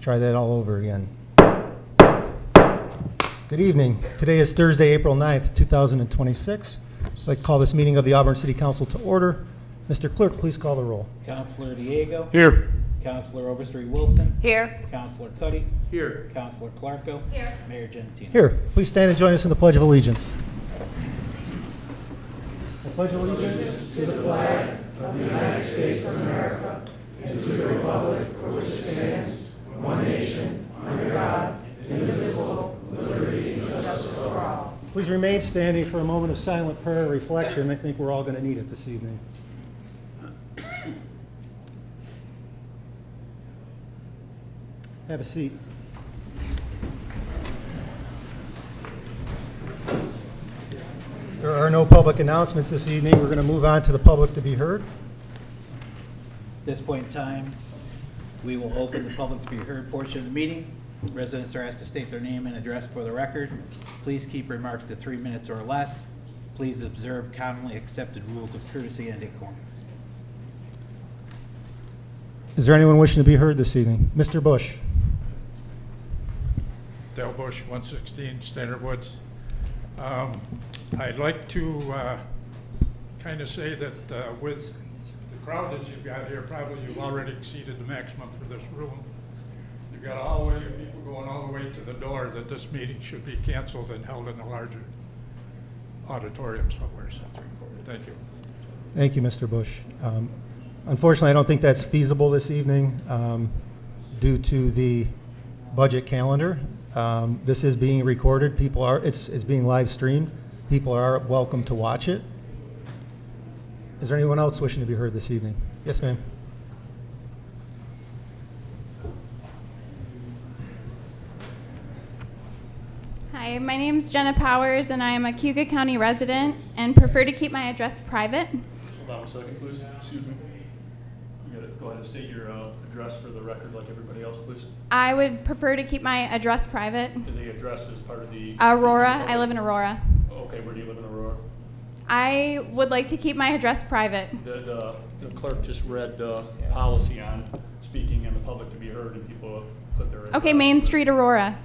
Let's try that all over again. Good evening. Today is Thursday, April 9th, 2026. I'd like to call this meeting of the Auburn City Council to order. Mr. Clerk, please call the roll. Councilor Diego. Here. Councilor Overstreet Wilson. Here. Councilor Cuddy. Here. Councilor Clarko. Here. Mayor Genatino. Here, please stand and join us in the Pledge of Allegiance. I pledge allegiance to the flag of the United States of America and to the republic for which it stands, one nation, under God, indivisible, with liberty and justice for all. Please remain standing for a moment of silent prayer and reflection. I think we're all going to need it this evening. Have a seat. There are no public announcements this evening. We're going to move on to the public to be heard. At this point in time, we will open the public to be heard portion of the meeting. Residents are asked to state their name and address for the record. Please keep remarks to 3 minutes or less. Please observe commonly accepted rules of courtesy and decorum. Is there anyone wishing to be heard this evening? Mr. Bush. Dale Bush, 116 Standard Woods. I'd like to kind of say that with the crowd that you've got here, probably you've already exceeded the maximum for this room. You've got a hallway of people going all the way to the door, that this meeting should be canceled and held in a larger auditorium somewhere. So, thank you. Thank you, Mr. Bush. Unfortunately, I don't think that's feasible this evening due to the budget calendar. This is being recorded. It's being live streamed. People are welcome to watch it. Is there anyone else wishing to be heard this evening? Yes, ma'am. Hi, my name is Jenna Powers, and I am a Cuyahoga County resident and prefer to keep my address private. Hold on a second, please. Excuse me. You gotta go ahead and state your address for the record like everybody else, please. I would prefer to keep my address private. The address is part of the... Aurora. I live in Aurora. Okay, where do you live in Aurora? I would like to keep my address private. The clerk just read the policy on speaking and the public to be heard, and people put their... Okay, Main Street, Aurora.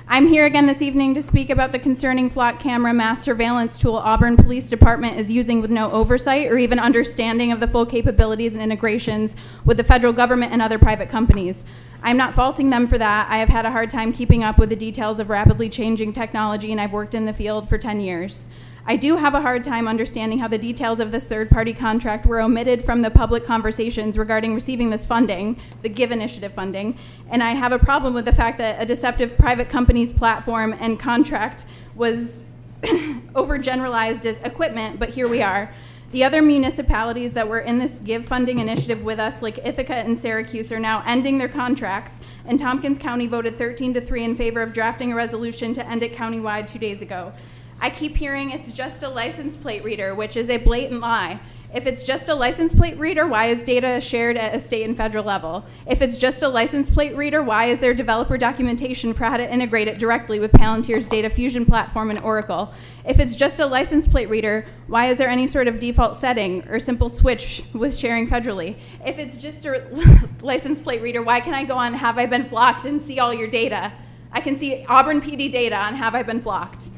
I'm here again this evening to speak about the concerning flock camera mass surveillance tool Auburn Police Department is using with no oversight or even understanding of the full capabilities and integrations with the federal government and other private companies. I'm not faulting them for that. I have had a hard time keeping up with the details of rapidly changing technology, and I've worked in the field for 10 years. I do have a hard time understanding how the details of this third-party contract were omitted from the public conversations regarding receiving this funding, the GIVE initiative funding, and I have a problem with the fact that a deceptive private company's platform and contract was overgeneralized as equipment, but here we are. The other municipalities that were in this GIVE funding initiative with us, like Ithaca and Syracuse, are now ending their contracts, and Tompkins County voted 13-3 in favor of drafting a resolution to end it countywide 2 days ago. I keep hearing it's just a license plate reader, which is a blatant lie. If it's just a license plate reader, why is data shared at a state and federal level? If it's just a license plate reader, why is there developer documentation for how to integrate it directly with Palantir's data fusion platform and Oracle? If it's just a license plate reader, why is there any sort of default setting or simple switch with sharing federally? If it's just a license plate reader, why can I go on Have I Been Flocked and see all your data? I can see Auburn PD data on Have I Been Flocked.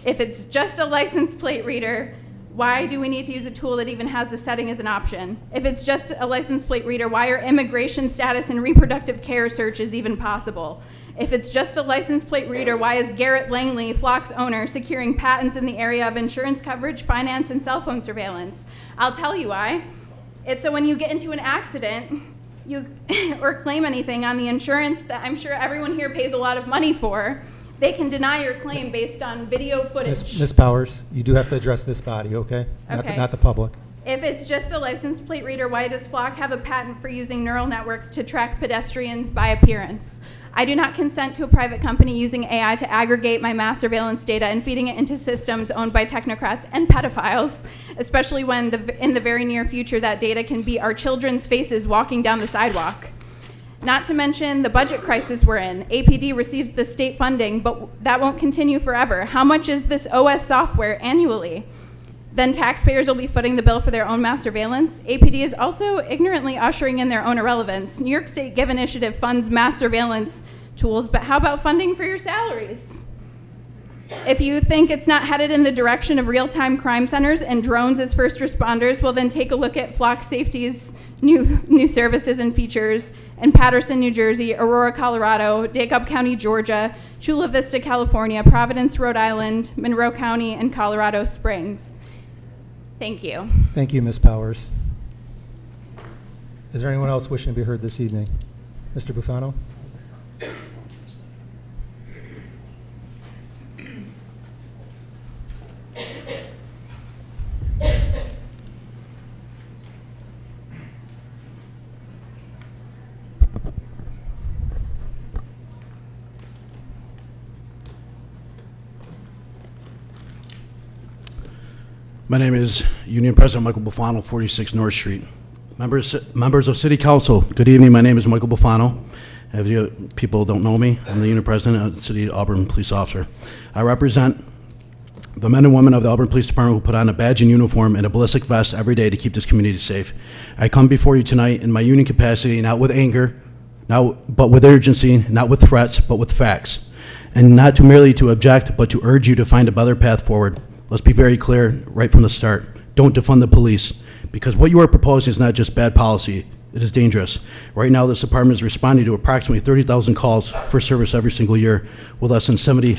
If it's just a license plate reader, why do we need to use a tool that even has the setting as an option? If it's just a license plate reader, why are immigration status and reproductive care searches even possible? If it's just a license plate reader, why is Garrett Langley, Flock's owner, securing patents in the area of insurance coverage, finance, and cell phone surveillance? I'll tell you why. It's so when you get into an accident, or claim anything on the insurance that I'm sure everyone here pays a lot of money for, they can deny your claim based on video footage. Ms. Powers, you do have to address this body, okay? Okay. Not the public. If it's just a license plate reader, why does Flock have a patent for using neural networks to track pedestrians by appearance? I do not consent to a private company using AI to aggregate my mass surveillance data and feeding it into systems owned by technocrats and pedophiles, especially when in the very near future that data can be our children's faces walking down the sidewalk. Not to mention the budget crisis we're in. APD receives the state funding, but that won't continue forever. How much is this OS software annually? then taxpayers will be footing the bill for their own mass surveillance. APD is also ignorantly ushering in their own irrelevance. New York State Give Initiative funds mass surveillance tools, but how about funding for your salaries? If you think it's not headed in the direction of real-time crime centers and drones as first responders, well then take a look at Flock Safety's new services and features in Paterson, New Jersey, Aurora, Colorado, DeKalb County, Georgia, Chula Vista, California, Providence, Rhode Island, Monroe County, and Colorado Springs. Thank you. Thank you, Ms. Powers. Is there anyone else wishing to be heard this evening? Mr. Bufano? My name is Union President Michael Bufano, 46 North Street. Members of City Council, good evening. My name is Michael Bufano. If you people don't know me, I'm the Union President of the City Auburn Police Officer. I represent the men and women of the Auburn Police Department who put on a badge and uniform and a ballistic vest every day to keep this community safe. I come before you tonight in my union capacity, not with anger, but with urgency, not with threats, but with facts. And not to merely to object, but to urge you to find a better path forward. Let's be very clear right from the start. Don't defund the police, because what you are proposing is not just bad policy, it is dangerous. Right now, this department is responding to approximately 30,000 calls for service every single year with less than 70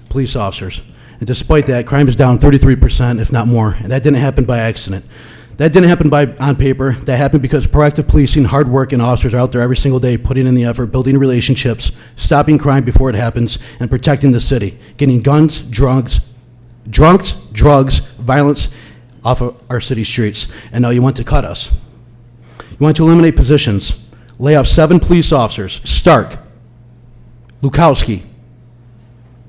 police officers. And despite that, crime is down 33%, if not more, and that didn't happen by accident. That didn't happen on paper. That happened because proactive policing, hard work, and officers are out there every single day putting in the effort, building relationships, stopping crime before it happens, and protecting the city, getting guns, drugs, violence off of our city streets. And now you want to cut us. You want to eliminate positions, lay off 7 police officers, Stark, Lukowski,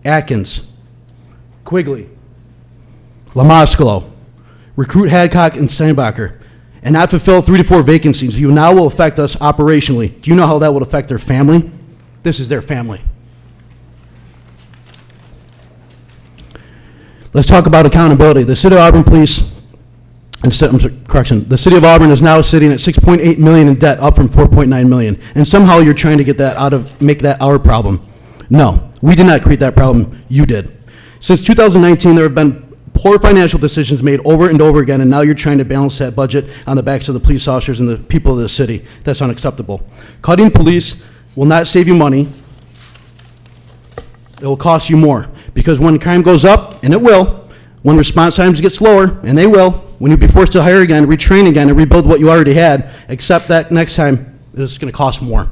Atkins, Quigley, Lamascalo, recruit Hadcock and Steinbacher, and not fulfill 3 to 4 vacancies. You now will affect us operationally. Do you know how that would affect their family? This is their family. Let's talk about accountability. The City of Auburn Police, the City of Auburn is now sitting at $6.8 million in debt, up from $4.9 million. And somehow you're trying to get that make that our problem. No, we did not create that problem. You did. Since 2019, there have been poor financial decisions made over and over again, and now you're trying to balance that budget on the backs of the police officers and the people of the city. That's unacceptable. Cutting police will not save you money. It will cost you more. Because when crime goes up, and it will, when response times get slower, and they will, when you'll be forced to hire again, retrain again, and rebuild what you already had, accept that next time it's going to cost more.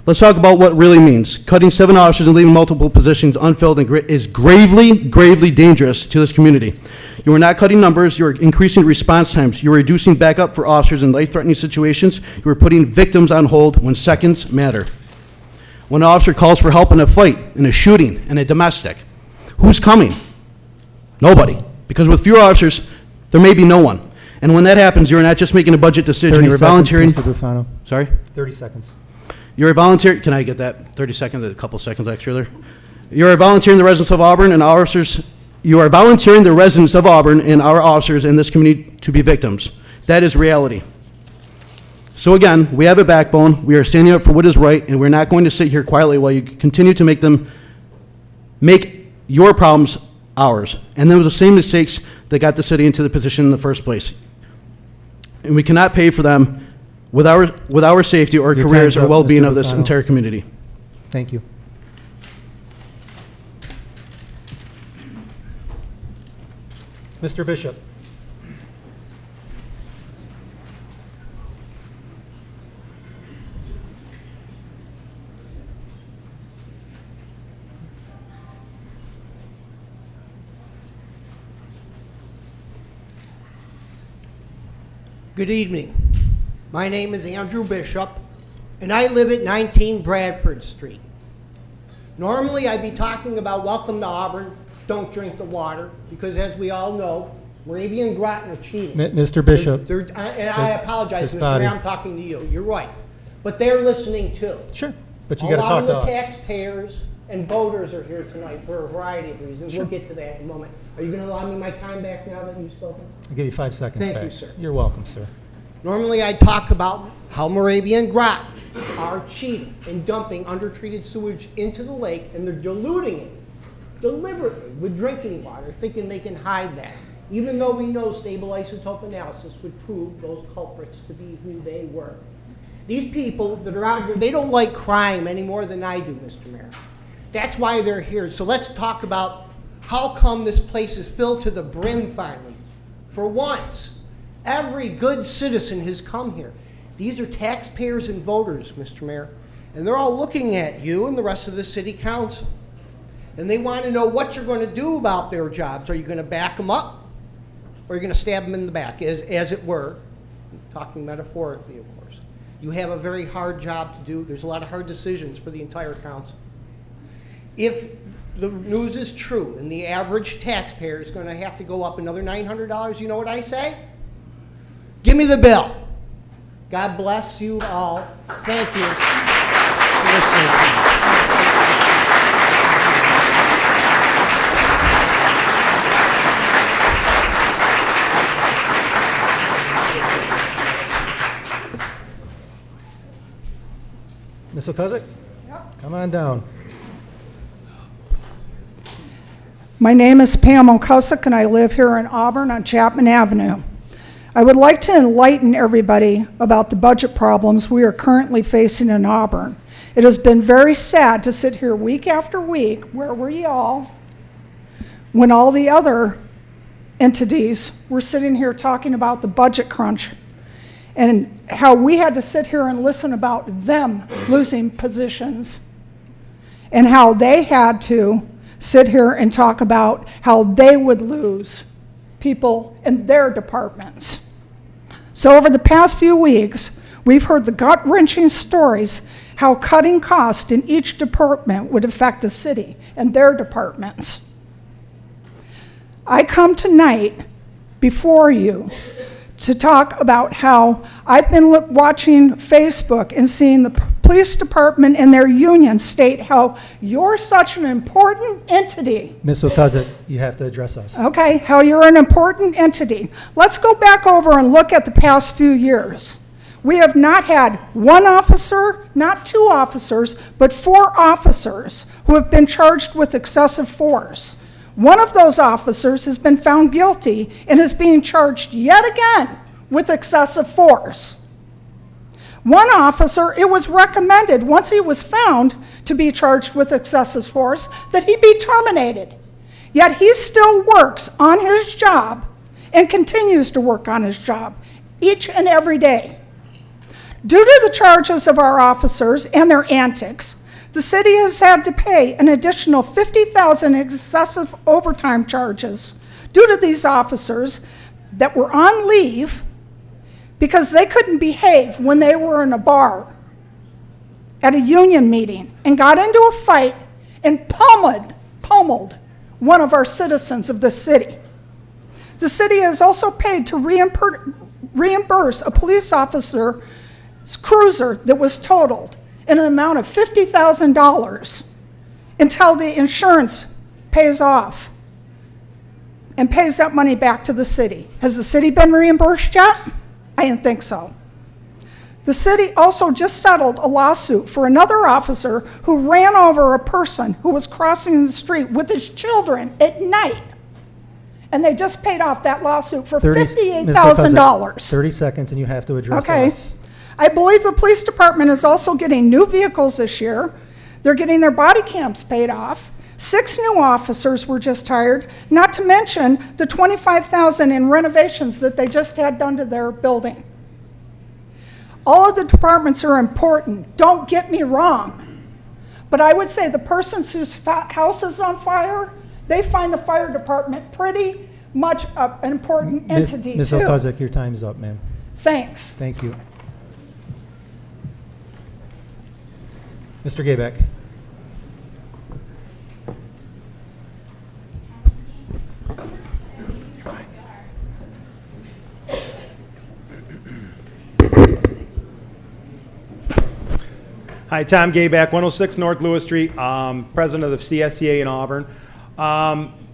Let's talk about what it really means. Cutting 7 officers and leaving multiple positions unfilled is gravely, gravely dangerous to this community. You are not cutting numbers, you are increasing response times, you are reducing backup for officers in life-threatening situations, you are putting victims on hold when seconds matter. When an officer calls for help in a fight, in a shooting, in a domestic, who's coming? Nobody. Because with fewer officers, there may be no one. And when that happens, you're not just making a budget decision, you're volunteering. Mr. Bufano. Sorry? 30 seconds. You're volunteering. Can I get that 30 seconds, a couple seconds extra there? You're volunteering the residents of Auburn and our officers. You are volunteering the residents of Auburn and our officers in this community to be victims. That is reality. So again, we have a backbone, we are standing up for what is right, and we're not going to sit here quietly while you continue to make your problems ours. And those are the same mistakes that got the city into the position in the first place. And we cannot pay for them with our safety or Your careers time's or up, well-being Mr. of this Bufano. entire community. Thank you. Mr. Bishop. Good evening. My name is Andrew Bishop, and I live at 19 Bradford Street. Normally, I'd be talking about welcome to Auburn, don't drink the water, because as we all know, Moravia and Groton are cheating. Mr. Bishop. And I apologize, this Mr. body. Mayor, I'm talking to you. You're right. But they're listening too. Sure, but you got to talk to A lot of us. the taxpayers and voters are here tonight for a variety of reasons. We'll get to that in a moment. Are you gonna allow me my time back now that you've spoken? I'll give you 5 seconds Thank back. you, sir. You're welcome, sir. Normally, I talk about how Moravia and Groton are cheating and dumping undertreated sewage into the lake, and they're diluting it deliberately with drinking water, thinking they can hide that, even though we know stable isotope analysis would prove those culprits to be who they were. These people that are out here, they don't like crime any more than I do, Mr. Mayor. That's why they're here. So let's talk about how come this place is filled to the brim finally. For once, every good citizen has come here. These are taxpayers and voters, Mr. Mayor, and they're all looking at you and the rest of the city council. And they want to know what you're going to do about their jobs. Are you going to back them up? Or are you going to stab them in the back, as it were? I'm talking metaphorically, of course. You have a very hard job to do. There's a lot of hard decisions for the entire council. If the news is true and the average taxpayer is going to have to go up another $900, you know what I say? Give me the bill. God bless you all. Thank you for listening to me. Ms. Okuzik? Yep. Come on down. My name is Pam Okosik, and I live here in Auburn on Chapman Avenue. I would like to enlighten everybody about the budget problems we are currently facing in Auburn. It has been very sad to sit here week after week, where were y'all, when all the other entities were sitting here talking about the budget crunch and how we had to sit here and listen about them losing positions and how they had to sit here and talk about how they would lose people in their departments. So over the past few weeks, we've heard the gut-wrenching stories how cutting costs in each department would affect the city and their departments. I come tonight before you to talk about how I've been watching Facebook and seeing the police department and their union state how you're such an important entity. Ms. Okuzik, you have to address us. Okay, how you're an important entity. Let's go back over and look at the past few years. We have not had one officer, not two officers, but 4 officers who have been charged with excessive force. One of those officers has been found guilty and is being charged yet again with excessive force. One officer, it was recommended once he was found to be charged with excessive force that he be terminated. Yet he still works on his job and continues to work on his job each and every day. Due to the charges of our officers and their antics, the city has had to pay an additional $50,000 excessive overtime charges due to these officers that were on leave because they couldn't behave when they were in a bar at a union meeting and got into a fight and pummeled one of our citizens of the city. The city has also paid to reimburse a police officer's cruiser that was totaled in an amount of $50,000 until the insurance pays off and pays that money back to the city. Has the city been reimbursed yet? I didn't think so. The city also just settled a lawsuit for another officer who ran over a person who was crossing the street with his children at night. And they just paid off that lawsuit for $58,000. 30 seconds and you have to address Okay. us. I believe the police department is also getting new vehicles this year. They're getting their body cams paid off. 6 new officers were just hired, not to mention the $25,000 in renovations that they just had done to their building. All of the departments are important, don't get me wrong. But I would say the person whose house is on fire, they find the fire department pretty much an important entity Ms. too. Okuzik, your time is up, ma'am. Thanks. Thank you. Mr. Gaybeck. Hi, Tom Gayback, 106 North Lewis Street, president of the CSCA in Auburn.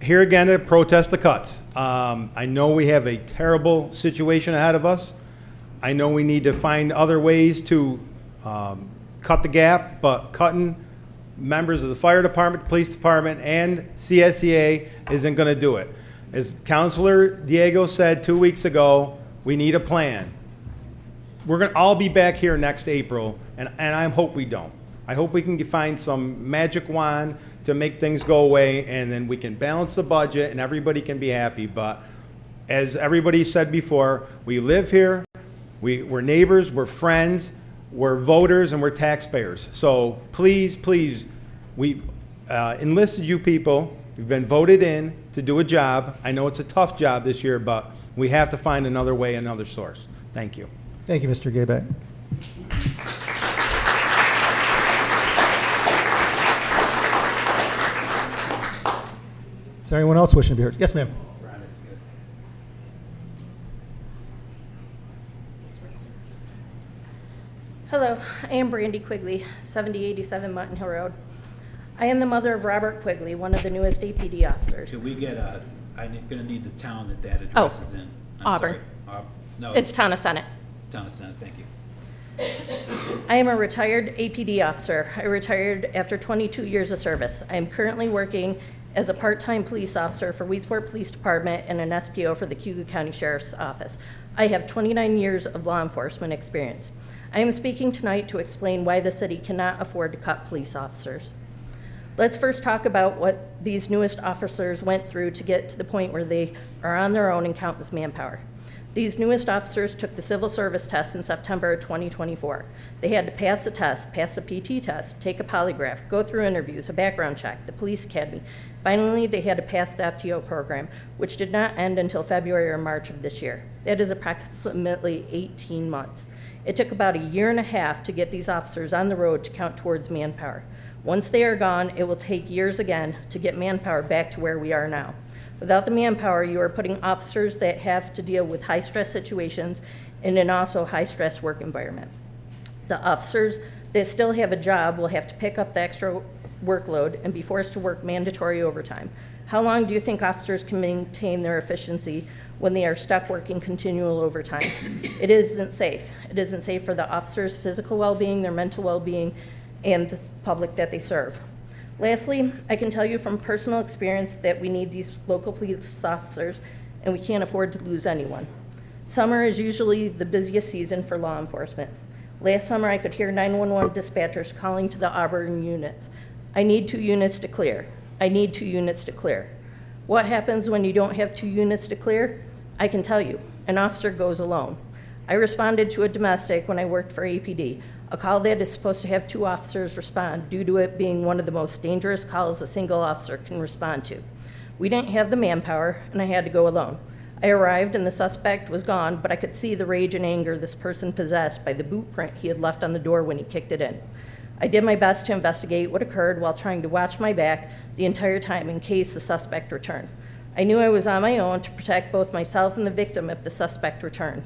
here again to protest the cuts. I know we have a terrible situation ahead of us. I know we need to find other ways to cut the gap, but cutting members of the fire department, police department, and CSEA isn't going to do it. As Councilor Diego said 2 weeks ago, we need a plan. We're going to all be back here next April, and I hope we don't. I hope we can find some magic wand to make things go away, and then we can balance the budget and everybody can be happy. But as everybody said before, we live here, we're neighbors, we're friends, we're voters, and we're taxpayers. So please, please, we enlisted you people. We've been voted in to do a job. I know it's a tough job this year, but we have to find another way, another source. Thank you. Thank you, Mr. Gaybeck. Is there anyone else wishing to be heard? Yes, ma'am. Hello, I am Brandy Quigley, 7087 Mutton Hill Road. I am the mother of Robert Quigley, one of the newest APD officers. Could we get I'm gonna need the town that address is in. I'm Auburn. sorry. No. It's Town of Senate. Town of Senate, thank you. I am a retired APD officer. I retired after 22 years of service. I am currently working as a part-time police officer for Weedsport Police Department and an SPO for the Cuyahoga County Sheriff's Office. I have 29 years of law enforcement experience. I am speaking tonight to explain why the city cannot afford to cut police officers. Let's first talk about what these newest officers went through to get to the point where they are on their own and count as manpower. These newest officers took the civil service test in September of 2024. They had to pass the test, pass the PT test, take a polygraph, go through interviews, a background check, the police academy. Finally, they had to pass the FTO program, which did not end until February or March of this year. That is approximately 18 months. It took about a year and a half to get these officers on the road to count towards manpower. Once they are gone, it will take years again to get manpower back to where we are now. Without the manpower, you are putting officers that have to deal with high-stress situations in an also high-stress work environment. The officers that still have a job will have to pick up the extra workload and be forced to work mandatory overtime. How long do you think officers can maintain their efficiency when they are stuck working continual overtime? It isn't safe. It isn't safe for the officers' physical well-being, their mental well-being, and the public that they serve. Lastly, I can tell you from personal experience that we need these local police officers and we can't afford to lose anyone. Summer is usually the busiest season for law enforcement. Last summer, I could hear 911 dispatchers calling to the Auburn units. I need 2 units to clear. I need 2 units to clear. What happens when you don't have 2 units to clear? I can tell you, an officer goes alone. I responded to a domestic when I worked for APD. A call that is supposed to have 2 officers respond due to it being one of the most dangerous calls a single officer can respond to. We didn't have the manpower, and I had to go alone. I arrived and the suspect was gone, but I could see the rage and anger this person possessed by the boot print he had left on the door when he kicked it in. I did my best to investigate what occurred while trying to watch my back the entire time in case the suspect returned. I knew I was on my own to protect both myself and the victim if the suspect returned.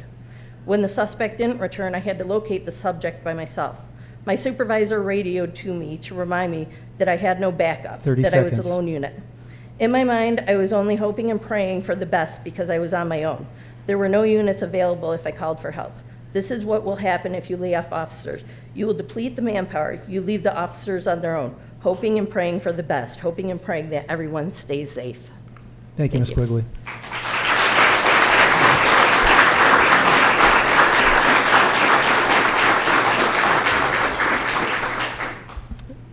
When the suspect didn't return, I had to locate the subject by myself. My supervisor radioed to me to remind me that I had no backup, 30 that seconds. I was a lone unit. In my mind, I was only hoping and praying for the best because I was on my own. There were no units available if I called for help. This is what will happen if you lay off officers. You will deplete the manpower. You leave the officers on their own, hoping and praying for the best, hoping and praying that everyone stays safe. Thank you, Ms. Quigley.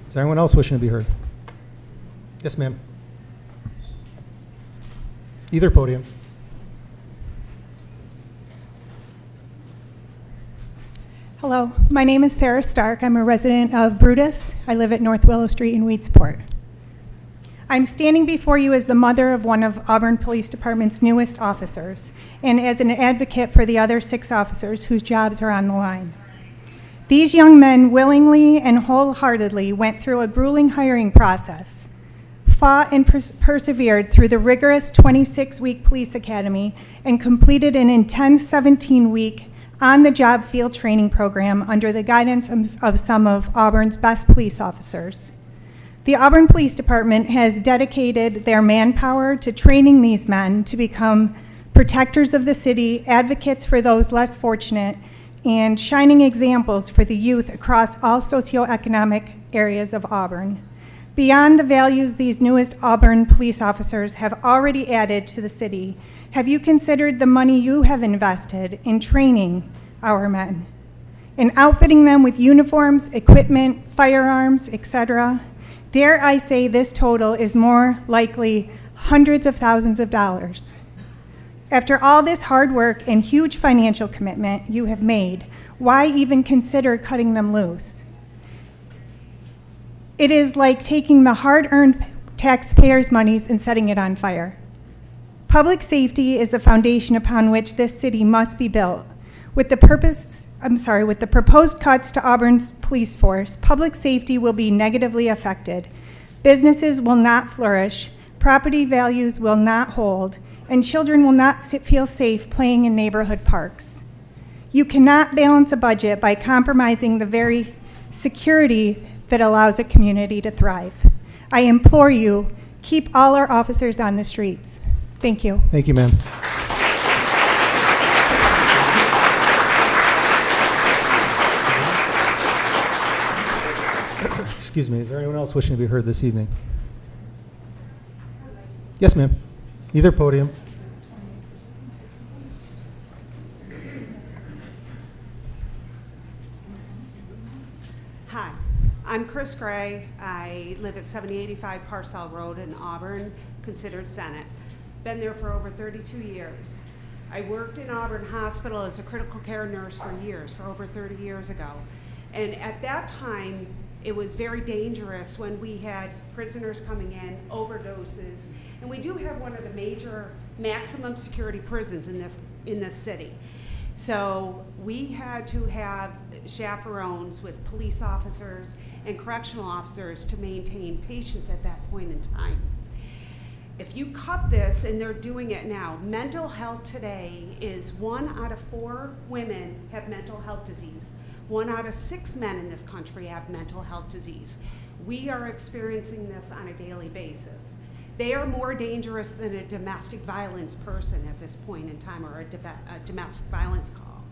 Is there anyone else wishing to be heard? Yes, ma'am. Either podium. Hello, my name is Sarah Stark. I'm a resident of Brutus. I live at North Willow Street in Weedsport. I'm standing before you as the mother of one of Auburn Police Department's newest officers and as an advocate for the other 6 officers whose jobs are on the line. These young men willingly and wholeheartedly went through a grueling hiring process, fought and persevered through the rigorous 26-week police academy, and completed an intense 17-week on-the-job field training program under the guidance of some of Auburn's best police officers. The Auburn Police Department has dedicated their manpower to training these men to become protectors of the city, advocates for those less fortunate, and shining examples for the youth across all socioeconomic areas of Auburn. Beyond the values these newest Auburn police officers have already added to the city, have you considered the money you have invested in training our men, in outfitting them with uniforms, equipment, firearms, etc.? Dare I say this total is more likely hundreds of thousands of dollars. After all this hard work and huge financial commitment you have made, why even consider cutting them loose? It is like taking the hard-earned taxpayers' monies and setting it on fire. Public safety is the foundation upon which this city must be built. With the proposed cuts to Auburn's police force, public safety will be negatively affected. Businesses will not flourish, property values will not hold, and children will not feel safe playing in neighborhood parks. You cannot balance a budget by compromising the very security that allows a community to thrive. I implore you, keep all our officers on the streets. Thank you. Thank you, ma'am. Excuse me, is there anyone else wishing to be heard this evening? Yes, ma'am. Either podium. Hi, I'm Chris Gray. I live at 7085 Parsell Road in Auburn, considered Senate. Been there for over 32 years. I worked in Auburn Hospital as a critical care nurse for years, for over 30 years ago. And at that time, it was very dangerous when we had prisoners coming in, overdoses, and we do have one of the major maximum security prisons in this city. So we had to have chaperones with police officers and correctional officers to maintain patients at that point in time. If you cut this, and they're doing it now, mental health today is 1 out of 4 women have mental health disease. 1 out of 6 men in this country have mental health disease. We are experiencing this on a daily basis. They are more dangerous than a domestic violence person at this point in time, or a domestic violence call.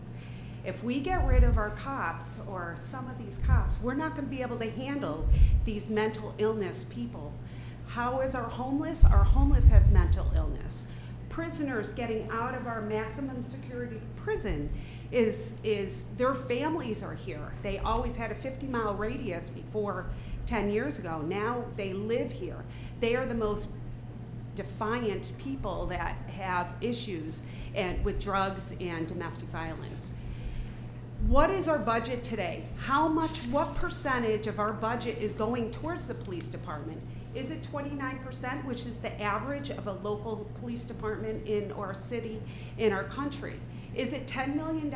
If we get rid of our cops, or some of these cops, we're not going to be able to handle these mental illness people. How is our homeless? Our homeless has mental illness. Prisoners getting out of our maximum security prison is their families are here. They always had a 50-mile radius before 10 years ago. Now they live here. They are the most defiant people that have issues with drugs and domestic violence. What is our budget today? What percentage of our budget is going towards the police department? Is it 29%, which is the average of a local police department in our city, in our country? Is it $10 million?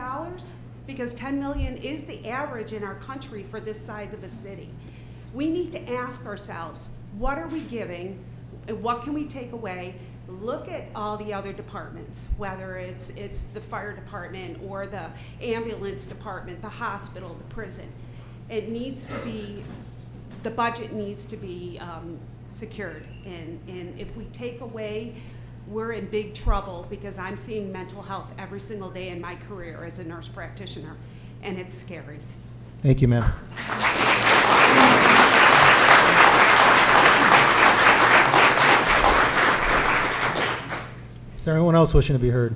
Because $10 million is the average in our country for this size of a city. We need to ask ourselves, what are we giving? And what can we take away? Look at all the other departments, whether it's the fire department or the ambulance department, the hospital, the prison. It needs to be, the budget needs to be secured. And if we take away, we're in big trouble, because I'm seeing mental health every single day in my career as a nurse practitioner, and it's scary. Thank you, ma'am. Is there anyone else wishing to be heard?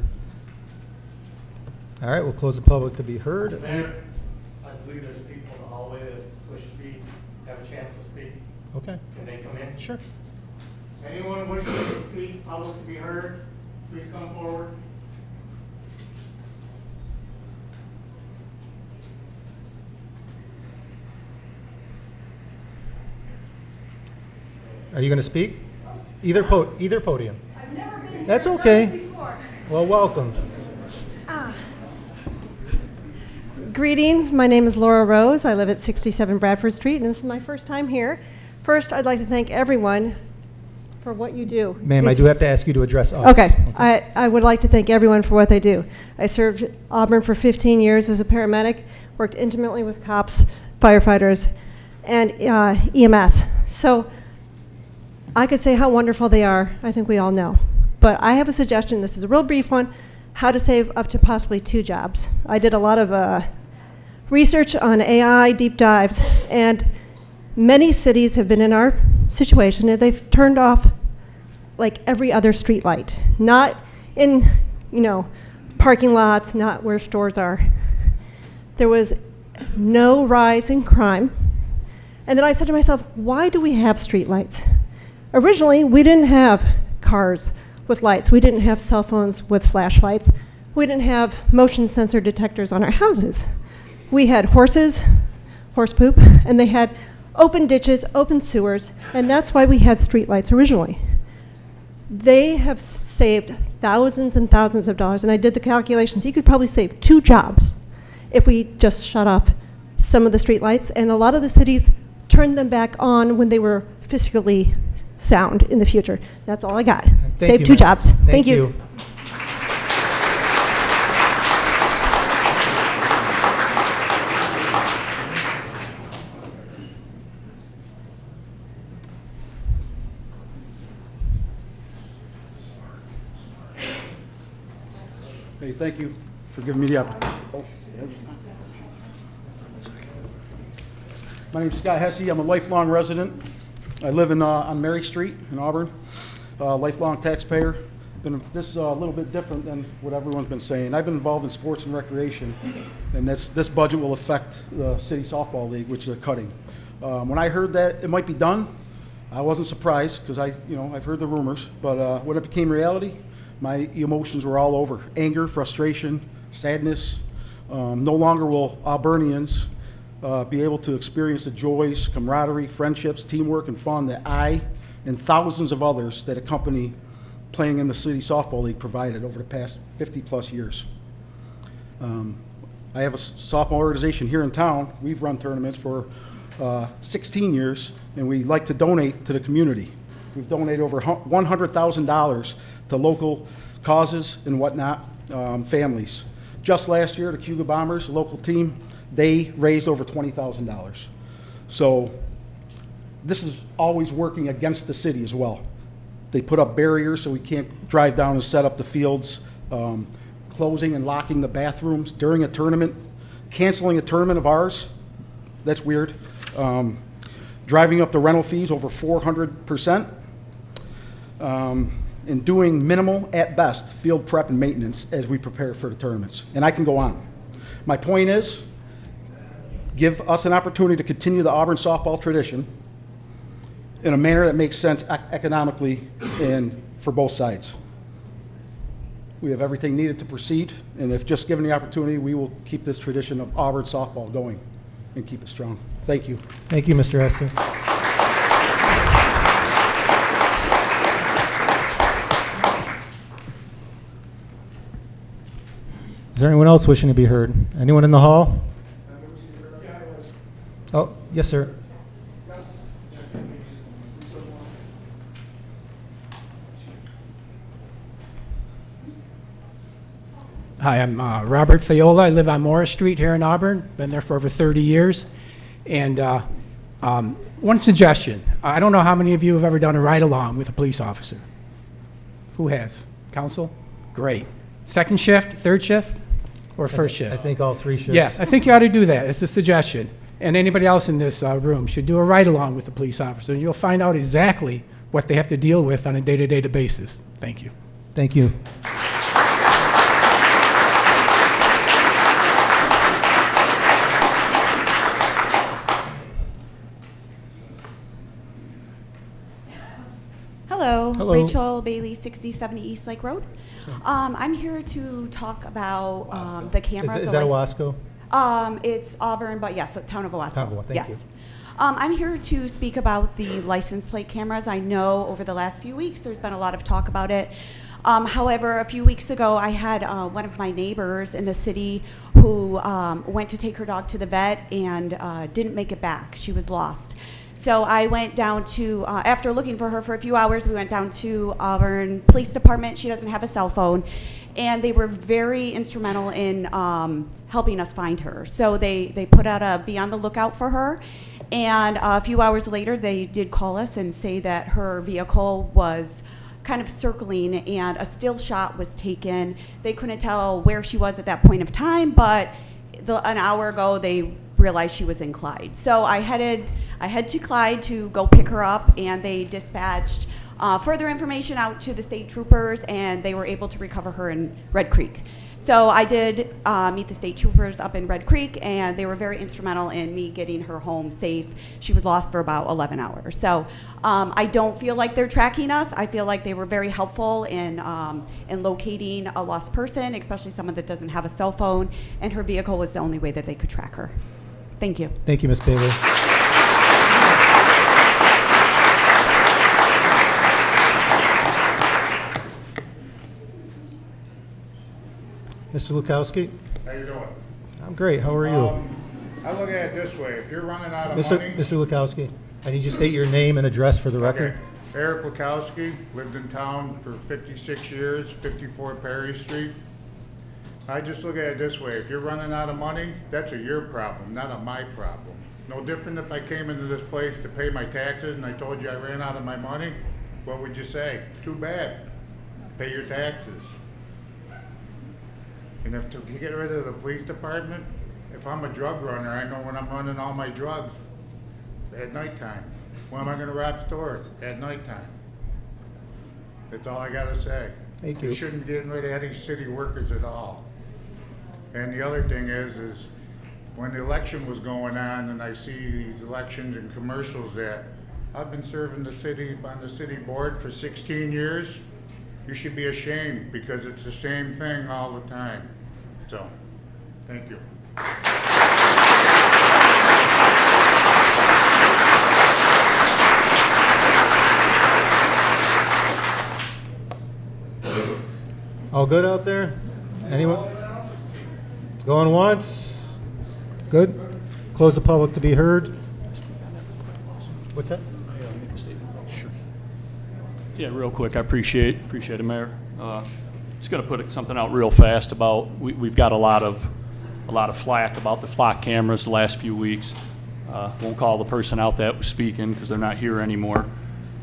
All right, we'll close the public to be heard. Mayor, I believe there's people in the hallway that wish to have a chance to speak. Okay. Can they come in? Sure. Anyone wishing to speak, public to be heard, please come forward. Are you going to speak? Either podium. I've never been here. That's okay. Before. Well, welcome. Greetings. My name is Laura Rose. I live at 67 Bradford Street, and this is my first time here. First, I'd like to thank everyone for what you do. Ma'am, I do have to ask you to address us. Okay. I would like to thank everyone for what they do. I served Auburn for 15 years as a paramedic, worked intimately with cops, firefighters, and EMS. So I could say how wonderful they are. I think we all know. But I have a suggestion. This is a real brief one. How to save up to possibly 2 jobs. I did a lot of research on AI deep dives, and many cities have been in our situation and they've turned off like every other street light. Not in, parking lots, not where stores are. There was no rise in crime. And then I said to myself, why do we have street lights? Originally, we didn't have cars with lights. We didn't have cell phones with flashlights. We didn't have motion sensor detectors on our houses. We had horses, horse poop, and they had open ditches, open sewers, and that's why we had streetlights originally. They have saved thousands and thousands of dollars, and I did the calculations. You could probably save 2 jobs if we just shut off some of the streetlights, and a lot of the cities turned them back on when they were fiscally sound in the future. That's all I got. Save 2 jobs. Thank you. Hey, thank you for giving me the opportunity. My name's Scott Hesse. I'm a lifelong resident. I live on Mary Street in Auburn. Lifelong taxpayer. This is a little bit different than what everyone's been saying. I've been involved in sports and recreation, and this budget will affect the city softball league, which they're cutting. When I heard that it might be done, I wasn't surprised because I've heard the rumors. But when it became reality, my emotions were all over. Anger, frustration, sadness. No longer will Auburnians be able to experience the joys, camaraderie, friendships, teamwork, and fun that I and thousands of others that accompany playing in the City Softball League provided over the past 50-plus years. I have a softball organization here in town. We've run tournaments for 16 years, and we like to donate to the community. We've donated over $100,000 to local causes and whatnot, families. Just last year, the Cuba Bombers, a local team, they raised over $20,000. So this is always working against the city as well. They put up barriers so we can't drive down and set up the fields, closing and locking the bathrooms during a tournament, canceling a tournament of ours. That's weird. Driving up the rental fees over 400%, and doing minimal, at best, field prep and maintenance as we prepare for the tournaments. And I can go on. My point is, give us an opportunity to continue the Auburn softball tradition in a manner that makes sense economically and for both sides. We have everything needed to proceed, and if just given the opportunity, we will keep this tradition of Auburn softball going and keep it strong. Thank you. Thank you, Mr. Hesse. Is there anyone else wishing to be heard? Anyone in the hall? Oh, yes, sir. Hi, I'm Robert Fiola. I live on Morris Street here in Auburn. Been there for over 30 years. And one suggestion. I don't know how many of you have ever done a ride-along with a police officer. Who has? Council? Great. Second shift, third shift, or first shift? I think all 3 shifts. Yeah, I think you ought to do that. It's a suggestion. And anybody else in this room should do a ride-along with the police officer, and you'll find out exactly what they have to deal with on a day-to-day basis. Thank you. Thank you. Hello. Hello. Rachel Bailey, 6070 East Lake Road. I'm here to talk about the cameras. Is that Owasco? It's Auburn, but yes, town of Owasco. Town of Owasco, thank you. I'm here to speak about the license plate cameras. I know over the last few weeks there's been a lot of talk about it. However, a few weeks ago I had one of my neighbors in the city who went to take her dog to the vet and didn't make it back. She was lost. So I went down to, after looking for her for a few hours, we went down to Auburn Police Department. She doesn't have a cell phone. And they were very instrumental in helping us find her. So they put out a be on the lookout for her. And a few hours later, they did call us and say that her vehicle was kind of circling and a still shot was taken. They couldn't tell where she was at that point of time, but an hour ago they realized she was in Clyde. So I headed to Clyde to go pick her up, and they dispatched further information out to the state troopers, and they were able to recover her in Red Creek. So I did meet the state troopers up in Red Creek, and they were very instrumental in me getting her home safe. She was lost for about 11 hours. So I don't feel like they're tracking us. I feel like they were very helpful in locating a lost person, especially someone that doesn't have a cell phone, and her vehicle was the only way that they could track her. Thank you. Thank you, Ms. Bailey. Mr. Lukowski? How you doing? I'm great. How are you? I look at it this way. If you're running out of Mr. money... Mr. Lukowski, I need you to state your name and address for the record. Okay. Eric Lukowski, lived in town for 56 years, 54 Perry Street. I just look at it this way. If you're running out of money, that's your problem, not a my problem. No different if I came into this place to pay my taxes and I told you I ran out of my money, what would you say? Too bad. Pay your taxes. And if to get rid of the police department, if I'm a drug runner, I know when I'm running all my drugs at nighttime. When am I going to rob stores? At nighttime. That's all I got to say. Thank you. You shouldn't get rid of any city workers at all. And the other thing is when the election was going on and I see these elections and commercials that I've been serving the city on the city board for 16 years. You should be ashamed because it's the same thing all the time. So, thank you. All good out there? Anyone? Going once? Good? Close the public to be heard. What's that? Yeah, real quick, I appreciate it, Mayor. Just going to put something out real fast about, we've got a lot of flack about the flock cameras the last few weeks. Won't call the person out that was speaking because they're not here anymore.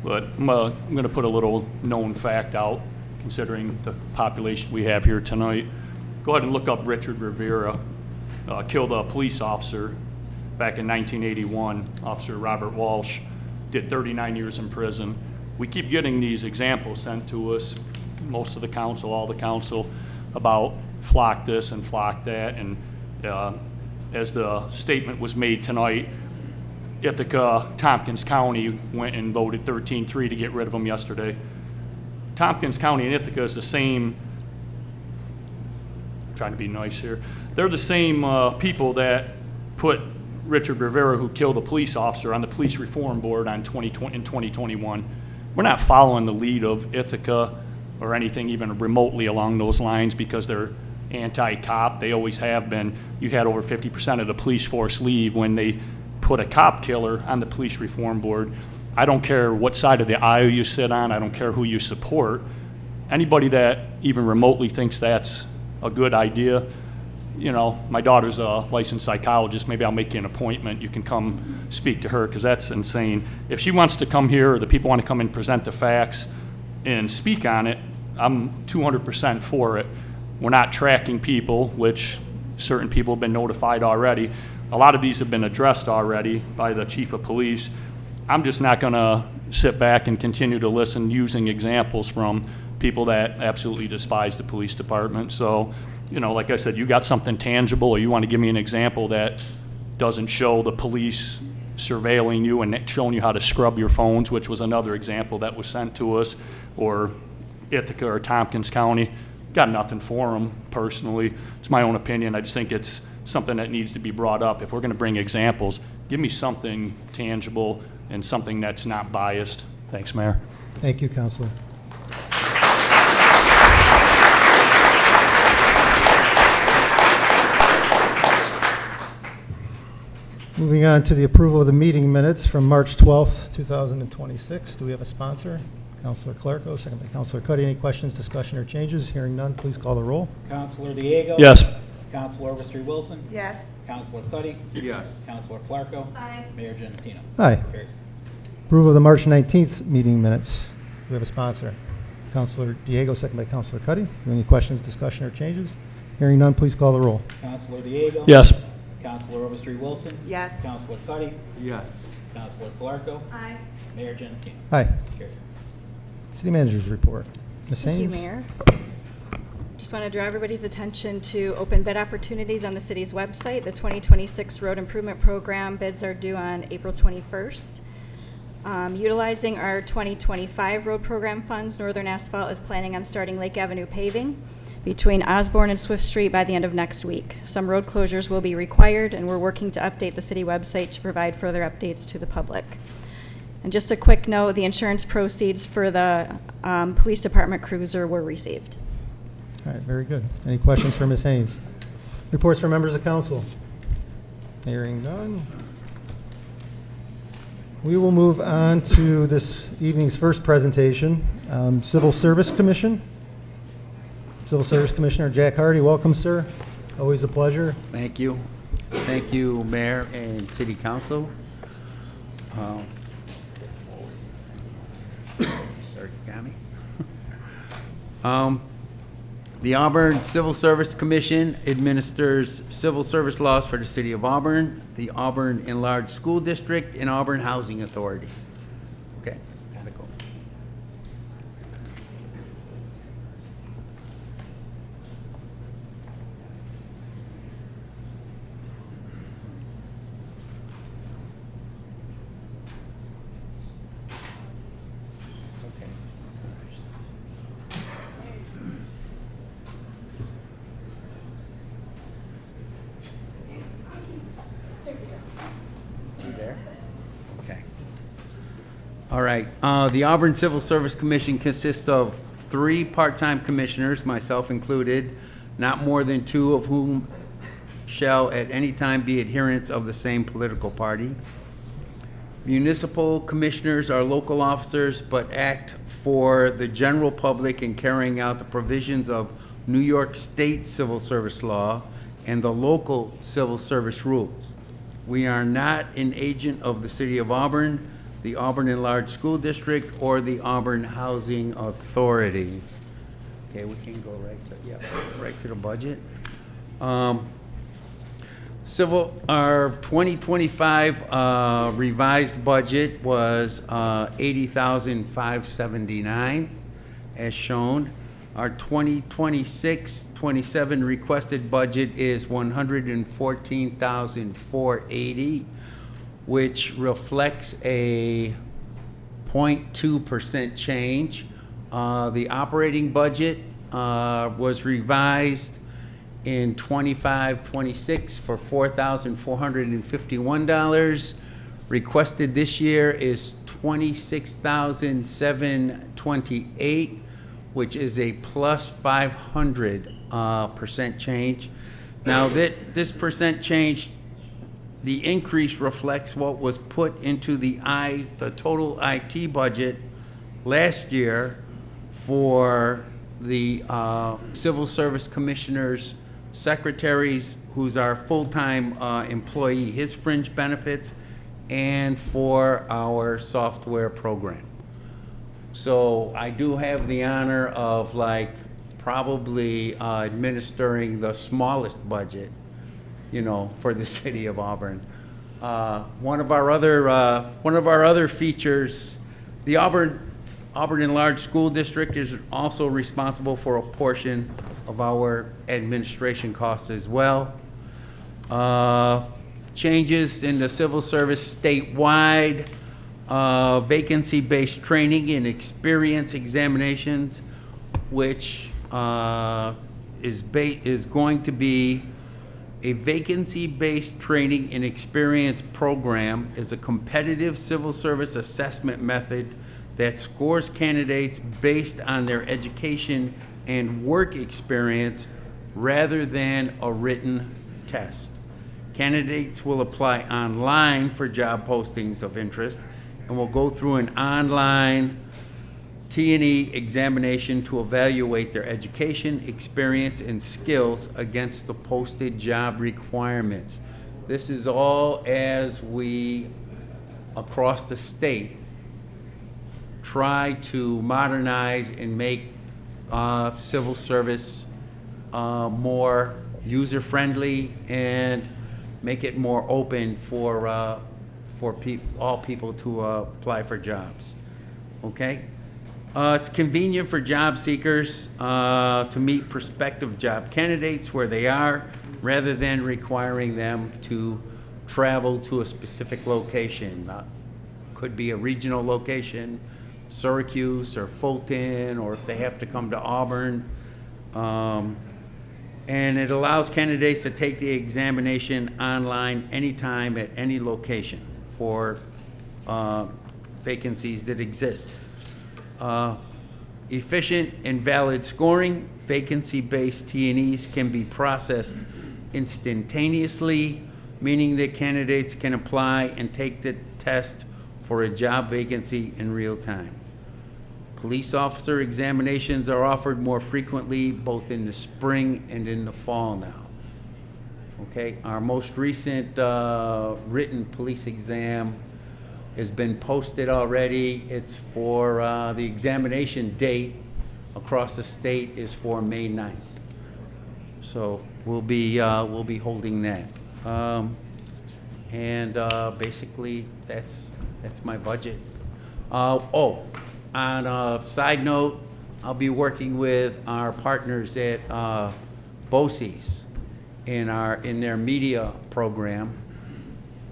But I'm going to put a little known fact out, considering the population we have here tonight. Go ahead and look up Richard Rivera. Killed a police officer back in 1981. Officer Robert Walsh did 39 years in prison. We keep getting these examples sent to us, most of the council, all the council, about flock this and flock that. And as the statement was made tonight, Ithaca, Tompkins County went and voted 13-3 to get rid of them yesterday. Tompkins County and Ithaca is the same, I'm trying to be nice here, they're the same people that put Richard Rivera, who killed a police officer, on the police reform board in 2021. We're not following the lead of Ithaca or anything even remotely along those lines because they're anti-cop. They always have been. You had over 50% of the police force leave when they put a cop killer on the police reform board. I don't care what side of the aisle you sit on. I don't care who you support. Anybody that even remotely thinks that's a good idea, you know, my daughter's a licensed psychologist. Maybe I'll make you an appointment. You can come speak to her because that's insane. If she wants to come here or the people want to come and present the facts and speak on it, I'm 200% for it. We're not tracking people, which certain people have been notified already. A lot of these have been addressed already by the chief of police. I'm just not going to sit back and continue to listen using examples from people that absolutely despise the police department. So, you know, like I said, you got something tangible or you want to give me an example that doesn't show the police surveilling you and showing you how to scrub your phones, which was another example that was sent to us, or Ithaca or Tompkins County. Got nothing for them personally. It's my own opinion. I just think it's something that needs to be brought up. If we're going to bring examples, give me something tangible and something that's not biased. Thanks, Mayor. Thank you, Councilor. Moving on to the approval of the meeting minutes from March 12th, 2026. Do we have a sponsor? Councilor Clarko, second by Councilor Cuddy. Any questions, discussion, or changes? Hearing none, please call the roll. Councilor Diego? Yes. Councilor Overstreet Wilson? Yes. Counselor Cuddy? Yes. Counselor Clarko? Aye. Mayor Genatino? Aye. Carried. Approval of the March 19th meeting minutes. We have a sponsor. Counselor Diego, second by Counselor Cuddy. Any questions, discussion, or changes? Hearing none, please call the roll. Counselor Diego? Yes. Counselor Overstreet Wilson? Yes. Counselor Cuddy? Yes. Counselor Clarko? Aye. Mayor Genatino? Aye. Carried. City Manager's report. Ms. Thank you, Haynes? Mayor. Just want to draw everybody's attention to open bid opportunities on the city's website. The 2026 Road Improvement Program bids are due on April 21st. Utilizing our 2025 road program funds, Northern Asphalt is planning on starting Lake Avenue paving between Osborne and Swift Street by the end of next week. Some road closures will be required, and we're working to update the city website to provide further updates to the public. And just a quick note, the insurance proceeds for the police department cruiser were received. All right, very good. Any questions for Ms. Haynes? Reports from members of council? Hearing none. We will move on to this evening's first presentation, Civil Service Commission. Civil Service Commissioner Jack Hardy, welcome, sir. Always a pleasure. Thank you. Thank you, Mayor and City Council. Sorry, got me. The Auburn Civil Service Commission administers civil service laws for the City of Auburn, the Auburn Enlarged School District, and Auburn Housing Authority. Okay, gotta go. All right. The Auburn Civil Service Commission consists of 3 part-time commissioners, myself included, not more than 2 of whom shall at any time be adherents of the same political party. Municipal commissioners are local officers but act for the general public in carrying out the provisions of New York State civil service law and the local civil service rules. We are not an agent of the City of Auburn, the Auburn Enlarged School District, or the Auburn Housing Authority. Okay, we can go right to the budget. Our 2025 revised budget was $80,579, as shown. Our 2026-27 requested budget is $114,480, which reflects a 0.2% change. The operating budget was revised in 25-26 for $4,451. Requested this year is $26,728, which is a plus 500% change. Now this percent change, the increase reflects what was put into the total IT budget last year for the Civil Service Commissioner's secretaries, who's our full-time employee, his fringe benefits, and for our software program. So I do have the honor of probably administering the smallest budget, for the City of Auburn. One of our other features, the Auburn Enlarged School District is also responsible for a portion of our administration costs as well. Changes in the civil service statewide, vacancy-based training and experience examinations, which is going to be a vacancy-based training and experience program is a competitive civil service assessment method that scores candidates based on their education and work experience rather than a written test. Candidates will apply online for job postings of interest and will go through an online T&E examination to evaluate their education, experience, and skills against the posted job requirements. This is all as we, across the state, try to modernize and make civil service more user-friendly and make it more open for all people to apply for jobs. Okay? It's convenient for job seekers to meet prospective job candidates where they are, rather than requiring them to travel to a specific location. Could be a regional location, Syracuse or Fulton, or if they have to come to Auburn. And it allows candidates to take the examination online anytime at any location for vacancies that exist. Efficient and valid scoring, vacancy-based T&Es can be processed instantaneously, meaning that candidates can apply and take the test for a job vacancy in real time. Police officer examinations are offered more frequently, both in the spring and in the fall now. Okay, our most recent written police exam has been posted already. It's for the examination date across the state is for May 9th. So we'll be holding that. Basically that's my budget. On a side note, I'll be working with our partners at BOCES in their media program,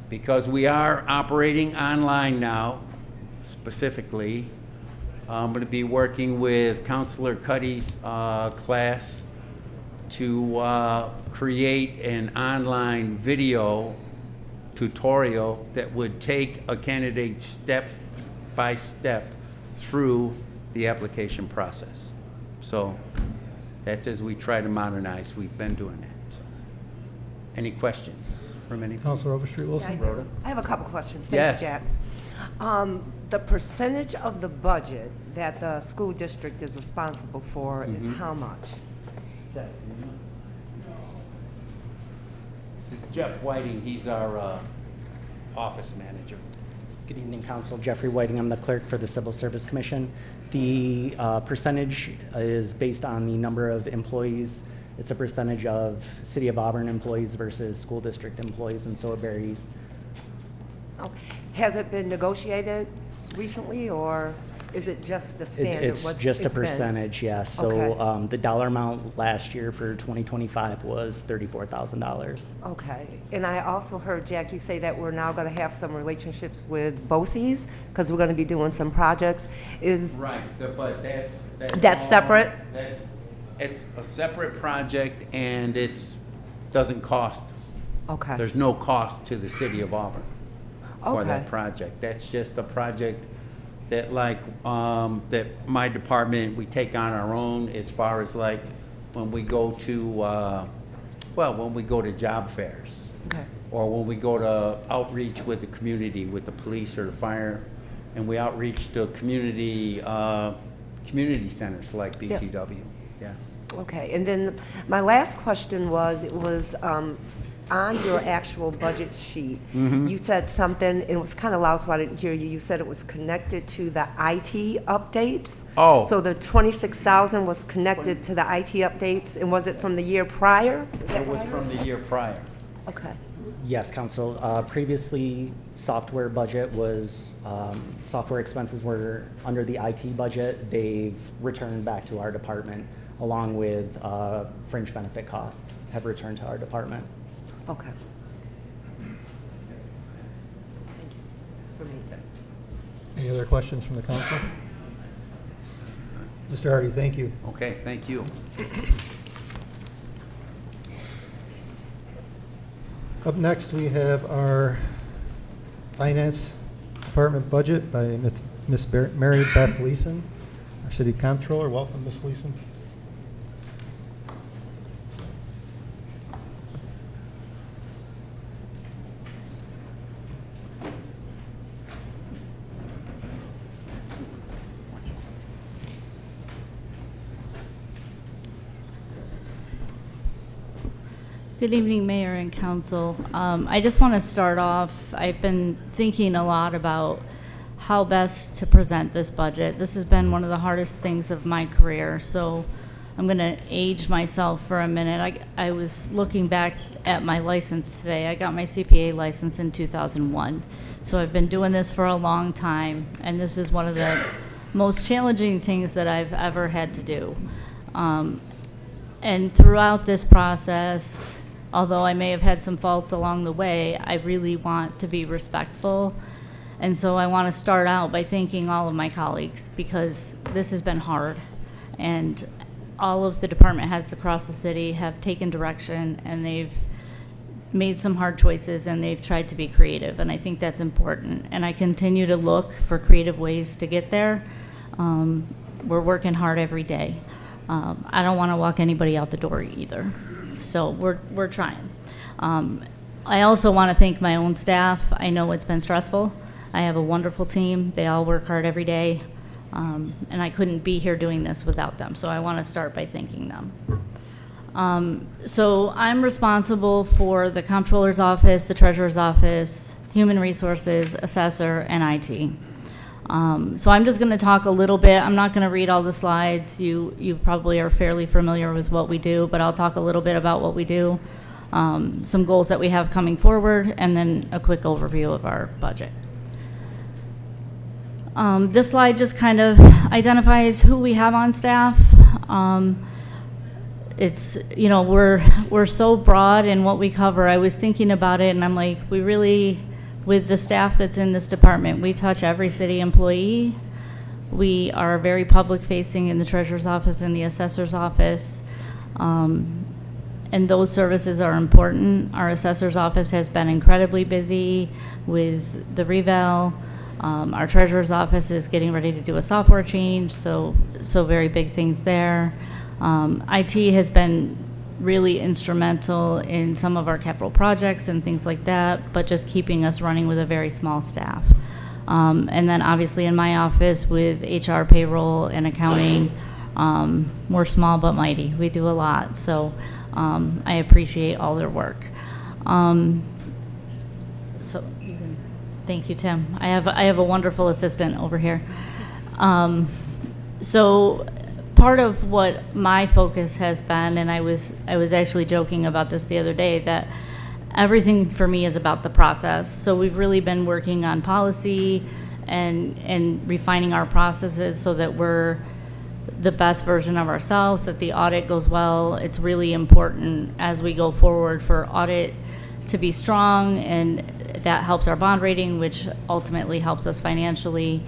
because we are operating online now. Specifically, I'm going to be working with Counselor Cuddy's class to create an online video tutorial that would take a candidate step by step through the application process. So that's as we try to modernize. We've been doing that. So, any questions from any? Councilor Overstreet Wilson. Yeah, I have a couple questions. Yes. Thank you, Jack. The percentage of the budget that the school district is responsible for is how much? This is Jeff Whiting. He's our office manager. Good evening, Council. Jeffrey Whiting. I'm the clerk for the Civil Service Commission. The percentage is based on the number of employees. It's a percentage of City of Auburn employees versus school district employees, and so it varies. Oh, has it been negotiated recently, or is it just the standard? It's just a percentage, yes. So Okay. the dollar amount last year for 2025 was $34,000. Okay. And I also heard, Jack, you say that we're now going to have some relationships with BOCES because we're going to be doing some projects. Right, but that's all- separate? It's a separate project, and doesn't cost. Okay. There's no cost to the City of Auburn for that Okay. project. That's just a project that that my department, we take on our own, as far as like when we go to, when we go to job fairs. Okay. Or when we go to outreach with the community, with the police or the fire, and we outreach to community centers like BTW. Yeah. Okay, and then my last question was, it was on your actual budget sheet, you said something, it was kind of loud, so I didn't hear you. You said it was connected to the IT updates? Oh. So the 26,000 was connected to the IT updates, and was it from the year prior? It was from the year prior. Okay. Yes, Council. Previously, software budget was, software expenses were under the IT budget. They've returned back to our department, along with fringe benefit costs have returned to our department. Okay. Any other questions from the council? Mr. Hardy, thank you. Okay, thank you. Up next, we have our Finance Department budget by Miss Mary Beth Leeson, our City Comptroller. Welcome, Miss Leeson. Good evening, Mayor and Council. I just want to start off, I've been thinking a lot about how best to present this budget. This has been one of the hardest things of my career, so I'm going to age myself for a minute. I was looking back at my license today. I got my CPA license in 2001, so I've been doing this for a long time, and this is one of the most challenging things that I've ever had to do. And throughout this process, although I may have had some faults along the way, I really want to be respectful. And so I want to start out by thanking all of my colleagues, because this has been hard. And all of the department heads across the city have taken direction, and they've made some hard choices, and they've tried to be creative. And I think that's important. And I continue to look for creative ways to get there. We're working hard every day. I don't want to walk anybody out the door either. So we're trying. I also want to thank my own staff. I know it's been stressful. I have a wonderful team. They all work hard every day. And I couldn't be here doing this without them. So I want to start by thanking them. So I'm responsible for the comptroller's office, the treasurer's office, human resources, assessor, and IT. So I'm just going to talk a little bit. I'm not going to read all the slides. You probably are fairly familiar with what we do, but I'll talk a little bit about what we do, some goals that we have coming forward, and then a quick overview of our budget. This slide just kind of identifies who we have on staff. It's, you know, we're so broad in what we cover. I was thinking about it, and I'm like, we really, with the staff that's in this department, we touch every city employee. We are very public facing in the treasurer's office and the assessor's office. And those services are important. Our assessor's office has been incredibly busy with the reval. Our treasurer's office is getting ready to do a software change, so very big things there. IT has been really instrumental in some of our capital projects and things like that, but just keeping us running with a very small staff. And then obviously in my office with HR, payroll, and accounting, we're small but mighty. We do a lot, so I appreciate all their work. Thank you, Tim. I have a wonderful assistant over here. So part of what my focus has been, and I was actually joking about this the other day, that everything for me is about the process. So we've really been working on policy and refining our processes so that we're the best version of ourselves, that the audit goes well. It's really important as we go forward for audit to be strong, and that helps our bond rating, which ultimately helps us financially.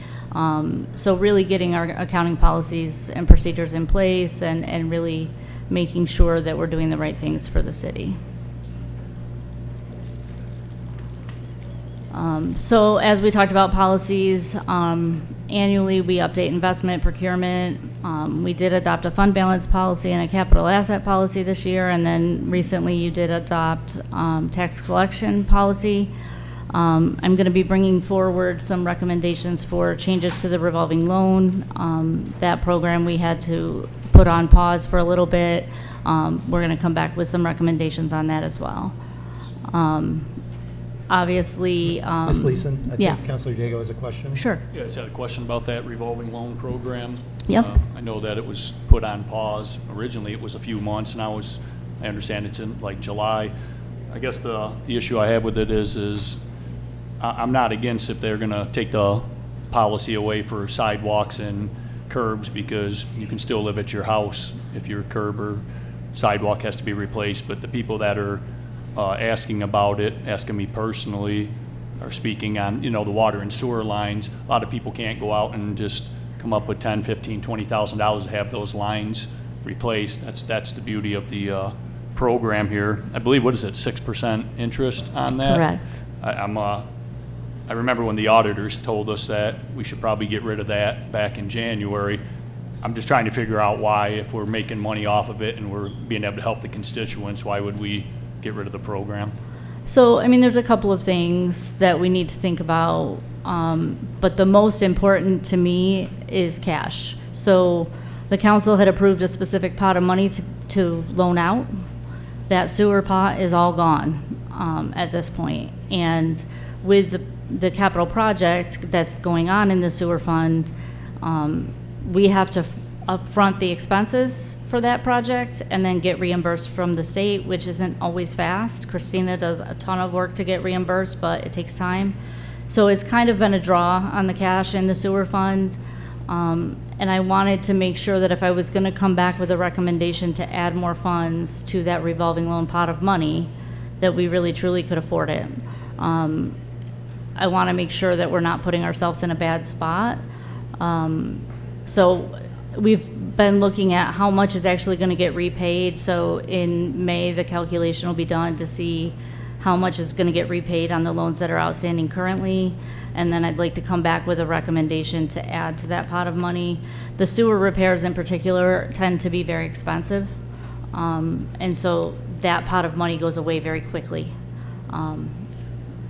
So really getting our accounting policies and procedures in place, and really making sure that we're doing the right things for the city. So as we talked about policies, annually we update investment procurement. We did adopt a fund balance policy and a capital asset policy this year, and then recently you did adopt tax collection policy. I'm going to be bringing forward some recommendations for changes to the revolving loan. That program we had to put on pause for a little bit. We're going to come back with some recommendations on that as well. Obviously, Ms. Leeson, I yeah. think Councilor Diego has a question. Sure. Yeah, I just had a question about that revolving loan program. Yep. I know that it was put on pause. Originally, it was a few months. Now I understand it's in like July. I guess the issue I have with it is I'm not against if they're going to take the policy away for sidewalks and curbs, because you can still live at your house if your curb or sidewalk has to be replaced. But the people that are asking about it, asking me personally, are speaking on, you know, the water and sewer lines. A lot of people can't go out and just come up with $10,000, $15,000, $20,000 to have those lines replaced. That's the beauty of the program here. I believe, what is it, 6% interest on that? Correct. I remember when the auditors told us that we should probably get rid of that back in January. I'm just trying to figure out why, if we're making money off of it and we're being able to help the constituents, why would we get rid of the program? So, I mean, there's a couple of things that we need to think about, but the most important to me is cash. So the council had approved a specific pot of money to loan out. that sewer pot is all gone at this point. And with the capital project that's going on in the sewer fund, we have to upfront the expenses for that project and then get reimbursed from the state, which isn't always fast. Christina does a ton of work to get reimbursed, but it takes time. So it's kind of been a draw on the cash in the sewer fund. And I wanted to make sure that if I was going to come back with a recommendation to add more funds to that revolving loan pot of money, that we really truly could afford it. I want to make sure that we're not putting ourselves in a bad spot. So we've been looking at how much is actually going to get repaid. So in May, the calculation will be done to see how much is going to get repaid on the loans that are outstanding currently. And then I'd like to come back with a recommendation to add to that pot of money. The sewer repairs in particular tend to be very expensive. And so that pot of money goes away very quickly.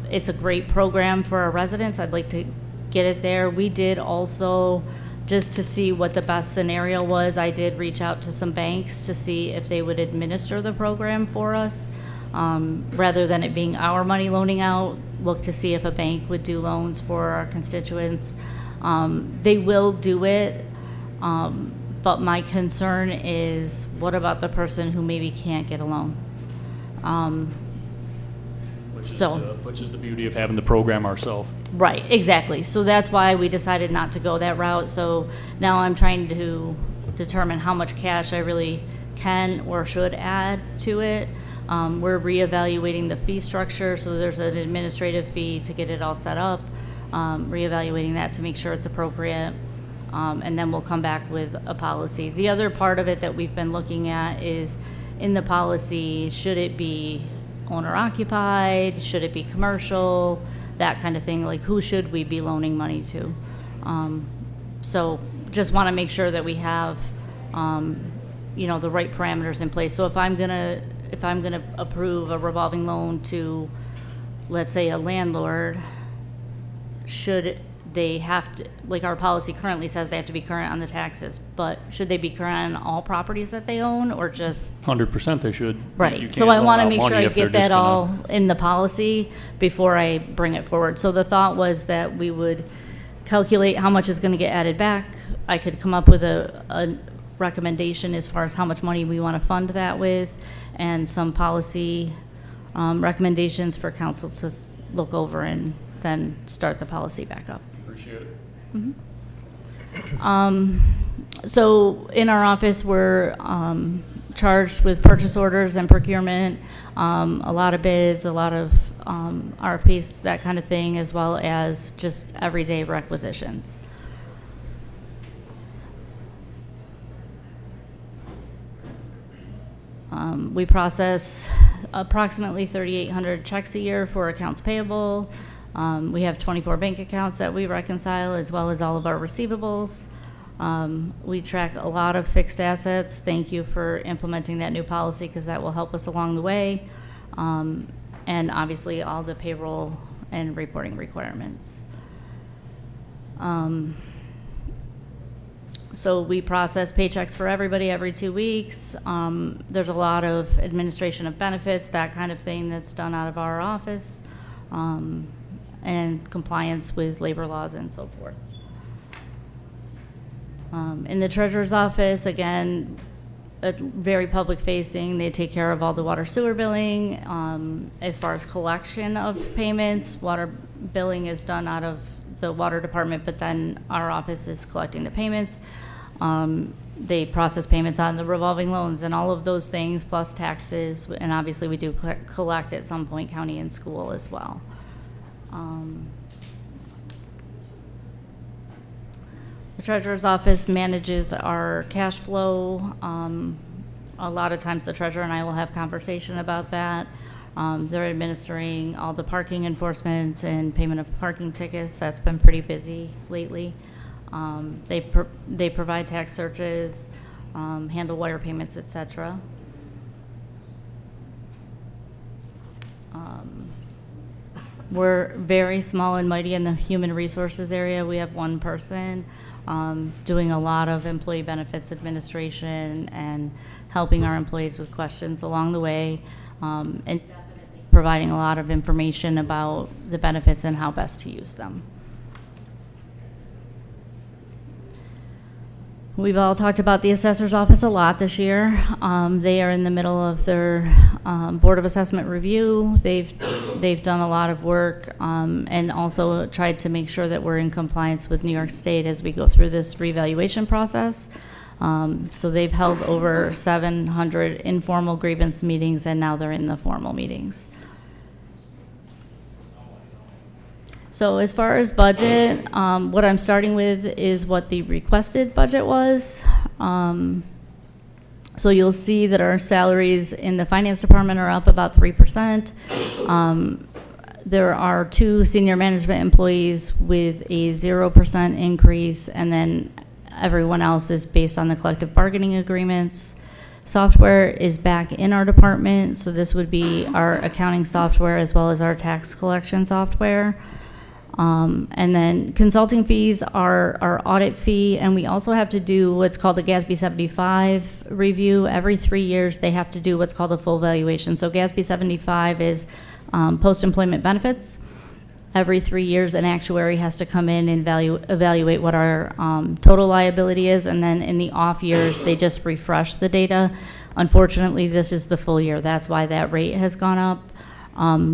It's a great program for our residents. I'd like to get it there. We did also, just to see what the best scenario was, I did reach out to some banks to see if they would administer the program for us. Rather than it being our money loaning out, look to see if a bank would do loans for our constituents. They will do it, but my concern is, what about the person who maybe can't get a loan? Which is the beauty of having the program ourselves. Right, exactly. So that's why we decided not to go that route. So now I'm trying to determine how much cash I really can or should add to it. We're reevaluating the fee structure, so there's an administrative fee to get it all set up, reevaluating that to make sure it's appropriate, and then we'll come back with a policy. The other part of it that we've been looking at is, in the policy, should it be owner-occupied, should it be commercial, that kind of thing, like who should we be loaning money to? So just want to make sure that we have, the right parameters in place. So if I'm gonna approve a revolving loan to, let's say, a landlord, should they have to, like our policy currently says they have to be current on the taxes, but should they be current on all properties that they own, or just? 100% they should. Right. So I want to make sure I get that all in the policy before I bring it forward. So the thought was that we would calculate how much is going to get added back. I could come up with a recommendation as far as how much money we want to fund that with, and some policy recommendations for council to look over and then start the policy back up. Appreciate it. Mm-hmm. So in our office, we're charged with purchase orders and procurement, a lot of bids, a lot of RFPs, that kind of thing, as well as just everyday requisitions. We process approximately 3,800 checks a year for accounts payable. We have 24 bank accounts that we reconcile, as well as all of our receivables. We track a lot of fixed assets. Thank you for implementing that new policy, because that will help us along the way. And obviously all the payroll and reporting requirements. So we process paychecks for everybody every 2 weeks. There's a lot of administration of benefits, that kind of thing, that's done out of our office, and compliance with labor laws and so forth. In the treasurer's office, again, very public facing. They take care of all the water sewer billing. As far as collection of payments, water billing is done out of the water department, but then our office is collecting the payments. They process payments on the revolving loans and all of those things, plus taxes, and obviously we do collect at some point county and school as well. The treasurer's office manages our cash flow. A lot of times the treasurer and I will have conversation about that. They're administering all the parking enforcement and payment of parking tickets. That's been pretty busy lately. They provide tax searches, handle wire payments, etc. We're very small and mighty in the human resources area. We have one person doing a lot of employee benefits administration and helping our employees with questions along the way, and definitely providing a lot of information about the benefits and how best to use them. We've all talked about the assessor's office a lot this year. They are in the middle of their Board of Assessment review. They've done a lot of work and also tried to make sure that we're in compliance with New York State as we go through this revaluation process. So they've held over 700 informal grievance meetings, and now they're in the formal meetings. So as far as budget, what I'm starting with is what the requested budget was. So you'll see that our salaries in the finance department are up about 3%. There are 2 senior management employees with a 0% increase, and then everyone else is based on the collective bargaining agreements. Software is back in our department, so this would be our accounting software as well as our tax collection software. And then consulting fees are our audit fee, and we also have to do what's called a GASB 75 review. Every 3 years, they have to do what's called a full valuation. So GASB 75 is post-employment benefits. Every 3 years, an actuary has to come in and evaluate what our total liability is, and then in the off years, they just refresh the data. Unfortunately, this is the full year. That's why that rate has gone up.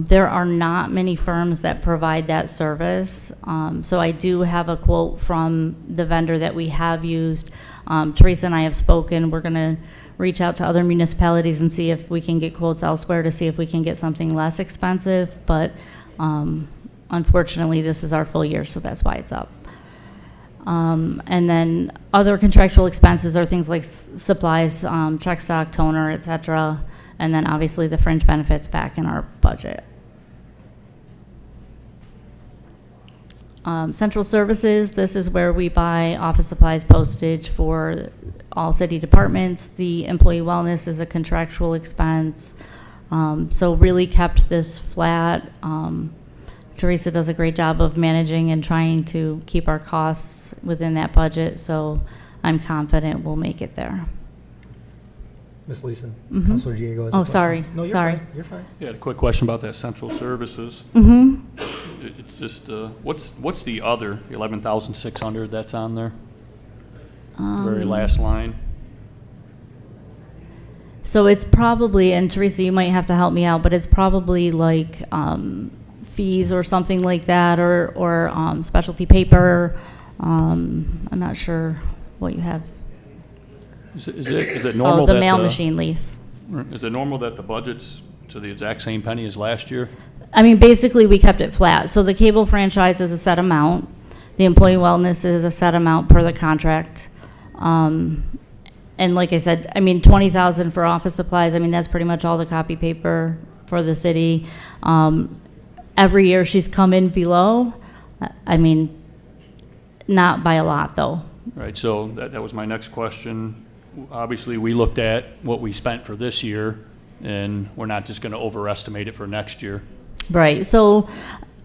There are not many firms that provide that service. So I do have a quote from the vendor that we have used. Teresa and I have spoken. We're going to reach out to other municipalities and see if we can get quotes elsewhere to see if we can get something less expensive. But unfortunately, this is our full year, so that's why it's up. And then other contractual expenses are things like supplies, check stock, toner, etc. And then obviously the fringe benefits back in our budget. Central services, this is where we buy office supplies, postage for all city departments. The employee wellness is a contractual expense. So really kept this flat. Teresa does a great job of managing and trying to keep our costs within that budget. So I'm confident we'll make it there. Ms. Leeson, Mhm. Councilor Diego has a Oh, question. sorry. No, you're Sorry. fine. You're fine. Yeah, a quick question about that central services. Mhm. It's just, what's the other, the 11,600 that's on there? Very last line. So it's probably, and Teresa, you might have to help me out, but it's probably like fees or something like that, or specialty paper. I'm not sure what you have. Is it normal Oh, the that mail machine lease. Is it normal that the budget's to the exact same penny as last year? I mean, basically, we kept it flat. So the cable franchise is a set amount. The employee wellness is a set amount per the contract. And like I said, I mean, 20,000 for office supplies. I mean, that's pretty much all the copy paper for the city. Every year she's come in below. I mean, not by a lot, though. Right, so that was my next question. Obviously, we looked at what we spent for this year, and we're not just going to overestimate it for next year. Right. So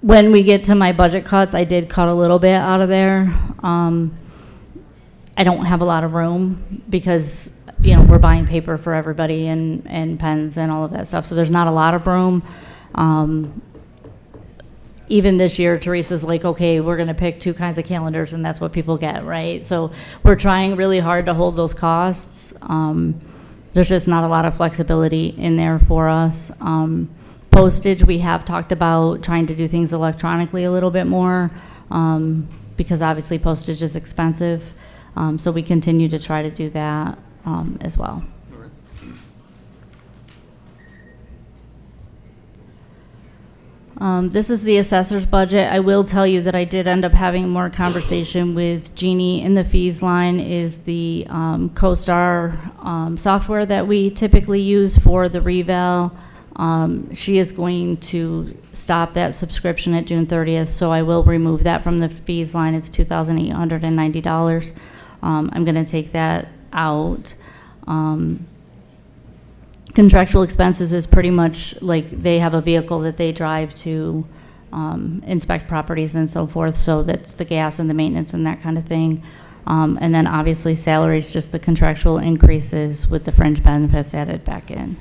when we get to my budget cuts, I did cut a little bit out of there. I don't have a lot of room because, you know, we're buying paper for everybody and pens and all of that stuff. So there's not a lot of room. Even this year, Teresa's like, okay, we're going to pick 2 kinds of calendars, and that's what people get, right? So we're trying really hard to hold those costs. There's just not a lot of flexibility in there for us. Postage, we have talked about trying to do things electronically a little bit more because obviously postage is expensive. So we continue to try to do that as well. This is the assessor's budget. I will tell you that I did end up having more conversation with Jeannie. In the fees line is the CoStar software that we typically use for the reval. She is going to stop that subscription at June 30th, so I will remove that from the fees line. It's $2,890. I'm going to take that out. Contractual expenses is pretty much like they have a vehicle that they drive to inspect properties and so forth, so that's the gas and the maintenance and that kind of thing. And then obviously salaries, just the contractual increases with the fringe benefits added back in.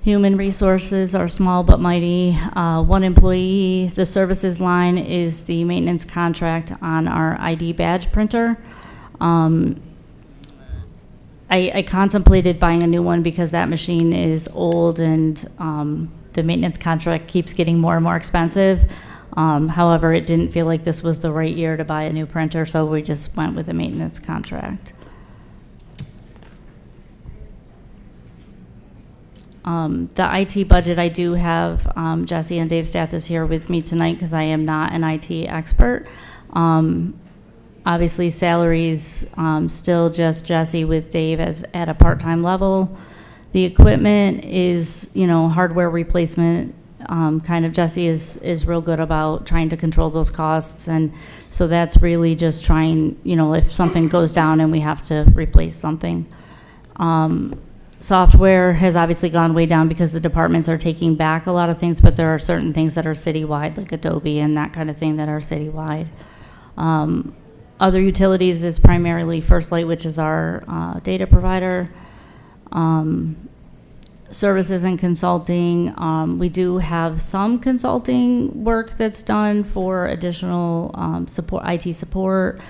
Human resources are small but mighty. 1 employee. The services line is the maintenance contract on our ID badge printer. I contemplated buying a new one because that machine is old and the maintenance contract keeps getting more and more expensive. However, it didn't feel like this was the right year to buy a new printer, so we just went with a maintenance contract. The IT budget, I do have Jesse and Dave Stath is here with me tonight because I am not an IT expert. Obviously, salaries, still just Jesse with Dave as at a part-time level. The equipment is, hardware replacement. Kind of Jesse is real good about trying to control those costs, and so that's really just trying, if something goes down and we have to replace something. Software has obviously gone way down because the departments are taking back a lot of things, but there are certain things that are citywide, like Adobe and that kind of thing that are citywide. Other utilities is primarily First Light, which is our data provider. Services and consulting, we do have some consulting work that's done for additional support, IT support.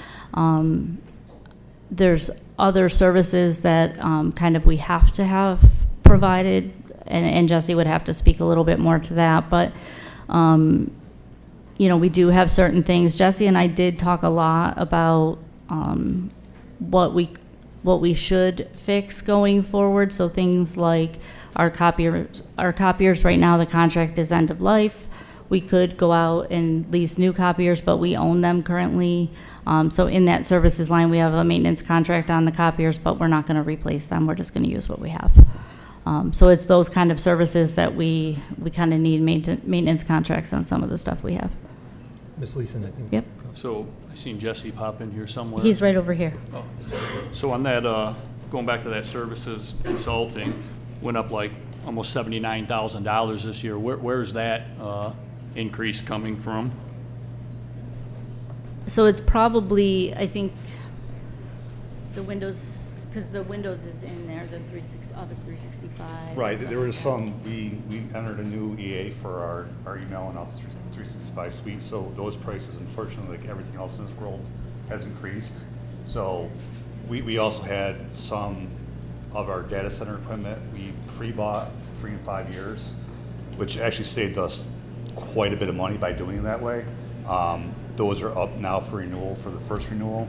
There's other services that kind of we have to have provided, and Jesse would have to speak a little bit more to that, but we do have certain things. Jesse and I did talk a lot about what we should fix going forward. So things like our copiers right now, the contract is end of life. We could go out and lease new copiers, but we own them currently. So in that services line, we have a maintenance contract on the copiers, but we're not going to replace them. We're just going to use what we have. So it's those kind of services that we kind of need maintenance contracts on some of the stuff we have. Ms. Leeson, I think. Yep. So I seen Jesse pop in here somewhere. He's right over here. Oh. So on that, going back to that services consulting, went up like almost $79,000 this year. Where's that increase coming from? So it's probably, I think, the Windows, because the Windows is in there, the Office 365. Right, there was some, we entered a new EA for our email and Office 365 suite, so those prices, unfortunately, like everything else in this world, has increased. So we also had some of our data center equipment we pre-bought 3 and 5 years, which actually saved us quite a bit of money by doing it that way. Those are up now for renewal, for the first renewal.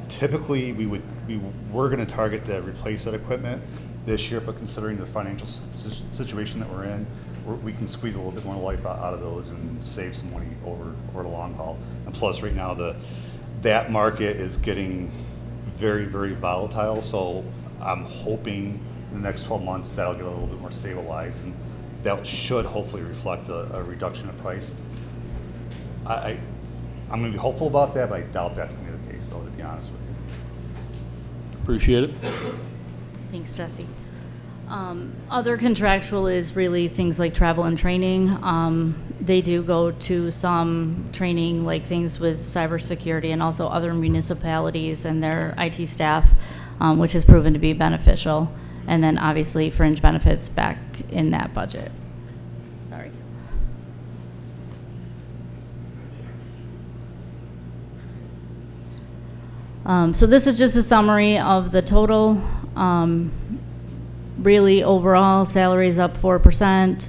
Typically, we were going to target to replace that equipment this year, but considering the financial situation that we're in, we can squeeze a little bit more life out of those and save some money over the long haul. And plus, right now, that market is getting very, very volatile, so I'm hoping in the next 12 months that'll get a little bit more stabilized, and that should hopefully reflect a reduction in price. I'm going to be hopeful about that, but I doubt that's going to be the case, though, to be honest with you. Appreciate it. Thanks, Jesse. Other contractual is really things like travel and training. They do go to some training, like things with cybersecurity and also other municipalities and their IT staff, which has proven to be beneficial. And then obviously fringe benefits back in that budget. Sorry. So this is just a summary of the total. Really overall, salaries up 4%.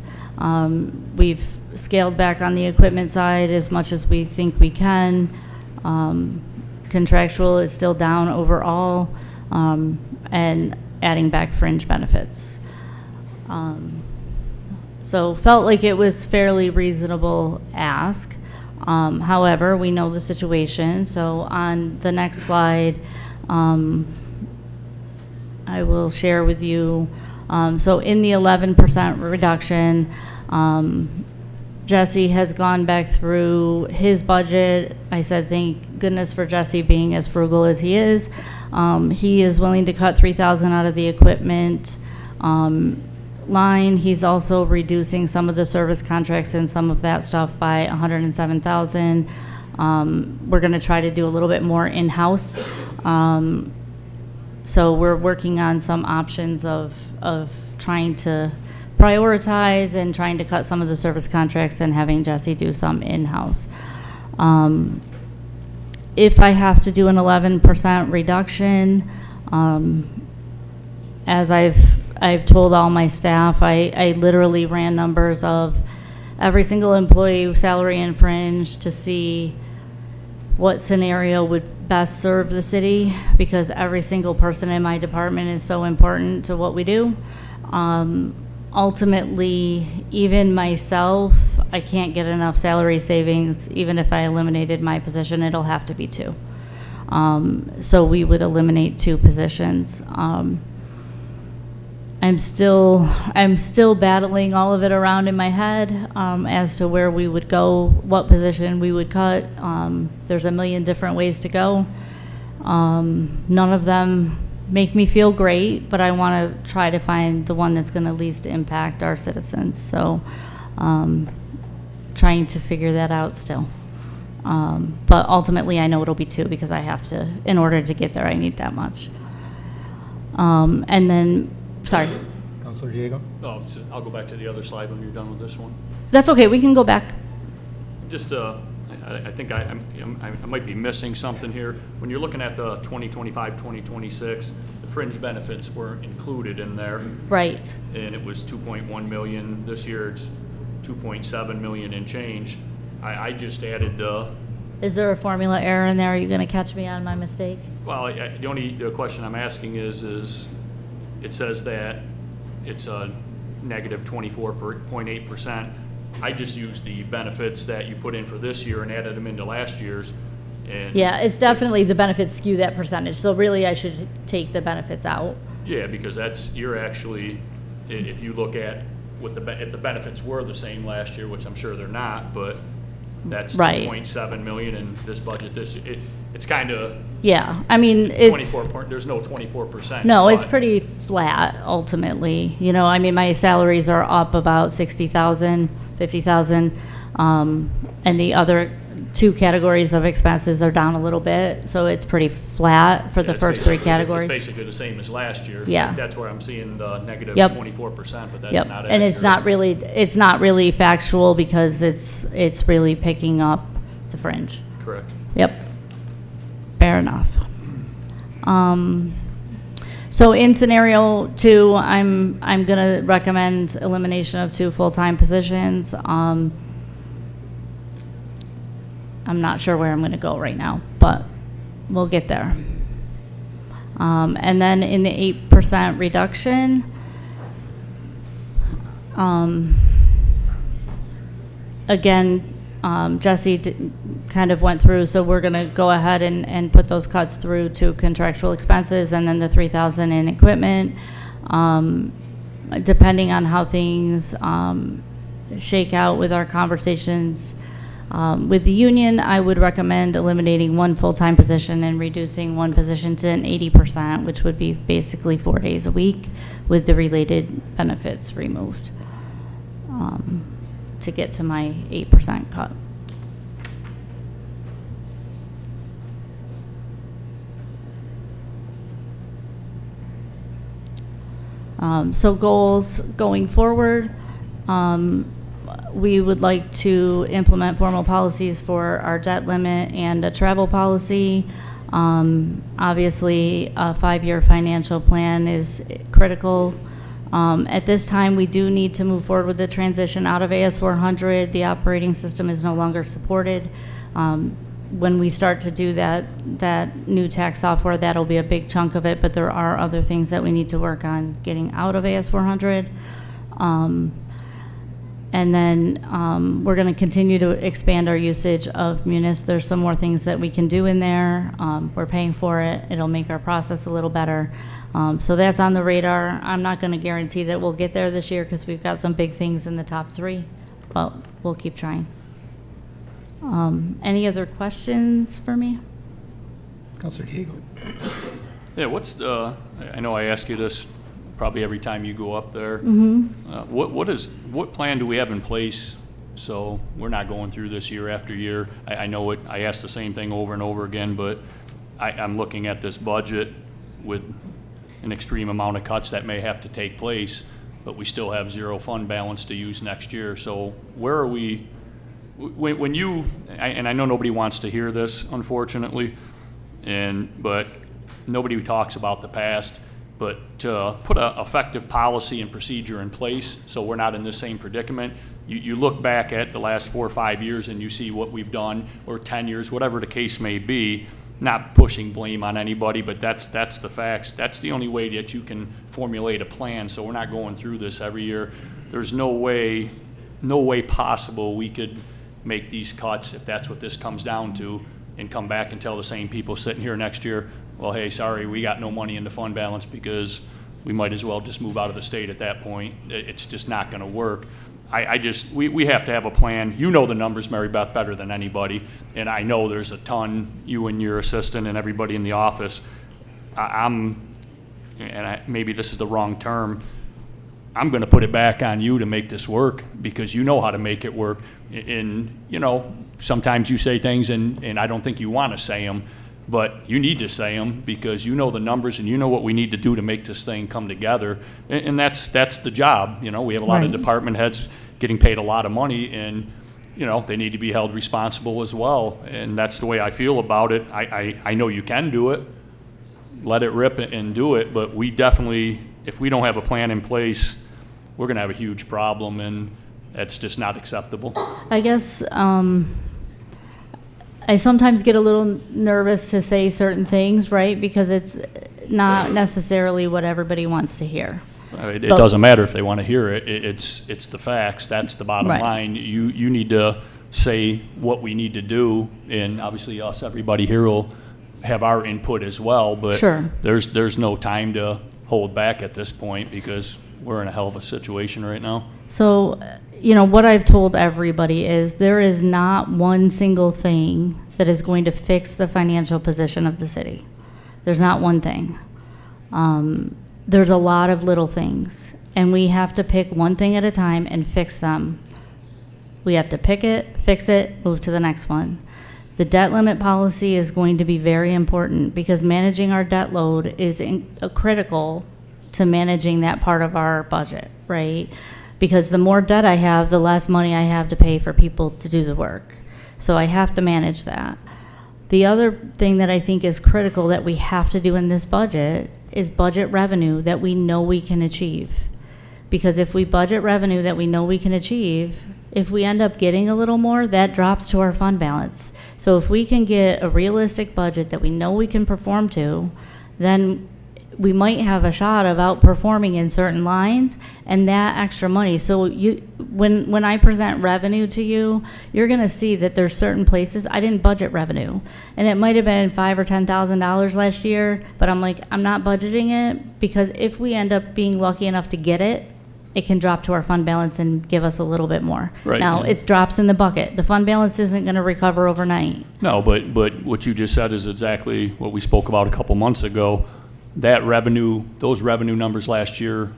We've scaled back on the equipment side as much as we think we can. Contractual is still down overall, and adding back fringe benefits. So felt like it was fairly reasonable ask. However, we know the situation. So on the next slide, I will share with you. So in the 11% reduction, Jesse has gone back through his budget. I said, thank goodness for Jesse being as frugal as he is. He is willing to cut $3,000 out of the equipment. line, he's also reducing some of the service contracts and some of that stuff by 107,000. We're going to try to do a little bit more in-house. So we're working on some options of trying to prioritize and trying to cut some of the service contracts and having Jesse do some in-house. If I have to do an 11% reduction, as I've told all my staff, I literally ran numbers of every single employee salary and fringe to see what scenario would best serve the city, because every single person in my department is so important to what we do. Ultimately, even myself, I can't get enough salary savings. Even if I eliminated my position, it'll have to be 2. So we would eliminate 2 positions. I'm still battling all of it around in my head as to where we would go, what position we would cut. There's a million different ways to go. None of them make me feel great, but I want to try to find the one that's going to least impact our citizens. So trying to figure that out still. But ultimately, I know it'll be 2 because I have to, in order to get there, I need that much. And then, sorry. Councilor Diego? Oh, so I'll go back to the other slide when you're done with this one. That's okay. We can go back. Just, I think I might be missing something here. When you're looking at the 2025, 2026, the fringe benefits were included in there. Right. And it was 2.1 million. This year it's 2.7 million and change. I just added Is there a formula error in there? Are you going to catch me on my mistake? well, the only question I'm asking is it says that it's a negative 24.8%. I just used the benefits that you put in for this year and added them into last year's. And Yeah, it's definitely the benefits skew that percentage. So really, I should take the benefits out. Yeah, because you're actually, if you look at what if the benefits were the same last year, which I'm sure they're not, but that's Right. 2.7 million in this budget. It's kind of Yeah, I mean, it's 24. There's no 24%. no, it's but- pretty flat ultimately. You know, I mean, my salaries are up about 60,000, 50,000, and the other 2 categories of expenses are down a little bit. So it's pretty flat for the it's first 3 basically- categories. It's basically the same as last year. Yeah. That's where I'm seeing the negative Yep. 24%, but that's Yep, not and it's not really factual because it's really picking up the fringe. Correct. Yep. Fair enough. So in scenario 2, I'm gonna recommend elimination of 2 full-time positions. I'm not sure where I'm gonna go right now, but we'll get there. And then in the 8% reduction, again, Jesse kind of went through, so we're going to go ahead and put those cuts through to contractual expenses and then the 3,000 in equipment. Depending on how things shake out with our conversations with the union, I would recommend eliminating 1 full-time position and reducing 1 position to an 80%, which would be basically 4 days a week with the related benefits removed to get to my 8% cut. So goals going forward, we would like to implement formal policies for our debt limit and a travel policy. Obviously, a 5-year financial plan is critical. At this time, we do need to move forward with the transition out of AS400. The operating system is no longer supported. When we start to do that new tax software, that'll be a big chunk of it, but there are other things that we need to work on getting out of AS400. And then we're going to continue to expand our usage of Munis. There's some more things that we can do in there. We're paying for it. It'll make our process a little better. So that's on the radar. I'm not going to guarantee that we'll get there this year because we've got some big things in the top 3, but we'll keep trying. Any other questions for me? Councilor Diego. Yeah, I know I asked you this probably every time you go up there. Mhm. What plan do we have in place so we're not going through this year after year? I know I asked the same thing over and over again, but I'm looking at this budget with an extreme amount of cuts that may have to take place, but we still have zero fund balance to use next year. So where are we, when you, and I know nobody wants to hear this, unfortunately, but nobody talks about the past, but to put an effective policy and procedure in place so we're not in the same predicament. You look back at the last 4 or 5 years and you see what we've done, or 10 years, whatever the case may be, not pushing blame on anybody, but that's the facts. That's the only way that you can formulate a plan, so we're not going through this every year. There's no way possible we could make these cuts if that's what this comes down to, and come back and tell the same people sitting here next year, well, hey, sorry, we got no money in the fund balance because we might as well just move out of the state at that point. It's just not gonna work. We have to have a plan. You know the numbers, Mary Beth, better than anybody, and I know there's a ton, you and your assistant and everybody in the office. Maybe this is the wrong term, I'm gonna put it back on you to make this work, because you know how to make it work. And you know, sometimes you say things and I don't think you wanna say them, but you need to say them because you know the numbers and you know what we need to do to make this thing come together. And that's the job. You know, we have a lot of department heads getting paid a lot of money, and you know, they need to be held responsible as well. And that's the way I feel about it. I know you can do it. Let it rip and do it, but we definitely, if we don't have a plan in place, we're gonna have a huge problem, and that's just not acceptable. I guess I sometimes get a little nervous to say certain things, right? Because it's not necessarily what everybody wants to hear. It doesn't matter if they want to hear it. It's the facts. That's the bottom line. You need to say what we need to do, and obviously us, everybody here will have our input as well. But there's no time to hold back at this point because we're in a hell of a situation right now. So, you know, what I've told everybody is there is not one single thing that is going to fix the financial position of the city. There's not one thing. There's a lot of little things, and we have to pick one thing at a time and fix them. We have to pick it, fix it, move to the next one. The debt limit policy is going to be very important because managing our debt load is critical to managing that part of our budget, right? Because the more debt I have, the less money I have to pay for people to do the work. So I have to manage that. The other thing that I think is critical that we have to do in this budget is budget revenue that we know we can achieve. Because if we budget revenue that we know we can achieve, if we end up getting a little more, that drops to our fund balance. So if we can get a realistic budget that we know we can perform to, then we might have a shot of outperforming in certain lines and that extra money. So when I present revenue to you, you're gonna see that there's certain places I didn't budget revenue. And it might have been $5,000 or $10,000 last year, but I'm like, I'm not budgeting it because if we end up being lucky enough to get it, it can drop to our fund balance and give us a little bit more. Right. Now, it's drops in the bucket. The fund balance isn't gonna recover overnight. No, but what you just said is exactly what we spoke about a couple months ago. That revenue, those revenue numbers last year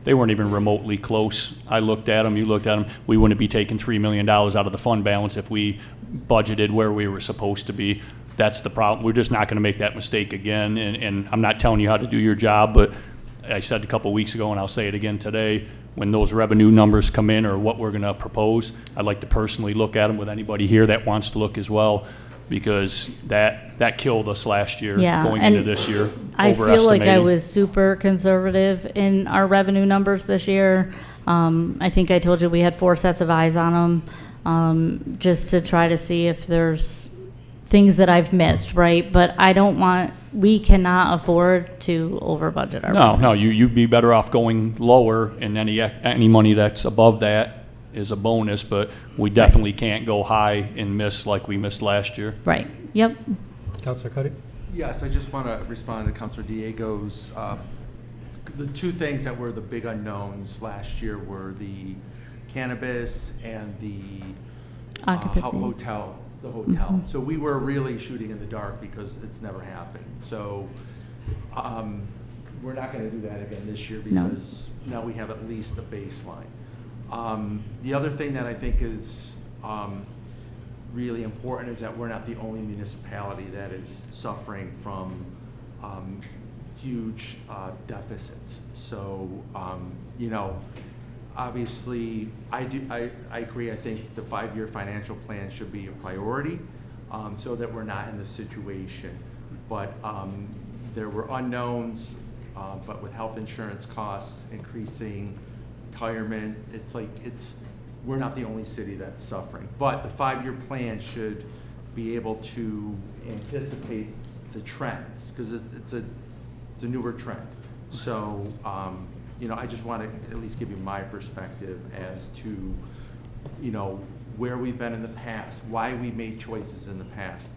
they weren't even remotely close. I looked at them, you looked at them. We wouldn't be taking $3 million out of the fund balance if we budgeted where we were supposed to be. That's the problem. We're just not gonna make that mistake again. And I'm not telling you how to do your job, but I said a couple weeks ago, and I'll say it again today, when those revenue numbers come in or what we're gonna propose, I'd like to personally look at them with anybody here that wants to look as well, because that killed us last year going into this year. I feel like I was super conservative in our revenue numbers this year. I think I told you we had 4 sets of eyes on them, just to try to see if there's things that I've missed, right? But we cannot afford to over budget our revenues. No, you'd be better off going lower, and any money that's above that is a bonus, but we definitely can't go high and miss like we missed last year. Right, yep. Councilor Cuddy? Yes, I just want to respond to Councilor Diego's. The two things that were the big unknowns last year were the cannabis and the hotel. Mm-hmm. So we were really shooting in the dark because it's never happened. So we're not gonna do that again this year No. because now we have at least a baseline. The other thing that I think is really important is that we're not the only municipality that is suffering from huge deficits. So, you know, obviously, I agree. I think the 5-year financial plan should be a priority, so that we're not in this situation. But there were unknowns, but with health insurance costs increasing, retirement, we're not the only city that's suffering. But the 5-year plan should be able to anticipate the trends, because it's a newer trend. So, you know, I just want to at least give you my perspective as to, you know, where we've been in the past, why we made choices in the past.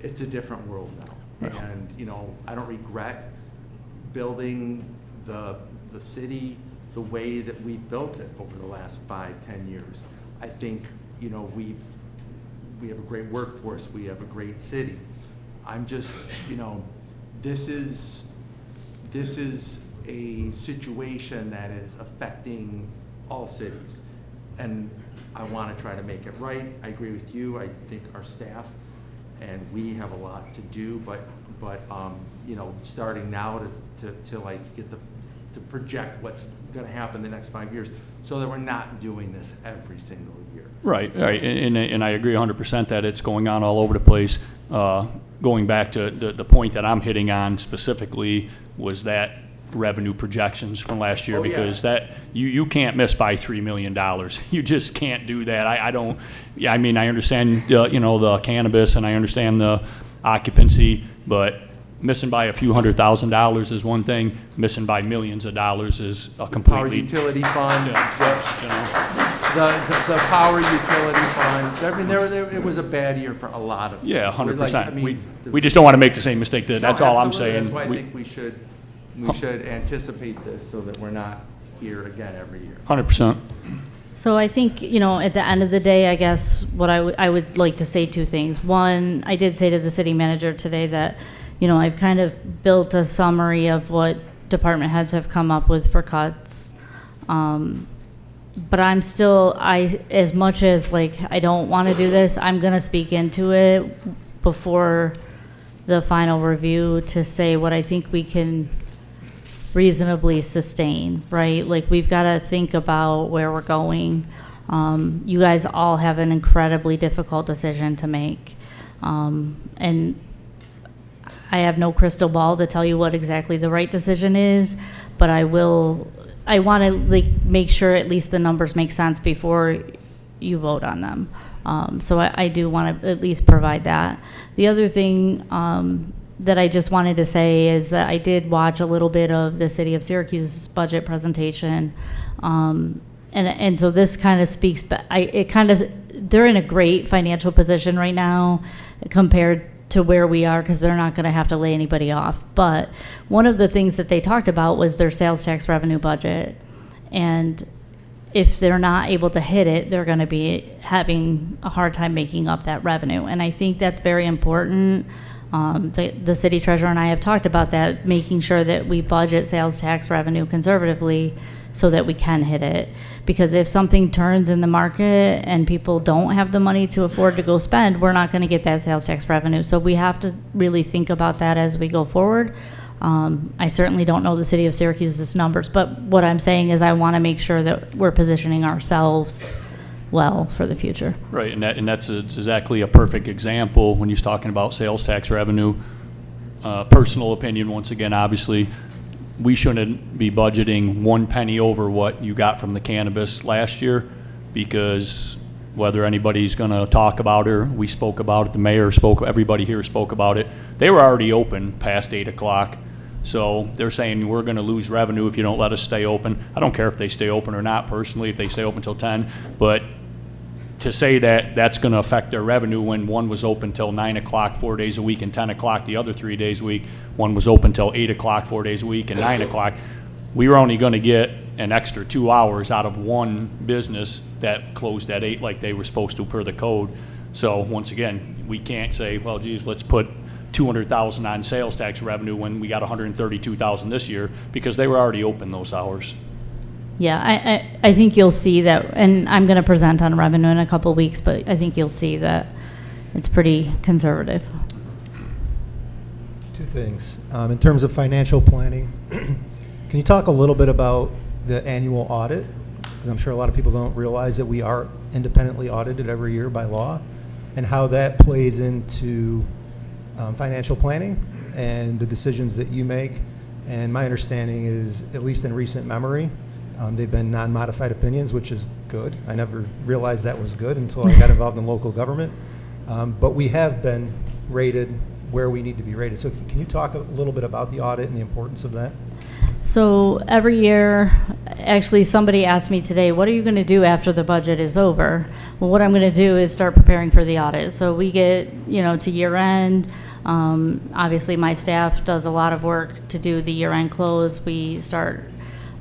It's a different world now. Yeah. And, you know, I don't regret building the city the way that we've built it over the last 5-10 years. I think, you know, we have a great workforce, we have a great city. I'm just, you know, this is a situation that is affecting all cities. And I want to try to make it right. I agree with you. I think our staff and we have a lot to do, but you know, starting now to like to project what's going to happen the next 5 years, so that we're not doing this every single year. Right, right, and I agree 100% that it's going on all over the place. Going back to the point that I'm hitting on specifically was that revenue projections from last year, because that you can't miss by $3 million. You just can't do that. I don't. Yeah, I mean, I understand you know, the cannabis, and I understand the occupancy, but missing by a few $100,000 is one thing. Missing by millions of dollars is a completely. Power utility fund. Yeah, you know. The power utility funds. I mean, it was a bad year for a lot of. Yeah, 100%. Like, I mean, we just don't want to make the same mistake. That's all I'm absolutely. saying. That's why I think we should anticipate this so that we're not here again every year. 100%. So I think, you know, at the end of the day, I guess what I would like to say two things. One, I did say to the city manager today that, you know, I've kind of built a summary of what department heads have come up with for cuts. But I'm still, as much as like I don't want to do this, I'm going to speak into it before the final review to say what I think we can reasonably sustain, right? Like, we've got to think about where we're going. You guys all have an incredibly difficult decision to make. And I have no crystal ball to tell you what exactly the right decision is, but I want to like make sure at least the numbers make sense before you vote on them. So I do want to at least provide that. The other thing that I just wanted to say is that I did watch a little bit of the City of Syracuse's budget presentation. And so this kind of speaks, but they're in a great financial position right now compared to where we are, because they're not going to have to lay anybody off. But one of the things that they talked about was their sales tax revenue budget. And if they're not able to hit it, they're going to be having a hard time making up that revenue. And I think that's very important. The city treasurer and I have talked about that, making sure that we budget sales tax revenue conservatively so that we can hit it. Because if something turns in the market and people don't have the money to afford to go spend, we're not going to get that sales tax revenue. So we have to really think about that as we go forward. I certainly don't know the City of Syracuse's numbers, but what I'm saying is I want to make sure that we're positioning ourselves well for the future. Right, and that's exactly a perfect example when you're talking about sales tax revenue. Personal opinion, once again, obviously, we shouldn't be budgeting 1 penny over what you got from the cannabis last year, because whether anybody's going to talk about it, we spoke about it, the mayor spoke, everybody here spoke about it. They were already open past 8 o'clock. So they're saying we're going to lose revenue if you don't let us stay open. I don't care if they stay open or not, personally, if they stay open till 10. But to say that that's going to affect their revenue when one was open till 9 o'clock 4 days a week and 10 o'clock the other 3 days a week, one was open till 8 o'clock 4 days a week and 9 o'clock, we were only going to get an extra 2 hours out of one business that closed at 8 like they were supposed to per the code. So once again, we can't say, well, geez, let's put 200,000 on sales tax revenue when we got 132,000 this year, because they were already open those hours. Yeah, I think you'll see that, and I'm going to present on revenue in a couple of weeks, but I think you'll see that it's pretty conservative. Two things. In terms of financial planning, can you talk a little bit about the annual audit? Because I'm sure a lot of people don't realize that we are independently audited every year by law, and how that plays into financial planning and the decisions that you make. And my understanding is, at least in recent memory, they've been non-modified opinions, which is good. I never realized that was good until I got involved in local government. But we have been rated where we need to be rated. So can you talk a little bit about the audit and the importance of that? So every year, actually somebody asked me today, what are you going to do after the budget is over? Well, what I'm going to do is start preparing for the audit. So we get, to year end. Obviously my staff does a lot of work to do the year end close. We start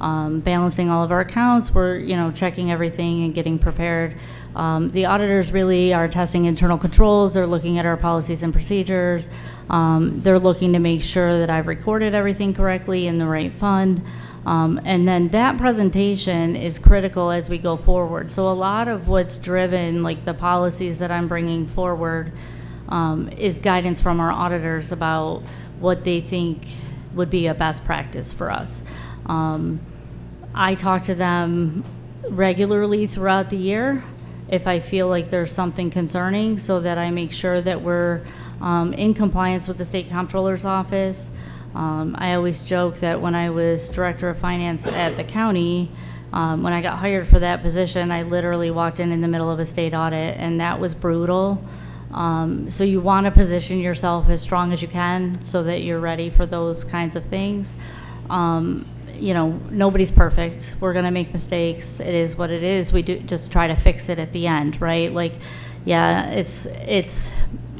balancing all of our accounts. We're, checking everything and getting prepared. The auditors really are testing internal controls. They're looking at our policies and procedures. They're looking to make sure that I've recorded everything correctly in the right fund. And then that presentation is critical as we go forward. So a lot of what's driven, like the policies that I'm bringing forward, is guidance from our auditors about what they think would be a best practice for us. I talk to them regularly throughout the year if I feel like there's something concerning, so that I make sure that we're in compliance with the state comptroller's office. I always joke that when I was director of finance at the county, when I got hired for that position, I literally walked in the middle of a state audit, and that was brutal. So you want to position yourself as strong as you can so that you're ready for those kinds of things. Nobody's perfect. We're going to make mistakes. It is what it is. We do just try to fix it at the end, right?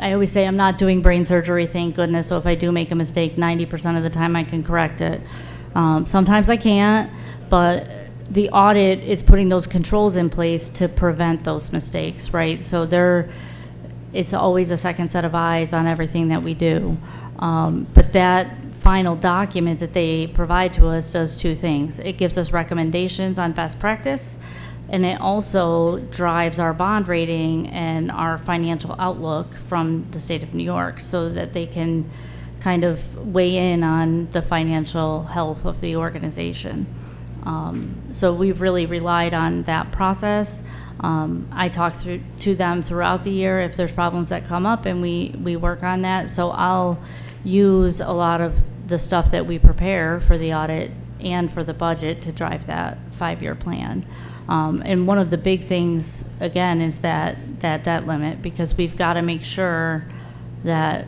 I always say I'm not doing brain surgery, thank goodness. So if I do make a mistake, 90% of the time I can correct it. Sometimes I can't, but the audit is putting those controls in place to prevent those mistakes, right? So it's always a second set of eyes on everything that we do. But that final document that they provide to us does two things. It gives us recommendations on best practice, and it also drives our bond rating and our financial outlook from the state of New York, so that they can kind of weigh in on the financial health of the organization. So we've really relied on that process. I talk to them throughout the year if there's problems that come up, and we work on that. So I'll use a lot of the stuff that we prepare for the audit and for the budget to drive that 5-year plan. And one of the big things, again, is that debt limit, because we've got to make sure that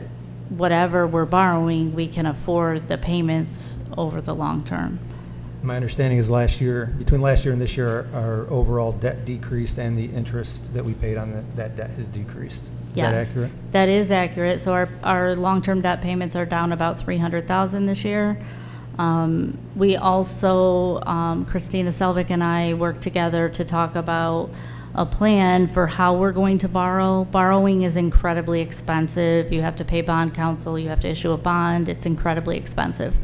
whatever we're borrowing, we can afford the payments over the long term. My understanding is between last year and this year, our overall debt decreased, and the interest that we paid on that debt has decreased. Is that accurate? That is accurate. So our long-term debt payments are down about $300,000 this year. We also, Christina Selvik and I work together to talk about a plan for how we're going to borrow. Borrowing is incredibly expensive. You have to pay bond counsel. You have to issue a bond. It's incredibly expensive.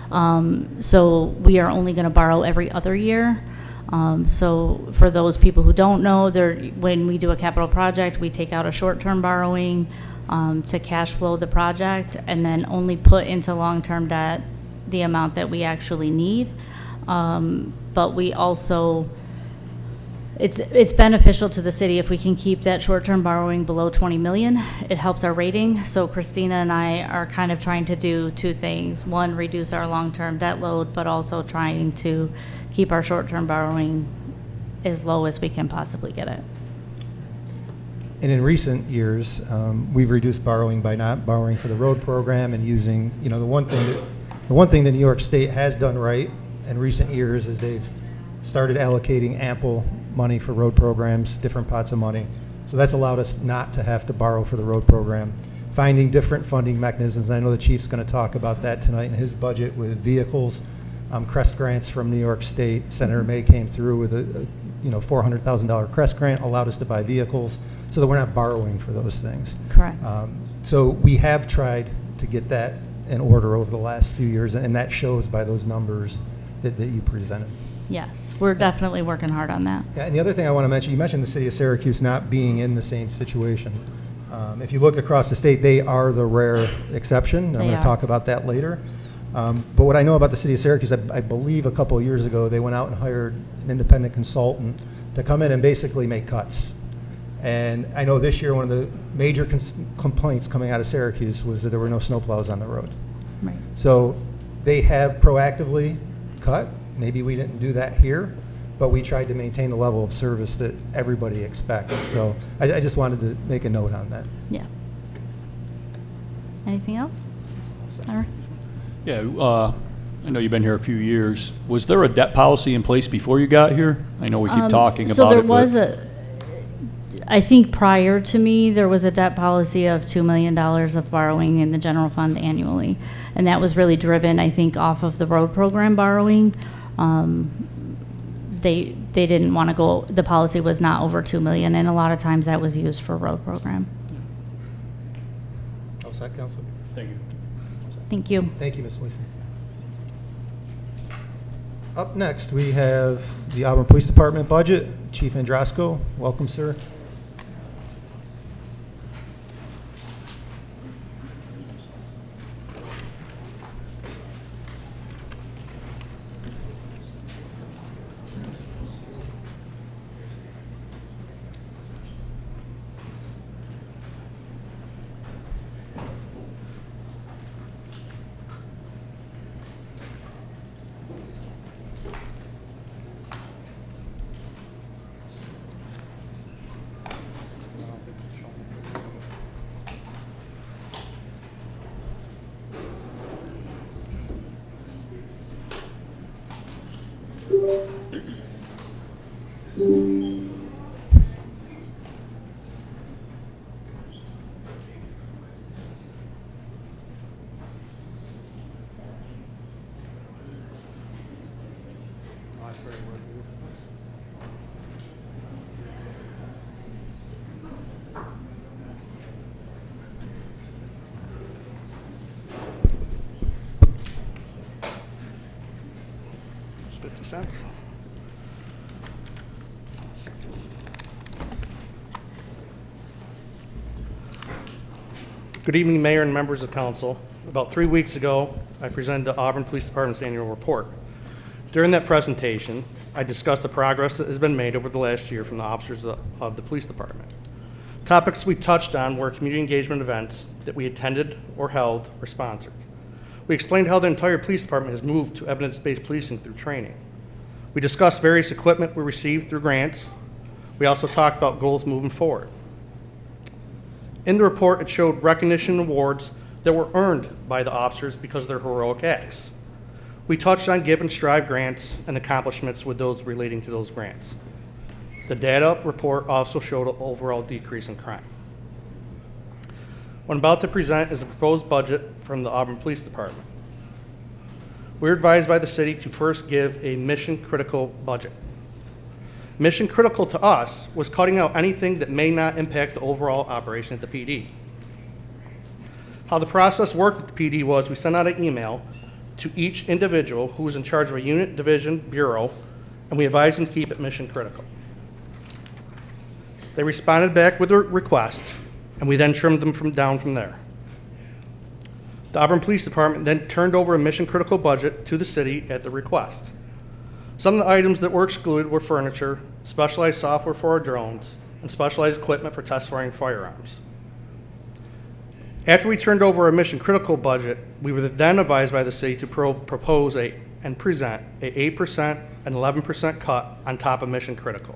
So we are only going to borrow every other year. So for those people who don't know, when we do a capital project, we take out a short-term borrowing to cash flow the project, and then only put into long-term debt the amount that we actually need. But we also, it's beneficial to the city if we can keep that short-term borrowing below 20 million. It helps our rating. So Christina and I are kind of trying to do two things. One, reduce our long-term debt load, but also trying to keep our short-term borrowing as low as we can possibly get it. And in recent years, we've reduced borrowing by not borrowing for the road program and using, the one thing that New York State has done right in recent years is they've started allocating ample money for road programs, different pots of money. So that's allowed us not to have to borrow for the road program. Finding different funding mechanisms. I know the chief's going to talk about that tonight in his budget with vehicles. CREST grants from New York State. Senator May came through with a $400,000 CREST grant, allowed us to buy vehicles so that we're not borrowing for those things. Correct. So we have tried to get that in order over the last few years, and that shows by those numbers that you presented. Yes, we're definitely working hard on that. Yeah, and the other thing I want to mention, you mentioned the city of Syracuse not being in the same situation. If you look across the state, they are the rare exception. I'm going to talk about that later. But what I know about the city of Syracuse, I believe a couple of years ago, they went out and hired an independent consultant to come in and basically make cuts. And I know this year one of the major complaints coming out of Syracuse was that there were no snowplows on the road. Right. So they have proactively cut. Maybe we didn't do that here, but we tried to maintain the level of service that everybody expects. So I just wanted to make a note on that. Yeah. Anything else? All right. Yeah, I know you've been here a few years. Was there a debt policy in place before you got here? I know we keep talking about it. So there was I think prior to me, there was a debt policy of $2 million of borrowing in the general fund annually. And that was really driven, I think, off of the road program borrowing. They didn't want to go, the policy was not over $2 million, and a lot of times that was used for road program. All set, Council? Thank you. Thank you. Thank you, Ms. Leeson. Up next, we have the Auburn Police Department budget. Chief Andrasco, welcome, sir. Cents. Good evening, Mayor and members of Council. About 3 weeks ago, I presented the Auburn Police Department's annual report. During that presentation, I discussed the progress that has been made over the last year from the officers of the police department. Topics we touched on were community engagement events that we attended or held or sponsored. We explained how the entire police department has moved to evidence-based policing through training. We discussed various equipment we received through grants. We also talked about goals moving forward. In the report, it showed recognition awards that were earned by the officers because of their heroic acts. We touched on Give and Strive grants and accomplishments with those relating to those grants. The data report also showed an overall decrease in crime. What I'm about to present is a proposed budget from the Auburn Police Department. We're advised by the city to first give a mission-critical budget. Mission-critical to us was cutting out anything that may not impact the overall operation at the PD. How the process worked at the PD was we sent out an email to each individual who was in charge of a unit, division, bureau, and we advised them to keep it mission-critical. They responded back with a request, and we then trimmed them down from there. The Auburn Police Department then turned over a mission-critical budget to the city at the request. Some of the items that were excluded were furniture, specialized software for our drones, and specialized equipment for test-firing firearms. After we turned over a mission-critical budget, we were then advised by the city to propose and present a 8% and 11% cut on top of mission-critical.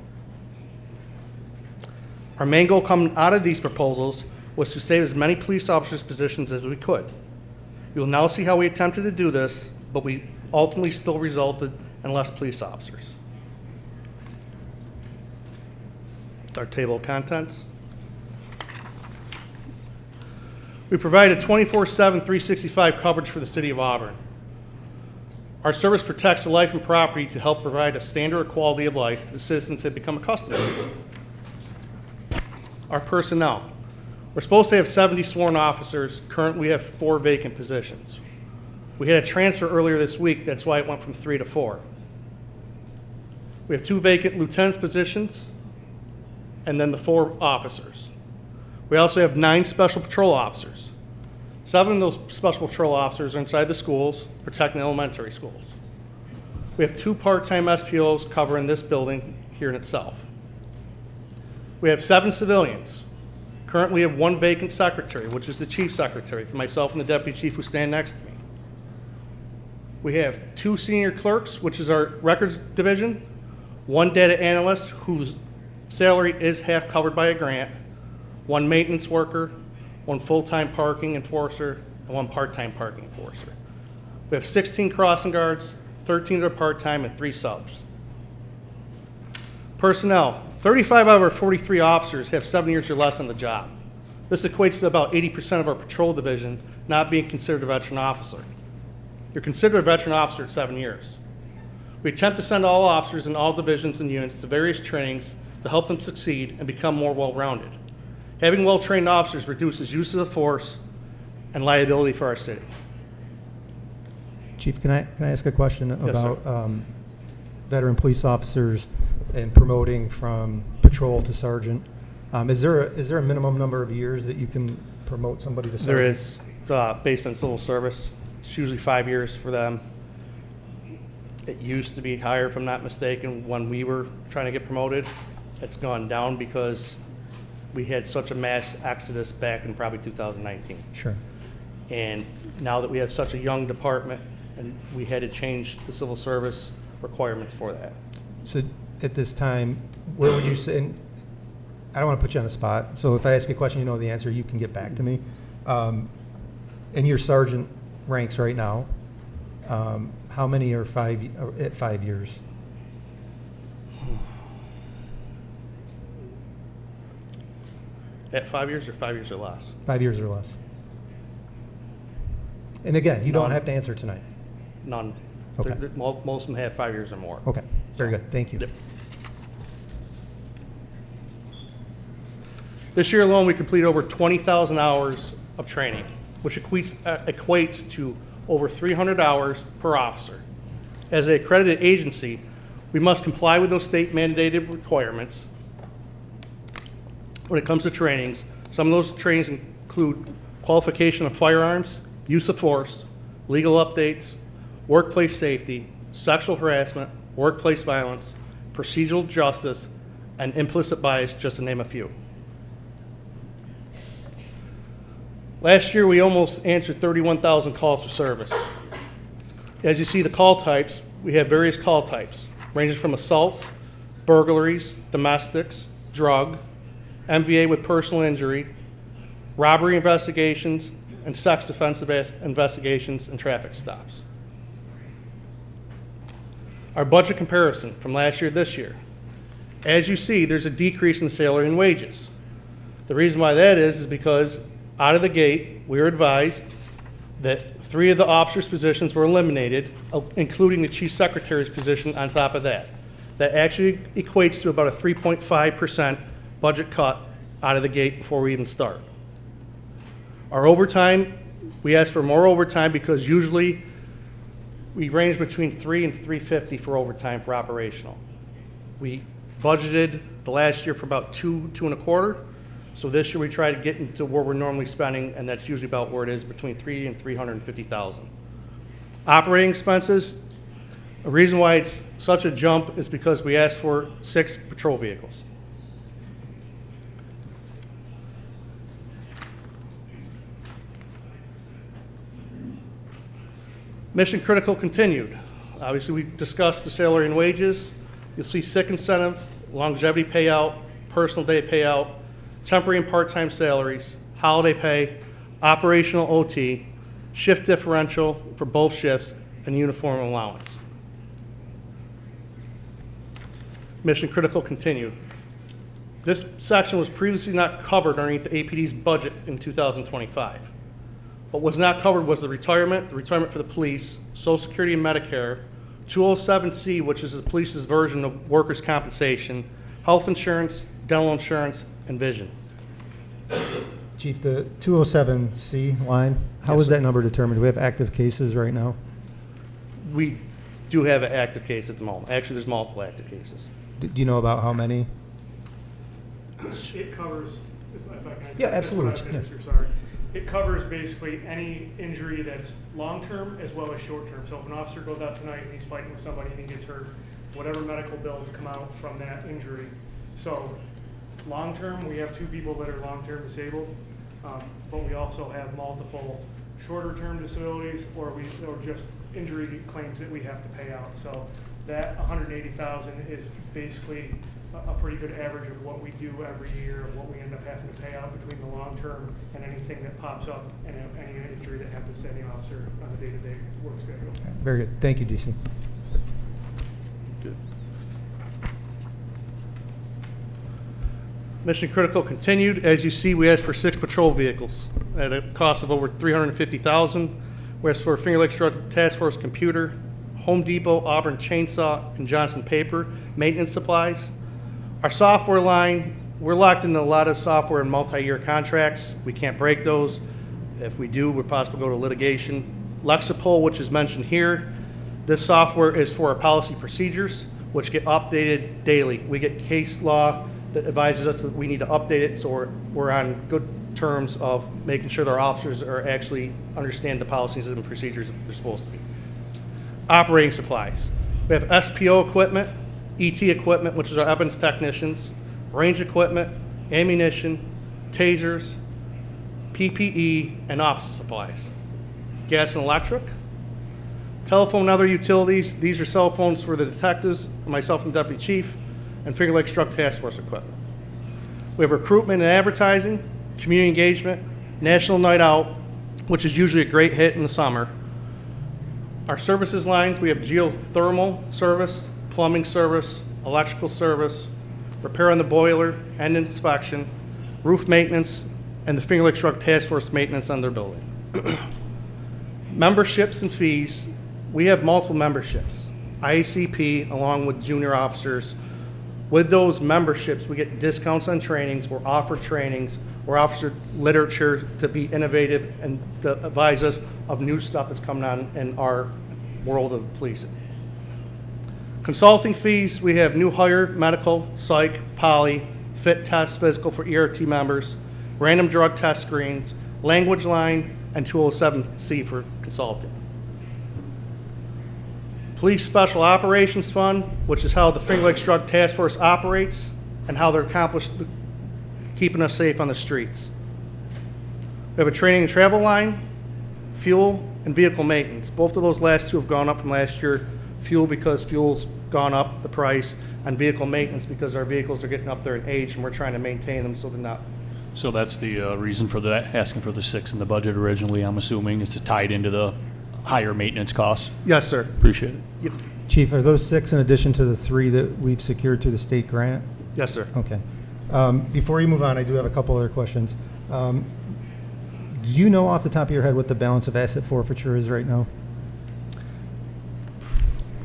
Our main goal coming out of these proposals was to save as many police officers' positions as we could. You will now see how we attempted to do this, but we ultimately still resulted in less police officers. Our table of contents. We provide a 24/7, 365 coverage for the city of Auburn. Our service protects the life and property to help provide a standard of quality of life the citizens have become accustomed to. Our personnel. We're supposed to have 70 sworn officers. Currently, we have 4 vacant positions. We had a transfer earlier this week. That's why it went from 3 to 4. We have 2 vacant lieutenant's positions, and then the 4 officers. We also have 9 special patrol officers. 7 of those special patrol officers are inside the schools, protecting elementary schools. We have 2 part-time SPOs covering this building here in itself. We have 7 civilians. Currently, we have 1 vacant secretary, which is the chief secretary, for myself and the deputy chief who stand next to me. We have 2 senior clerks, which is our records division, 1 data analyst whose salary is half covered by a grant, 1 maintenance worker, 1 full-time parking enforcer, and 1 part-time parking enforcer. We have 16 crossing guards, 13 that are part-time, and 3 subs. Personnel, 35 out of our 43 officers have 7 years or less on the job. This equates to about 80% of our patrol division not being considered a veteran officer. You're considered a veteran officer at 7 years. We attempt to send all officers in all divisions and units to various trainings to help them succeed and become more well-rounded. Having well-trained officers reduces use of force and liability for our city. Chief, can I ask a question Yes, about veteran police officers and promoting from patrol to sergeant? Is there a minimum number of years that you can promote somebody to sergeant? There is. It's based on civil service. It's usually 5 years for them. It used to be higher, if I'm not mistaken, when we were trying to get promoted. It's gone down because we had such a mass exodus back in probably 2019. Sure. And now that we have such a young department, and we had to change the civil service requirements for that. So at this time, where would you say, and I don't want to put you on the spot, so if I ask you a question, you know the answer, you can get back to me. In your sergeant ranks right now, how many are at 5 years? At 5 years or 5 years or less? 5 years or less. And again, you don't None. have to answer tonight. None. Okay. Most of them have 5 years or more. Okay, very good, thank you. Yep. This year alone, we completed over 20,000 hours of training, which equates to over 300 hours per officer. As an accredited agency, we must comply with those state mandated requirements when it comes to trainings. Some of those trainings include qualification of firearms, use of force, legal updates, workplace safety, sexual harassment, workplace violence, procedural justice, and implicit bias, just to name a few. Last year, we almost answered 31,000 calls for service. As you see the call types, we have various call types, ranging from assaults, burglaries, domestics, drug, MVA with personal injury, robbery investigations, and sex offense investigations and traffic stops. Our budget comparison from last year to this year. As you see, there's a decrease in salary and wages. The reason why that is because out of the gate, we were advised that 3 of the officers' positions were eliminated, including the chief secretary's position on top of that. That actually equates to about a 3.5% budget cut out of the gate before we even start. Our overtime, we asked for more overtime because usually we range between $3 and $350 for overtime for operational. We budgeted the last year for about $2 and a quarter. So this year we try to get into where we're normally spending, and that's usually about where it is, between $3 and $350,000. Operating expenses, the reason why it's such a jump is because we asked for 6 patrol vehicles. Mission critical continued. Obviously, we discussed the salary and wages. You'll see sick incentive, longevity payout, personal day payout, temporary and part-time salaries, holiday pay, operational OT, shift differential for both shifts, and uniform allowance. Mission critical continued. This section was previously not covered underneath the APD's budget in 2025. What was not covered was the retirement for the police, Social Security and Medicare, 207C, which is the police's version of workers' compensation, health insurance, dental insurance, and vision. Chief, the 207C line, how Yes, is sir. that number determined? Do we have active cases right now? We do have an active case at the moment. Actually, there's multiple active cases. Do you know about how many? It covers, if I can. Yeah, absolutely, If I finish, yeah. or sorry. It covers basically any injury that's long-term as well as short-term. So if an officer goes out tonight and he's fighting with somebody and he gets hurt, whatever medical bills come out from that injury. So long-term, we have 2 people that are long-term disabled, but we also have multiple shorter-term disabilities or just injury claims that we have to pay out. So that $180,000 is basically a pretty good average of what we do every year, of what we end up having to pay out between the long-term and anything that pops up and any injury that happens to any officer on a day-to-day work schedule. Very good. Thank you, DC. Mission Critical continued. As you see, we asked for 6 patrol vehicles at a cost of over $350,000. We asked for a Finger Lakes Drug Task Force computer, Home Depot, Auburn Chainsaw, and Johnson Paper maintenance supplies. Our software line, we're locked into a lot of software and multi-year contracts. We can't break those. If we do, we're possible to go to litigation. Lexipol, which is mentioned here, this software is for our policy procedures, which get updated daily. We get case law that advises us that we need to update it, so we're on good terms of making sure that our officers are actually understand the policies and procedures that they're supposed to be. Operating supplies. We have SPO equipment, ET equipment, which is our evidence technicians, range equipment, ammunition, tasers, PPE, and office supplies. Gas and electric. Telephone and other utilities. These are cell phones for the detectives, myself and Deputy Chief, and Finger Lakes Drug Task Force equipment. We have recruitment and advertising, community engagement, National Night Out, which is usually a great hit in the summer. Our services lines, we have geothermal service, plumbing service, electrical service, repair on the boiler and inspection, roof maintenance, and the Finger Lakes Drug Task Force maintenance on their building. Memberships and fees, we have multiple memberships. IACP along with junior officers. With those memberships, we get discounts on trainings, we're offered trainings, we're offered literature to be innovative and to advise us of new stuff that's coming on in our world of policing. Consulting fees, we have new hire, medical, psych, poly, fit test, physical for ERT members, random drug test screens, language line, and 207C for consulting. Police Special Operations Fund, which is how the Finger Lakes Drug Task Force operates and how they're accomplished keeping us safe on the streets. We have a training and travel line, fuel, and vehicle maintenance. Both of those last 2 have gone up from last year. Fuel because fuel's gone up the price, and vehicle maintenance because our vehicles are getting up there in age and we're trying to maintain them so they're not. So that's the reason for that, asking for the 6 in the budget originally, I'm assuming, is to tie it into the higher maintenance costs? Yes, sir. Appreciate it. Yep. Chief, are those 6 in addition to the 3 that we've secured through the state grant? Yes, sir. Okay. Before you move on, I do have a couple other questions. Do you know off the top of your head what the balance of asset forfeiture is right now?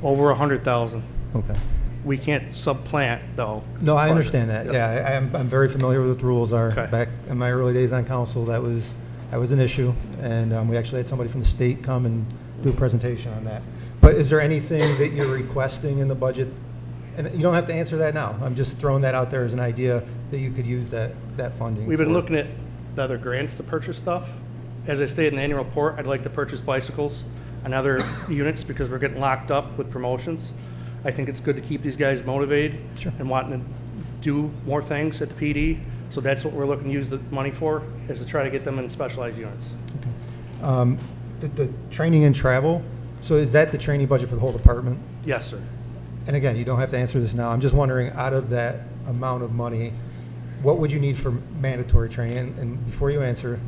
Over 100,000. Okay. We can't supplant though. No, I But- understand that. Yep. Yeah, I'm very familiar with what the rules are. Okay. Back in my early days on council, that was an issue, and we actually had somebody from the state come and do a presentation on that. But is there anything that you're requesting in the budget? And you don't have to answer that now. I'm just throwing that out there as an idea that you could use that funding. We've been for. looking at the other grants to purchase stuff. As I stated in the annual report, I'd like to purchase bicycles and other units because we're getting locked up with promotions. I think it's good to keep these guys motivated and wanting to do more things at the PD. So that's what we're looking to use the money for, is to try to get them in specialized units. The training and travel, so is that the training budget for the whole department? Yes, sir. And again, you don't have to answer this now. I'm just wondering, out of that amount of money, what would you need for mandatory training? And before you answer,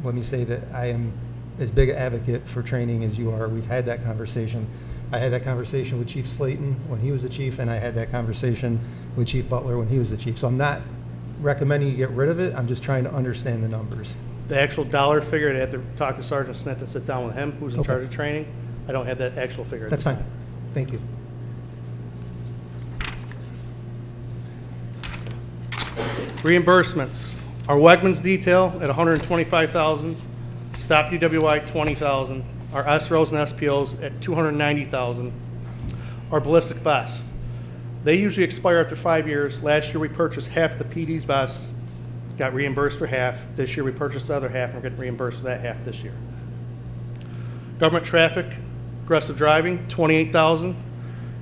let me say that I am as big an advocate for training as you are. We've had that conversation. I had that conversation with Chief Slayton when he was the chief, and I had that conversation with Chief Butler when he was the chief. So I'm not recommending you get rid of it. I'm just trying to understand the numbers. The actual dollar figure, I'd have to talk to Sergeant Smith and sit down with him, who's in charge of training. I don't have that actual figure. at That's this fine. time. Thank you. Reimbursements. Our Wegmans detail at $125,000, Stop UWI $20,000, our SROs and SPOs at $290,000, our ballistic vests. They usually expire after 5 years. Last year we purchased half the PD's vests, got reimbursed for half. This year we purchased the other half and we're getting reimbursed for that half this year. Government traffic, aggressive driving, $28,000.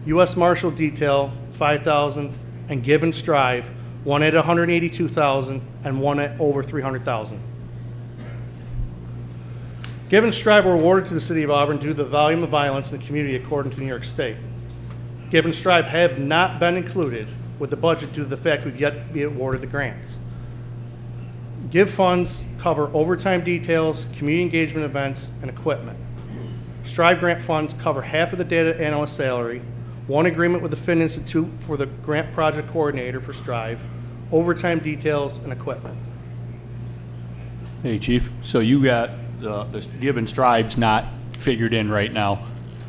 U.S. Marshal detail, $5,000, and Give and Strive, one at $182,000 and one at over $300,000. Give and Strive were awarded to the City of Auburn due to the volume of violence in the community according to New York State. Give and Strive have not been included with the budget due to the fact we've yet to be awarded the grants. Give funds cover overtime details, community engagement events, and equipment. Strive grant funds cover half of the data analyst salary, one agreement with the Finn Institute for the grant project coordinator for Strive, overtime details, and equipment. Hey, Chief, so you got the Give and Strive's not figured in right now,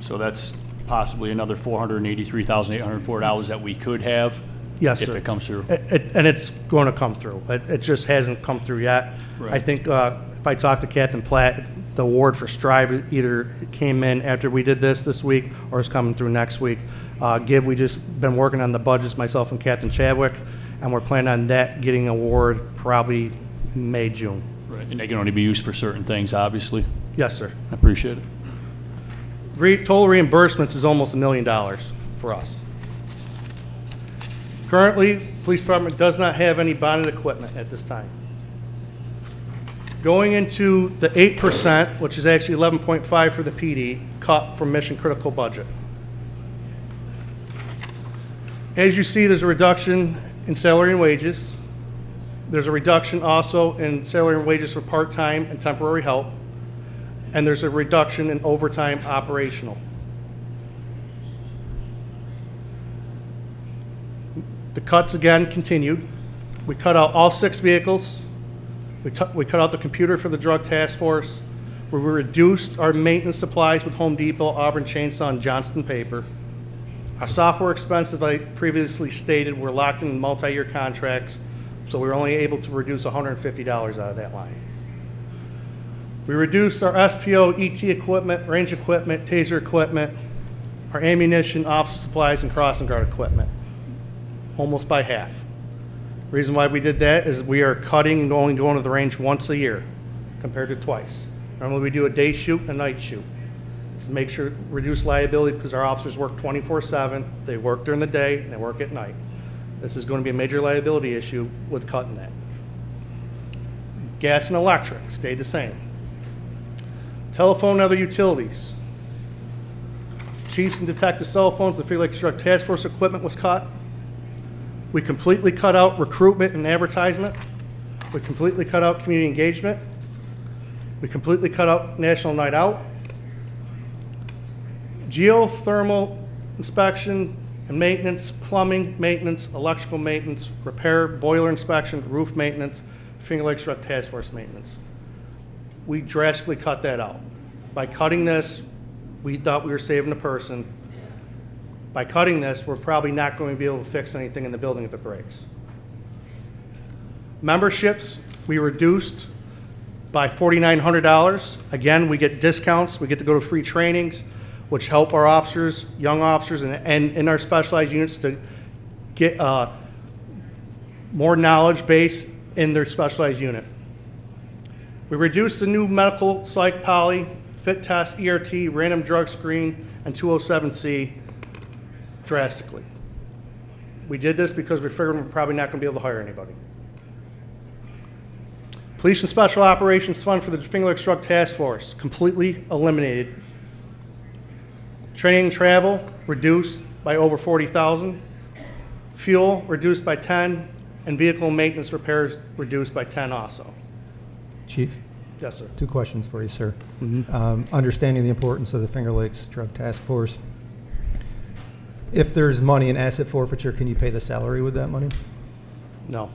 so that's possibly another $483,804 that we could have. Yes, if sir. it comes through. And it's going to come through. It just hasn't come through yet. Right. I think if I talk to Captain Platt, the award for Strive either came in after we did this week or is coming through next week. Give, we just been working on the budgets, myself and Captain Chadwick, and we're planning on that getting an award probably May, June. Right, and they can only be used for certain things, obviously. Yes, sir. I appreciate it. Total reimbursements is almost $1 million for us. Currently, police department does not have any bonded equipment at this time. Going into the 8%, which is actually 11.5 for the PD, cut from mission critical budget. As you see, there's a reduction in salary and wages. There's a reduction also in salary and wages for part-time and temporary help. And there's a reduction in overtime operational. The cuts again continued. We cut out all 6 vehicles. We cut out the computer for the drug task force. We reduced our maintenance supplies with Home Depot, Auburn Chainsaw, and Johnston Paper. Our software expenses, I previously stated, were locked in multi-year contracts, so we were only able to reduce $150 out of that line. We reduced our SPO, ET equipment, range equipment, taser equipment, our ammunition, officer supplies, and crossing guard equipment, almost by half. Reason why we did that is we are cutting and only going to the range once a year compared to twice. Normally we do a day shoot and a night shoot. It's to make sure, reduce liability because our officers work 24/7. They work during the day and they work at night. This is going to be a major liability issue with cutting that. Gas and electric stayed the same. Telephone and other utilities. Chiefs and detectives' cell phones, the Field Lake Drug Task Force equipment was cut. We completely cut out recruitment and advertisement. We completely cut out community engagement. We completely cut out National Night Out. Geothermal inspection and maintenance, plumbing maintenance, electrical maintenance, repair, boiler inspection, roof maintenance, Finger Lakes Drug Task Force maintenance. We drastically cut that out. By cutting this, we thought we were saving a person. By cutting this, we're probably not going to be able to fix anything in the building if it breaks. Memberships, we reduced by $4,900. Again, we get discounts. We get to go to free trainings, which help our officers, young officers, and in our specialized units to get more knowledge base in their specialized unit. We reduced the new medical psych poly, fit test, ERT, random drug screen, and 207C drastically. We did this because we figured we're probably not going to be able to hire anybody. Police and Special Operations Fund for the Finger Lakes Drug Task Force, completely eliminated. Training and travel, reduced by over $40,000. Fuel, reduced by 10, and vehicle maintenance repairs, reduced by 10 also. Chief? Yes, sir. 2 questions for you, sir. Understanding the importance of the Finger Lakes Drug Task Force, if there's money in asset forfeiture, can you pay the salary with that money? No.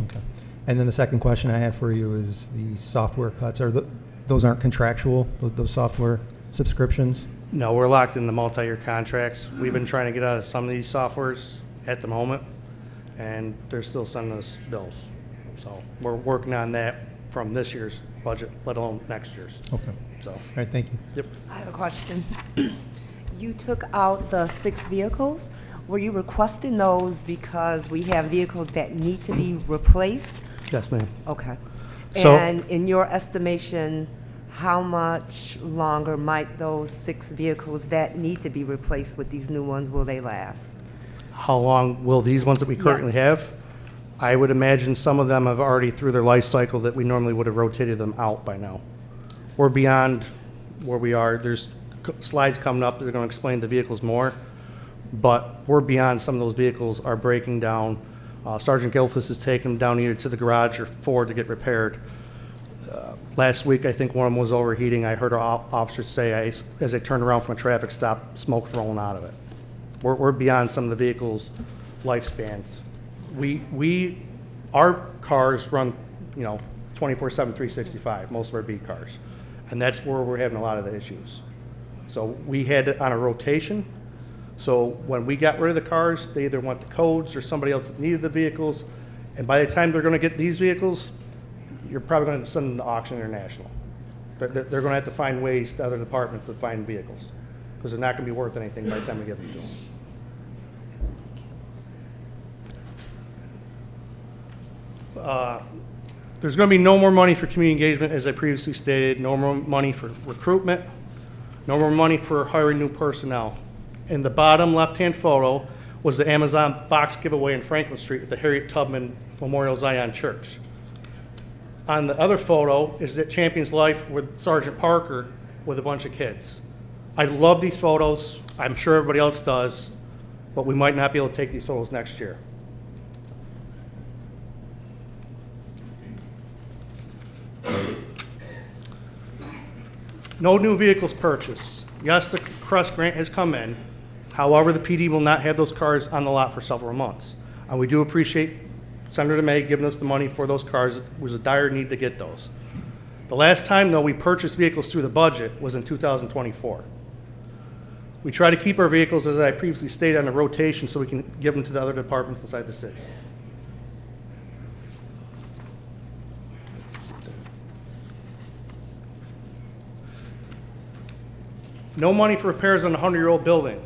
Okay. And then the second question I have for you is the software cuts. Those aren't contractual, those software subscriptions? No, we're locked in the multi-year contracts. We've been trying to get out of some of these softwares at the moment, and they're still sending us bills. So we're working on that from this year's budget, let alone next year's. Okay. So. All right, thank you. Yep. I have a question. You took out the 6 vehicles. Were you requesting those because we have vehicles that need to be replaced? Yes, ma'am. Okay. So- And in your estimation, how much longer might those 6 vehicles that need to be replaced with these new ones, will they last? How long will these ones that we currently have? I would imagine some of them have already through their life cycle that we normally would have rotated them out by now. We're beyond where we are. There's slides coming up that are going to explain the vehicles more, but we're beyond some of those vehicles are breaking down. Sergeant Gilfus is taking them down either to the garage or Ford to get repaired. Last week, I think one of them was overheating. I heard our officers say, as I turned around from a traffic stop, smoke's rolling out of it. We're beyond some of the vehicles' lifespans. Our cars run, 24/7, 365, most of our B cars. And that's where we're having a lot of the issues. So we had it on a rotation. So when we got rid of the cars, they either went to codes or somebody else that needed the vehicles. And by the time they're going to get these vehicles, you're probably going to send them to Auction International. They're going to have to find ways to other departments to find vehicles because they're not going to be worth anything by the time we give them to them. There's going to be no more money for community engagement, as I previously stated, no more money for recruitment, no more money for hiring new personnel. In the bottom left-hand photo was the Amazon box giveaway in Franklin Street at the Harriet Tubman Memorial Zion Church. On the other photo is at Champions Life with Sergeant Parker with a bunch of kids. I love these photos. I'm sure everybody else does, but we might not be able to take these photos next year. No new vehicles purchased. Yes, the Crest grant has come in. However, the PD will not have those cars on the lot for several months. And we do appreciate Senator May giving us the money for those cars. It was a dire need to get those. The last time, though, we purchased vehicles through the budget was in 2024. We try to keep our vehicles, as I previously stated, on a rotation so we can give them to the other departments inside the city. No money for repairs on a 100-year-old building.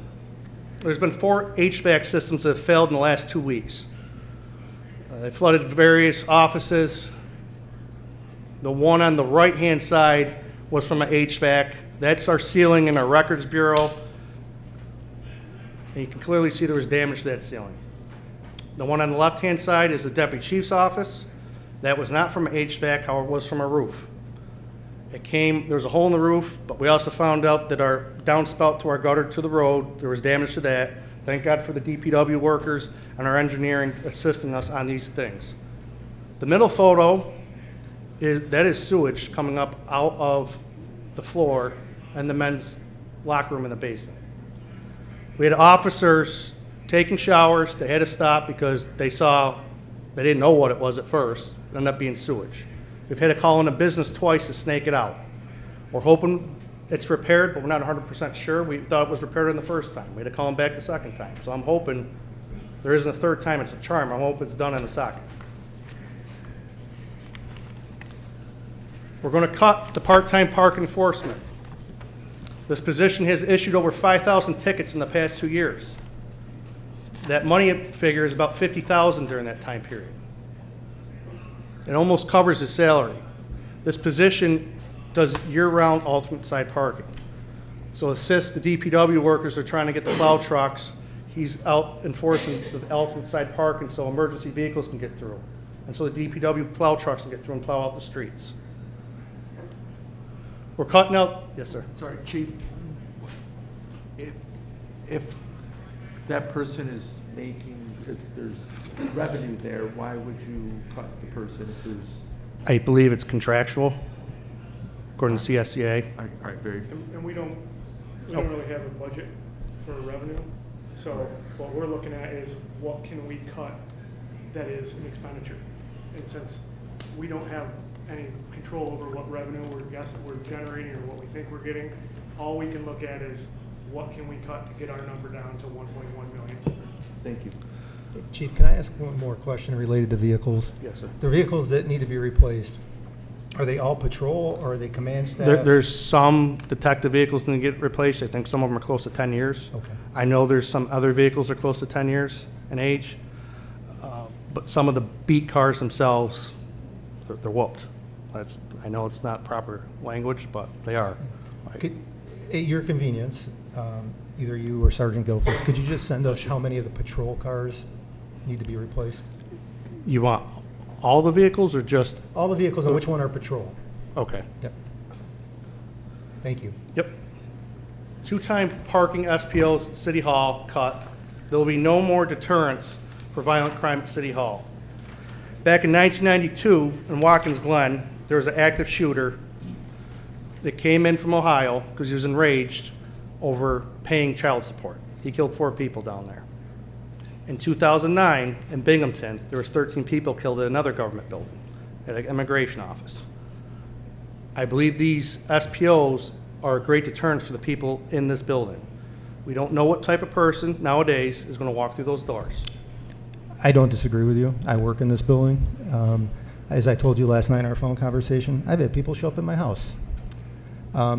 There's been 4 HVAC systems that have failed in the last 2 weeks. They flooded various offices. The one on the right-hand side was from an HVAC. That's our ceiling in our records bureau. And you can clearly see there was damage to that ceiling. The one on the left-hand side is the deputy chief's office. That was not from an HVAC, however, it was from a roof. There was a hole in the roof, but we also found out that our downspout to our gutter to the road, there was damage to that. Thank God for the DPW workers and our engineering assisting us on these things. The middle photo is sewage coming up out of the floor and the men's locker room in the basement. We had officers taking showers. They had to stop because they didn't know what it was at first. It ended up being sewage. We've had to call in a business twice to snake it out. We're hoping it's repaired, but we're not 100% sure. We thought it was repaired in the first time. We had to call them back the second time. So I'm hoping there isn't a third time. It's a charm. I hope it's done in the second. We're going to cut the part-time park enforcement. This position has issued over 5,000 tickets in the past 2 years. That money figure is about $50,000 during that time period. It almost covers his salary. This position does year-round alternate side parking. So assists the DPW workers are trying to get the plow trucks. He's out enforcing the alternate side parking so emergency vehicles can get through. And so the DPW plow trucks can get through and plow out the streets. We're cutting out, yes, sir. Sorry, Chief. If that person is if there's revenue there, why would you cut the person if there's? I believe it's contractual, according to CSCA. All right, very good. And we don't really have a budget for revenue. So what we're looking at is what can we cut that is an expenditure. And since we don't have any control over what revenue we're generating or what we think we're getting, all we can look at is what can we cut to get our number down to 1.1 million. Thank you. Chief, can I ask one more question related to vehicles? Yes, sir. The vehicles that need to be replaced, are they all patrol or are they command staff? There's some detective vehicles that need to get replaced. I think some of them are close to 10 years. Okay. I know there's some other vehicles that are close to 10 years in age. But some of the beat cars themselves, they're whooped. I know it's not proper language, but they are. At your convenience, either you or Sergeant Gilfus, could you just send us how many of the patrol cars need to be replaced? You want all the vehicles or just? All the vehicles and which one are patrol? Okay. Yep. Thank you. Yep. Two-time parking SPOs at City Hall cut. There will be no more deterrence for violent crime at City Hall. Back in 1992 in Watkins Glen, there was an active shooter that came in from Ohio because he was enraged over paying child support. He killed 4 people down there. In 2009, in Binghamton, there was 13 people killed at another government building, at an immigration office. I believe these SPOs are a great deterrent for the people in this building. We don't know what type of person nowadays is going to walk through those doors. I don't disagree with you. I work in this building. As I told you last night in our phone conversation, I've had people show up at my house.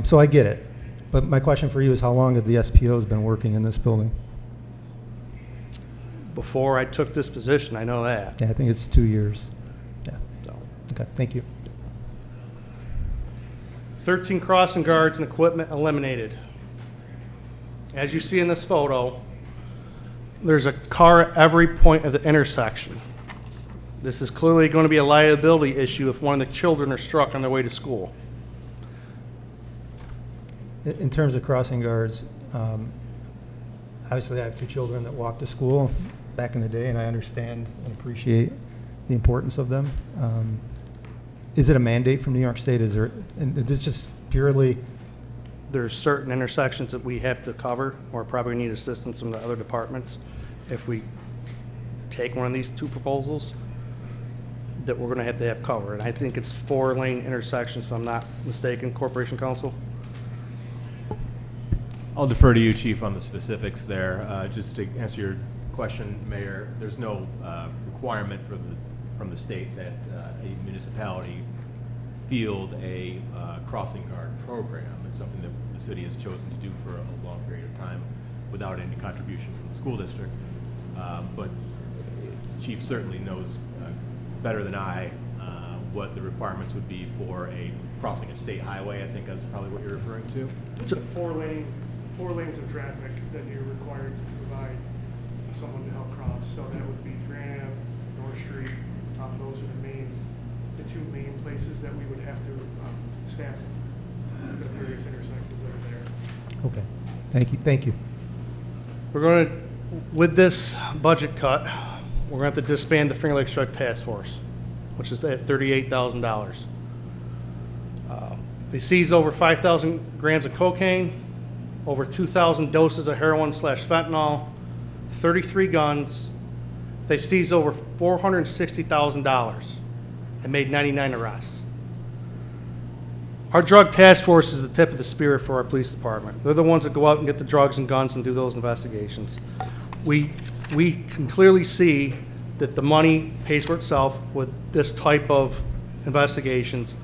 So I get it. But my question for you is, how long have the SPOs been working in this building? Before I took this position, I know that. Yeah, I think it's 2 years. Yeah. So. Okay, thank you. 13 crossing guards and equipment eliminated. As you see in this photo, there's a car at every point of the intersection. This is clearly going to be a liability issue if one of the children are struck on their way to school. In terms of crossing guards, obviously I have 2 children that walk to school back in the day, and I understand and appreciate the importance of them. Is it a mandate from New York State? Is there, and it's just purely? There's certain intersections that we have to cover, or probably need assistance from the other departments. If we take one of these 2 proposals, that we're going to have covered. And I think it's 4-lane intersections, if I'm not mistaken, Corporation Counsel. I'll defer to you, Chief, on the specifics there. Just to answer your question, Mayor, there's no requirement from the state that a municipality field a crossing guard program. It's something that the city has chosen to do for a long period of time without any contribution from the school district. But Chief certainly knows better than I what the requirements would be for crossing a state highway. I think that's probably what you're referring to. It's a 4 lanes of traffic that you're required to provide someone to help cross. So that would be Grand Ave, North Street. Those are the 2 main places that we would have to staff the various intersections that are there. Okay, thank you. We're going to, with this budget cut, we're going to have to disband the Finger Lakes Drug Task Force, which is at $38,000. They seized over 5,000 grams of cocaine, over 2,000 doses of heroin/fentanyl, 33 guns. They seized over $460,000 and made 99 arrests. Our drug task force is the tip of the spear for our police department. They're the ones that go out and get the drugs and guns and do those investigations. We can clearly see that the money pays for itself with this type of investigations.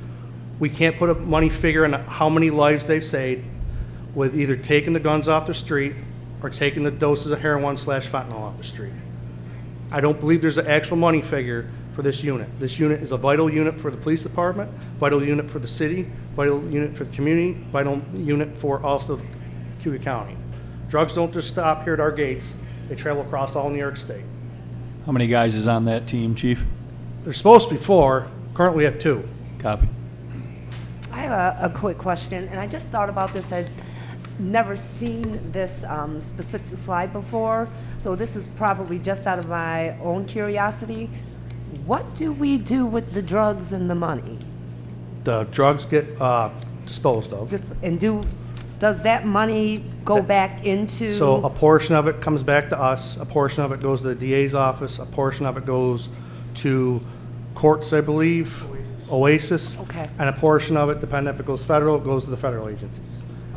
We can't put a money figure on how many lives they've saved with either taking the guns off the street or taking the doses of heroin/fentanyl off the street. I don't believe there's an actual money figure for this unit. This unit is a vital unit for the police department, vital unit for the city, vital unit for the community, vital unit for also Cuyahoga County. Drugs don't just stop here at our gates. They travel across all New York State. How many guys is on that team, Chief? There's supposed to be 4. Currently, we have 2. Copy. I have a quick question, and I just thought about this. I'd never seen this specific slide before, so this is probably just out of my own curiosity. What do we do with the drugs and the money? The drugs get disposed of. Does that money go back into? So a portion of it comes back to us, a portion of it goes to the DA's office, a portion of it goes to courts, I believe, Oasis. Okay. And a portion of it, depending if it goes federal, it goes to the federal agencies.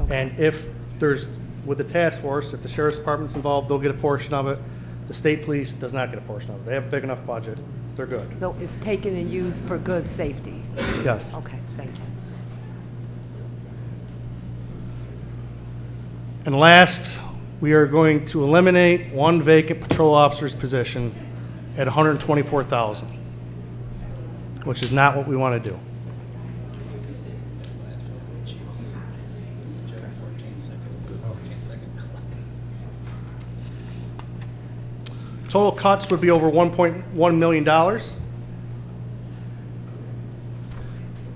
Okay. And if there's, with the task force, if the sheriff's department's involved, they'll get a portion of it. The state police does not get a portion of it. They have a big enough budget. They're good. So it's taken and used for good safety? Yes. Okay, thank you. And last, we are going to eliminate one vacant patrol officer's position at $124,000, which is not what we want to do. Total cuts would be over $1.1 million.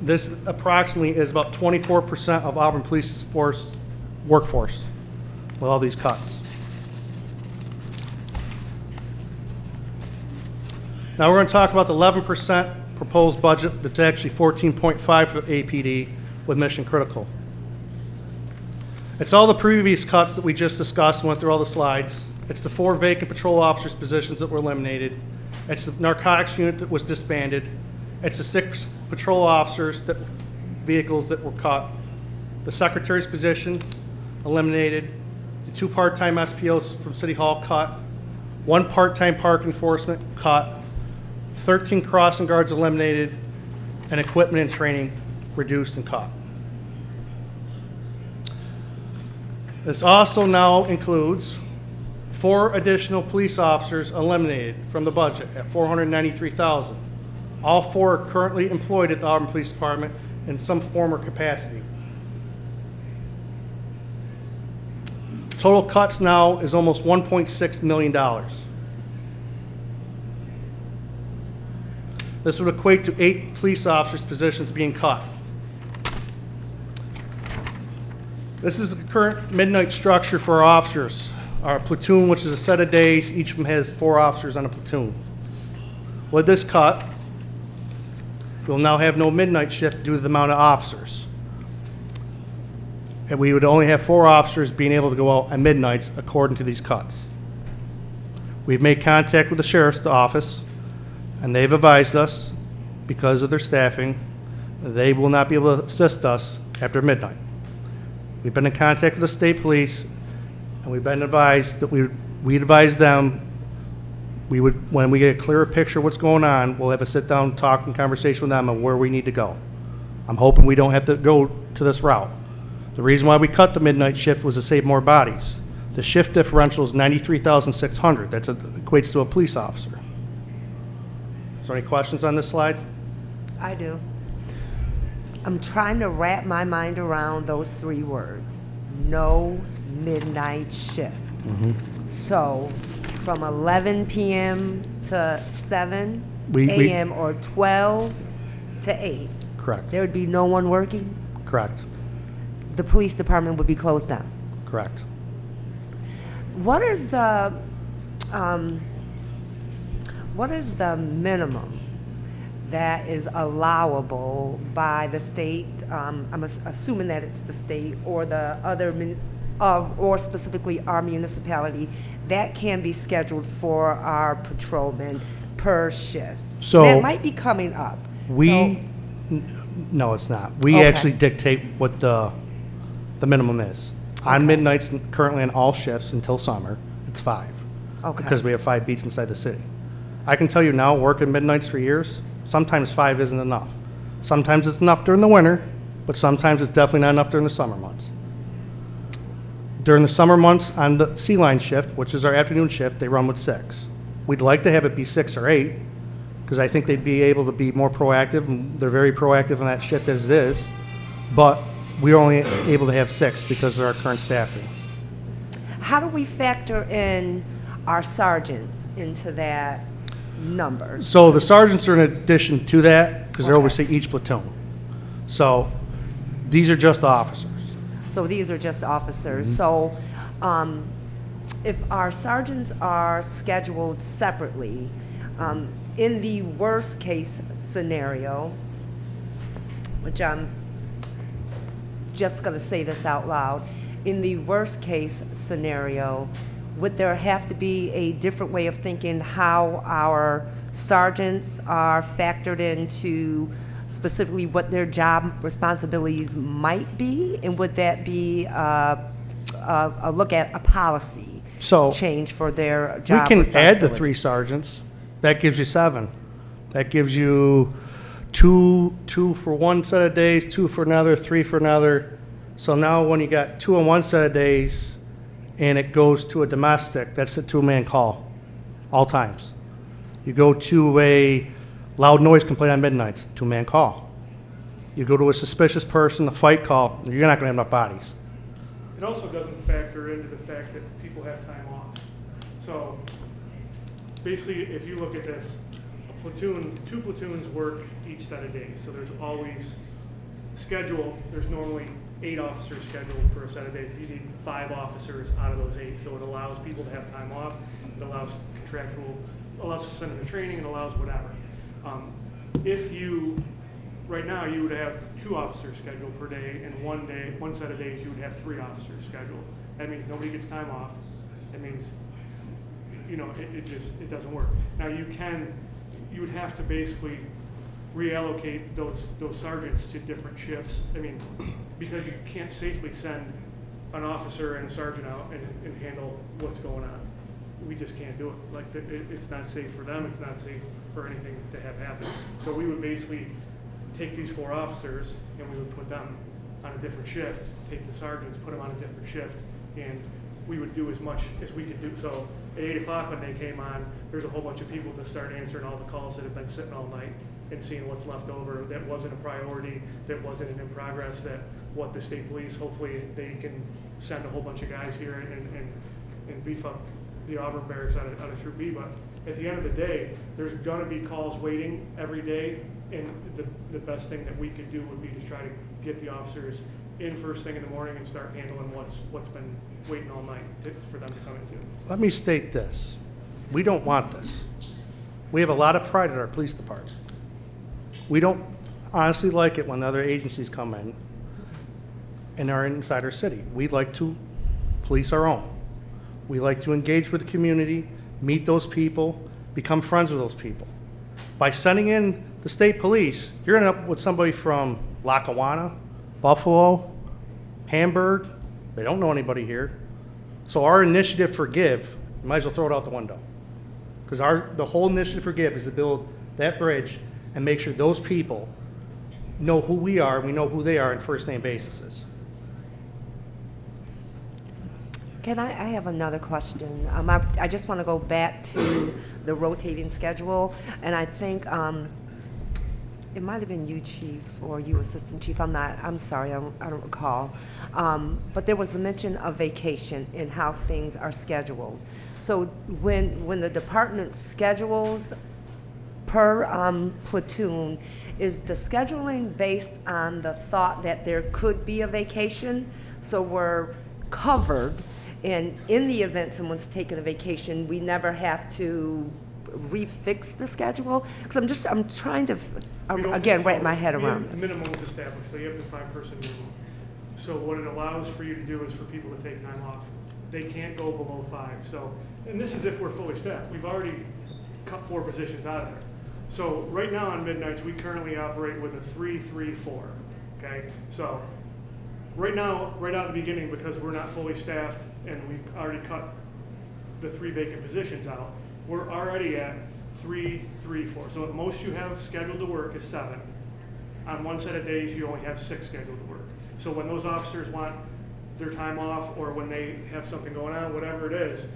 This approximately is about 24% of Auburn Police Force workforce with all these cuts. Now we're going to talk about the 11% proposed budget that's actually 14.5 for the APD with mission critical. It's all the previous cuts that we just discussed, went through all the slides. It's the 4 vacant patrol officers positions that were eliminated. It's the narcotics unit that was disbanded. It's the 6 patrol officers vehicles that were cut. The secretary's position eliminated. The 2 part-time SPOs from City Hall cut. 1 part-time park enforcement cut. 13 crossing guards eliminated, and equipment and training reduced and cut. This also now includes 4 additional police officers eliminated from the budget at $493,000. All 4 are currently employed at the Auburn Police Department in some form or capacity. Total cuts now is almost $1.6 million. This would equate to 8 police officers' positions being cut. This is the current midnight structure for our officers. Our platoon, which is a set of days, each of them has 4 officers on a platoon. With this cut, we'll now have no midnight shift due to the amount of officers. And we would only have 4 officers being able to go out at midnights according to these cuts. We've made contact with the sheriff's office, and they've advised us, because of their staffing, they will not be able to assist us after midnight. We've been in contact with the state police, and we've been advised that we advise them when we get a clearer picture of what's going on, we'll have a sit-down talk and conversation with them on where we need to go. I'm hoping we don't have to go to this route. The reason why we cut the midnight shift was to save more bodies. The shift differential is $93,600. That equates to a police officer. Is there any questions on this slide? I do. I'm trying to wrap my mind around those 3 words. No midnight shift. So from 11 p.m. to 7 a.m. or 12 to 8. Correct. There would be no one working? Correct. The police department would be closed down? Correct. What is the minimum that is allowable by the state? I'm assuming that it's the state or the other, or specifically our municipality, that can be scheduled for our patrolmen per shift. So that might be coming up. No, it's not. We actually dictate what the minimum is. On midnights, currently on all shifts until summer, it's 5. Because we have 5 beats inside the city. I can tell you now, working midnights for years, sometimes 5 isn't enough. Sometimes it's enough during the winter, but sometimes it's definitely not enough during the summer months. During the summer months on the C-line shift, which is our afternoon shift, they run with 6. We'd like to have it be 6 or 8, because I think they'd be able to be more proactive, and they're very proactive on that shift as it is, but we're only able to have 6 because of our current staffing. How do we factor in our sergeants into that number? So the sergeants are in addition to that, because they oversee each platoon. So these are just the officers. So these are just officers. So if our sergeants are scheduled separately, in the worst case scenario, which I'm just going to say this out loud, in the worst case scenario, would there have to be a different way of thinking how our sergeants are factored into specifically what their job responsibilities might be? And would that be a look at a policy So change for their we job can add the responsibility. 3 sergeants. That gives you 7. That gives you two for one set of days, 2 for another, 3 for another. So now when you got 2 on one set of days and it goes to a domestic, that's a 2-man call, all times. You go to a loud noise complaint on midnight, 2-man call. You go to a suspicious person, a fight call, you're not gonna have enough bodies. It also doesn't factor into the fact that people have time off. So basically, if you look at this, a platoon, 2 platoons work each set of days. So there's always scheduled, there's normally 8 officers scheduled for a set of days. You need 5 officers out of those 8. So it allows people to have time off. It allows allows to send them to training, and allows whatever. If you, right now, you would have 2 officers scheduled per day, and one set of days, you would have 3 officers scheduled. That means nobody gets time off. That means, it doesn't work. Now you would have to basically reallocate those sergeants to different shifts. I mean, because you can't safely send an officer and a sergeant out and handle what's going on. We just can't do it. Like, it's not safe for them. It's not safe for anything to have happen. So we would basically take these 4 officers and we would put them on a different shift, take the sergeants, put them on a different shift, and we would do as much as we could do. So at 8 o'clock when they came on, there's a whole bunch of people to start answering all the calls that have been sitting all night and seeing what's left over that wasn't a priority, that wasn't an in progress, that what the state police, hopefully they can send a whole bunch of guys here and beef up the Auburn barracks out of Troop B. But at the end of the day, there's gonna be calls waiting every day, and the best thing that we could do would be to try to get the officers in first thing in the morning and start handling what's been waiting all night for them to come into. Let me state this. We don't want this. We have a lot of pride in our police department. We don't honestly like it when other agencies come in and are inside our city. We like to police our own. We like to engage with the community, meet those people, become friends with those people. By sending in the state police, you're gonna end up with somebody from Lackawanna, Buffalo, Hamburg. They don't know anybody here. So our initiative for Give, you might as well throw it out the window. Because the whole initiative for Give is to build that bridge and make sure those people know who we are, we know who they are on first name basis. I have another question. I just want to go back to the rotating schedule, and I think it might have been you, Chief, or you, Assistant Chief. I'm sorry, I don't recall. But there was a mention of vacation and how things are scheduled. So when the department schedules per platoon, is the scheduling based on the thought that there could be a vacation? So we're covered, and in the event someone's taking a vacation, we never have to refix the schedule? Because I'm trying to, again, wrap my head around this. Minimum is established, so you have the 5-person minimum. So what it allows for you to do is for people to take time off. They can't go below 5. So, and this is if we're fully staffed. We've already cut 4 positions out of there. So right now on midnights, we currently operate with a 3-3-4. Okay, so right now, right out of the beginning, because we're not fully staffed and we've already cut the 3 vacant positions out, we're already at 3-3-4. So at most you have scheduled to work is 7. On one set of days, you only have 6 scheduled to work. So when those officers want their time off, or when they have something going on, whatever it is,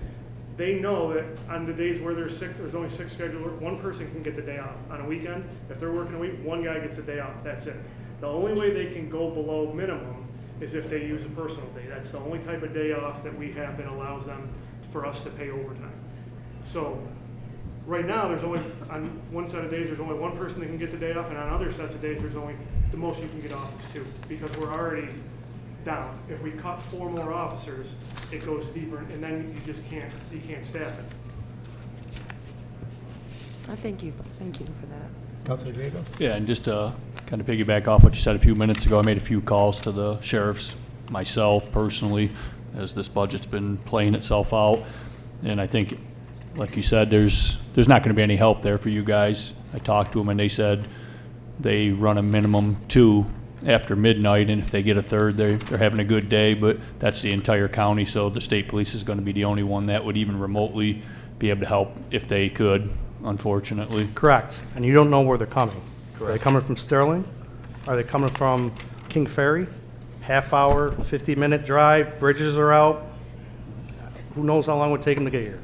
they know that on the days where there's only 6 scheduled work, one person can get the day off. On a weekend, if they're working a week, one guy gets the day off. That's it. The only way they can go below minimum is if they use a personal day. That's the only type of day off that we have that allows them for us to pay overtime. So right now, there's only, on one set of days, there's only one person that can get the day off, and on other sets of days, there's only, the most you can get off is 2, because we're already down. If we cut 4 more officers, it goes deeper, and then you just can't staff it. Thank you for that. Councilor Jago? Yeah, and just to kind of piggyback off what you said a few minutes ago, I made a few calls to the sheriffs, myself personally, as this budget's been playing itself out. And I think, like you said, there's not going to be any help there for you guys. I talked to them and they said they run a minimum 2 after midnight, and if they get a third, they're having a good day, but that's the entire county, so the state police is going to be the only one that would even remotely be able to help if they could, unfortunately. Correct. And you don't know where they're coming. Are they coming from Sterling? Are they coming from King Ferry? Half hour, 50-minute drive, bridges are out. Who knows how long it would take them to get here?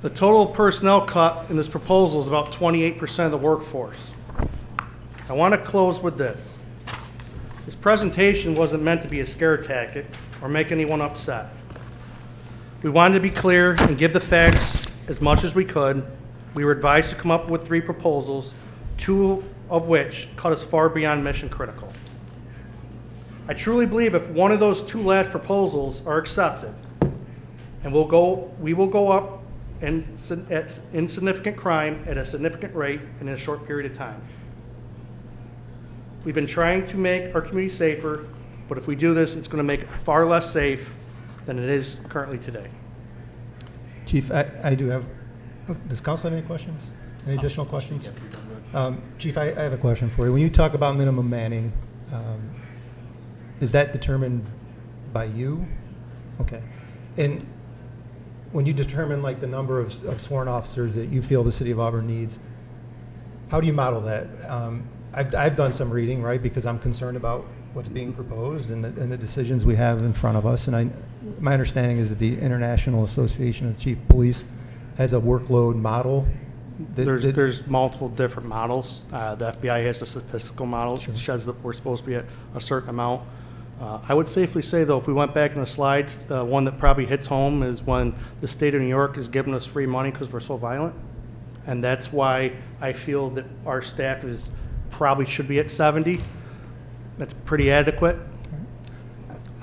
The total personnel cut in this proposal is about 28% of the workforce. I want to close with this. This presentation wasn't meant to be a scare tactic or make anyone upset. We wanted to be clear and give the facts as much as we could. We were advised to come up with 3 proposals, 2 of which cut us far beyond mission critical. I truly believe if one of those 2 last proposals are accepted, and we will go up in significant crime at a significant rate and in a short period of time. We've been trying to make our community safer, but if we do this, it's going to make it far less safe than it is currently today. Chief, I do have, does council have any questions? Any additional questions? Chief, I have a question for you. When you talk about minimum manning, is that determined by you? Okay. And when you determine like the number of sworn officers that you feel the city of Auburn needs, how do you model that? I've done some reading, right, because I'm concerned about what's being proposed and the decisions we have in front of us. And my understanding is that the International Association of Chief Police has a workload model. There's multiple different models. The FBI has a statistical model. It says that we're supposed to be at a certain amount. I would safely say, though, if we went back in the slides, one that probably hits home is when the state of New York is giving us free money because we're so violent. And that's why I feel that our staff probably should be at 70. That's pretty adequate.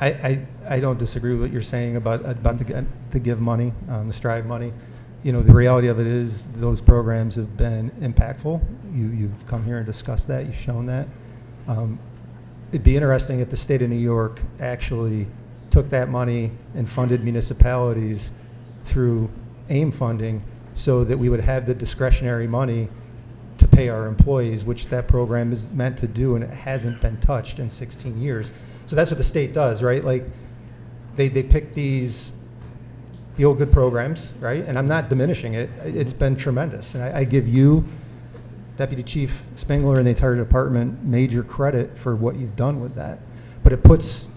I don't disagree with what you're saying about the give money, the strive money. You know, the reality of it is those programs have been impactful. You've come here and discussed that. You've shown that. It'd be interesting if the state of New York actually took that money and funded municipalities through AIM funding so that we would have the discretionary money to pay our employees, which that program is meant to do, and it hasn't been touched in 16 years. So that's what the state does, right? Like, they pick the old good programs, right? And I'm not diminishing it. It's been tremendous. And I give you, Deputy Chief Spengler, and the entire department major credit for what you've done with that. But it puts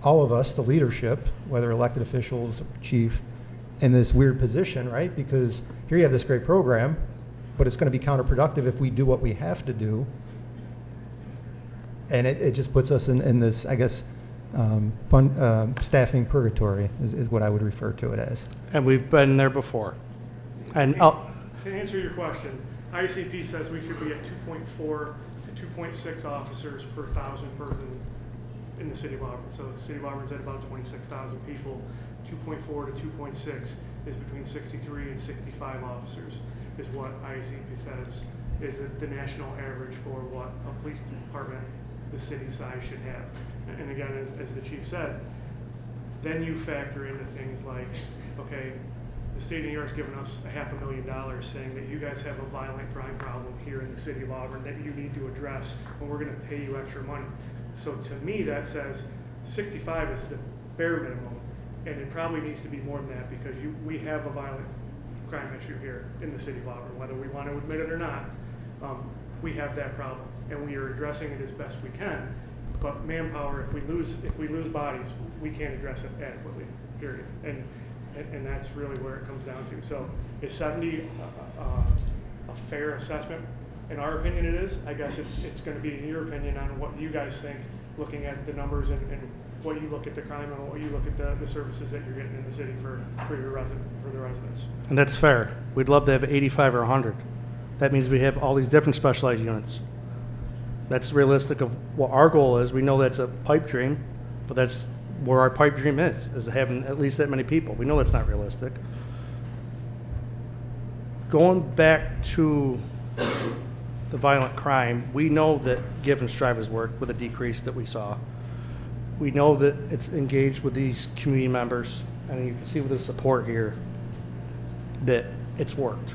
all of us, the leadership, whether elected officials, chief, in this weird position, right? Because here you have this great program, but it's going to be counterproductive if we do what we have to do. And it just puts us in this, I guess, staffing purgatory is what I would refer to it as. And we've been there before. And to answer your question, ICP says we should be at 2.4 to 2.6 officers per 1,000 person in the city of Auburn. So the city of Auburn's at about 26,000 people. 2.4 to 2.6 is between 63 and 65 officers is what ICP says is the national average for what a police department the city size should have. And again, as the chief said, then you factor into things like, okay, the state of New York's given us $500,000 saying that you guys have a violent crime problem here in the city of Auburn that you need to address, and we're going to pay you extra money. So to me, that says 65 is the bare minimum, and it probably needs to be more than that because we have a violent crime issue here in the city of Auburn, whether we want to admit it or not. We have that problem, and we are addressing it as best we can. But manpower, if we lose bodies, we can't address it adequately. Period. And that's really where it comes down to. So is 70 a fair assessment? In our opinion, it is. I guess it's going to be in your opinion on what you guys think, looking at the numbers and what you look at the crime and what you look at the services that you're getting in the city for the residents. And that's fair. We'd love to have 85 or 100. That means we have all these different specialized units. That's realistic of what our goal is. We know that's a pipe dream, but that's where our pipe dream is having at least that many people. We know that's not realistic. Going back to the violent crime, we know that Give and Strive has worked with a decrease that we saw. We know that it's engaged with these community members, and you can see with the support here, that it's worked.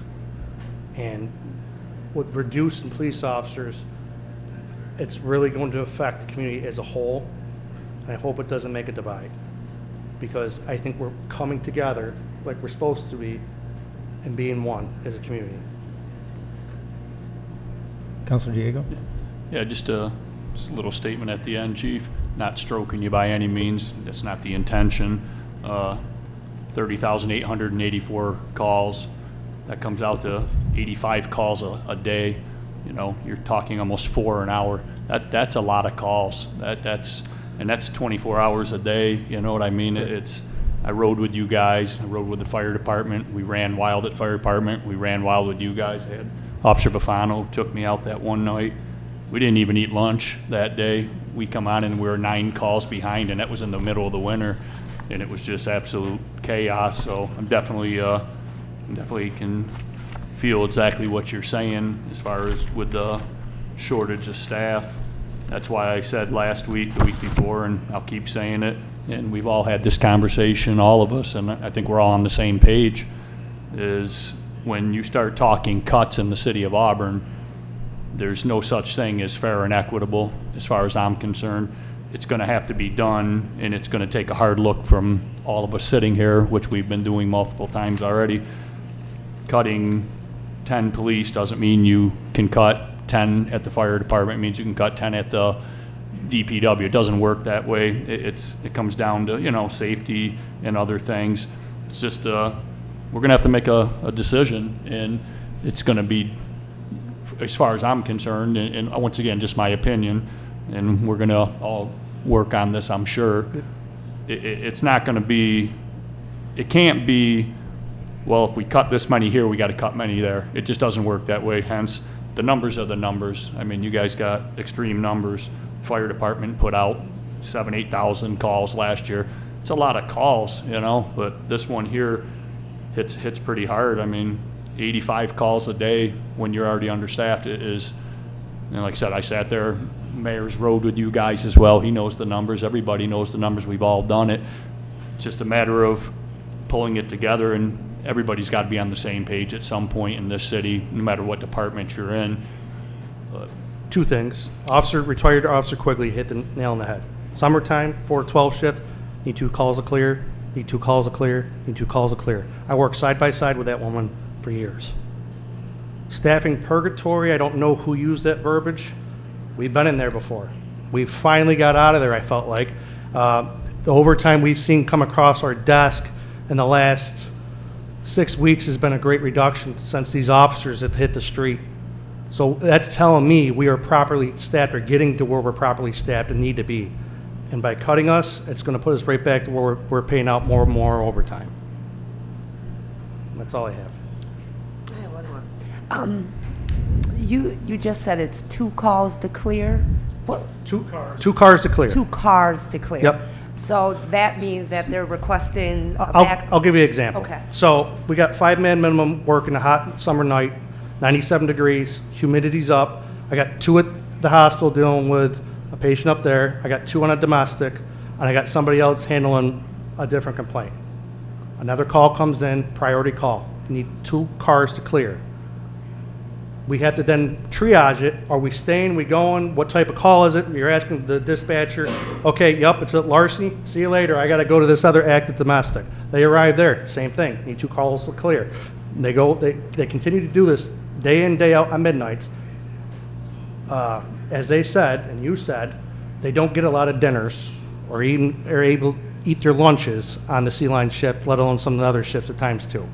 And with reducing police officers, it's really going to affect the community as a whole. And I hope it doesn't make a divide, because I think we're coming together like we're supposed to be and being one as a community. Councilor Diego? Yeah, just a little statement at the end, Chief. Not stroking you by any means. That's not the intention. 30,884 calls. That comes out to 85 calls a day. You know, you're talking almost 4 an hour. That's a lot of calls. That's 24 hours a day. You know what I mean? I rode with you guys. I rode with the fire department. We ran wild at fire department. We ran wild with you guys. I had Officer Bufano took me out that one night. We didn't even eat lunch that day. We come on and we were 9 calls behind, and that was in the middle of the winter, and it was just absolute chaos. So I'm definitely can feel exactly what you're saying as far as with the shortage of staff. That's why I said last week, the week before, and I'll keep saying it, and we've all had this conversation, all of us, and I think we're all on the same page, is when you start talking cuts in the city of Auburn, there's no such thing as fair and equitable as far as I'm concerned. It's going to have to be done, and it's going to take a hard look from all of us sitting here, which we've been doing multiple times already. Cutting 10 police doesn't mean you can cut 10 at the fire department. It means you can cut 10 at the DPW. It doesn't work that way. It comes down to, you know, safety and other things. It's just we're going to have to make a decision, and it's going to be, as far as I'm concerned, and once again, just my opinion, and we're going to all work on this, I'm sure. It's not going to be, it can't be, well, if we cut this many here, we got to cut many there. It just doesn't work that way. Hence, the numbers are the numbers. I mean, you guys got extreme numbers. Fire department put out 7,000, 8,000 calls last year. It's a lot of calls, you know, but this one here hits pretty hard. I mean, 85 calls a day when you're already understaffed is, and like I said, I sat there, Mayor's rode with you guys as well. He knows the numbers. Everybody knows the numbers. We've all done it. It's just a matter of pulling it together, and everybody's got to be on the same page at some point in this city, no matter what department you're in. But 2 things. Retired Officer Quigley hit the nail on the head. Summertime, 4-12 shift, need 2 calls of clear, need 2 calls of clear, need 2 calls of clear. I worked side by side with that woman for years. Staffing purgatory, I don't know who used that verbiage. We've been in there before. We finally got out of there, I felt like. The overtime we've seen come across our desk in the last 6 weeks has been a great reduction since these officers have hit the street. So that's telling me we are properly staffed, or getting to where we're properly staffed and need to be. And by cutting us, it's going to put us right back to where we're paying out more and more overtime. That's all I have. I have one more. You just said it's 2 calls to clear? What? 2 cars. 2 cars to clear. 2 cars to clear. Yep. So that means that they're requesting a I'll give you an example. Okay. So we got 5-man minimum working a hot summer night, 97 degrees, humidity's up. I got 2 at the hospital dealing with a patient up there. I got 2 on a domestic, and I got somebody else handling a different complaint. Another call comes in, priority call. Need 2 cars to clear. We have to then triage it. Are we staying? We going? What type of call is it? You're asking the dispatcher, okay, yep, it's at larceny. See you later. I got to go to this other active domestic. They arrive there. Same thing. Need 2 calls to clear. And they go. They continue to do this day in, day out on midnights. As they said, and you said, they don't get a lot of dinners or even are able to eat their lunches on the C-line shift, let alone some of the other shifts at times too.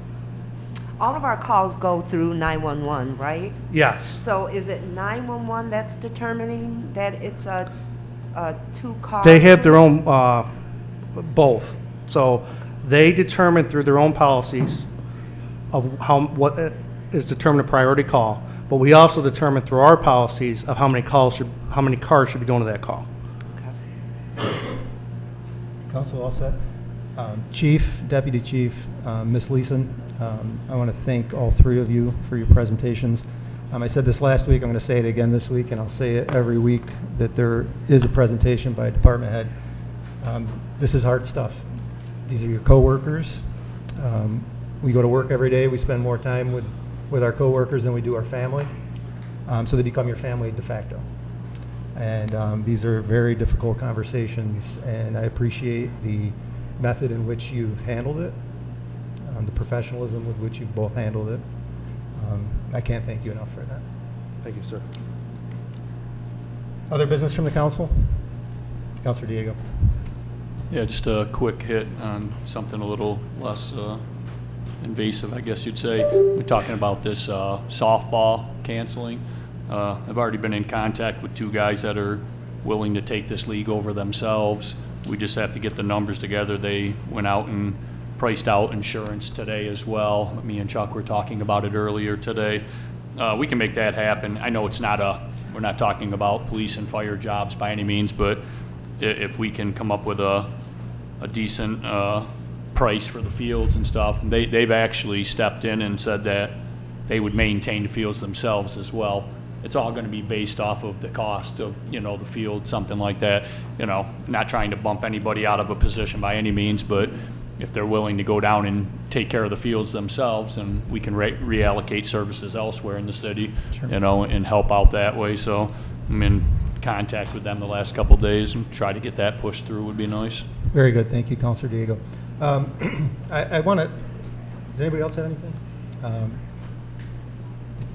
All of our calls go through 911, right? Yes. So is it 911 that's determining that it's a 2 car? They have their own, both. So they determine through their own policies of what is determined a priority call. But we also determine through our policies of how many cars should be going to that call. Council, all set? Chief, Deputy Chief, Ms. Leeson, I want to thank all 3 of you for your presentations. I said this last week, I'm going to say it again this week, and I'll say it every week, that there is a presentation by a department head. This is hard stuff. These are your coworkers. We go to work every day. We spend more time with our coworkers than we do our family. So they become your family de facto. And these are very difficult conversations, and I appreciate the method in which you've handled it, the professionalism with which you've both handled it. I can't thank you enough for that. Thank you, sir. Other business from the council? Councilor Diego. Yeah, just a quick hit on something a little less invasive, I guess you'd say. We're talking about this softball canceling. I've already been in contact with 2 guys that are willing to take this league over themselves. We just have to get the numbers together. They went out and priced out insurance today as well. Me and Chuck were talking about it earlier today. We can make that happen. I know it's not we're not talking about police and fire jobs by any means, but if we can come up with a decent price for the fields and stuff, they've actually stepped in and said that they would maintain the fields themselves as well. It's all going to be based off of the cost of, the field, something like that. Not trying to bump anybody out of a position by any means, but if they're willing to go down and take care of the fields themselves, and we can reallocate services elsewhere in the city, Sure. And help out that way. So I'm in contact with them the last couple of days and try to get that pushed through would be nice. Very good. Thank you, Councilor Diego. I want to, does anybody else have anything?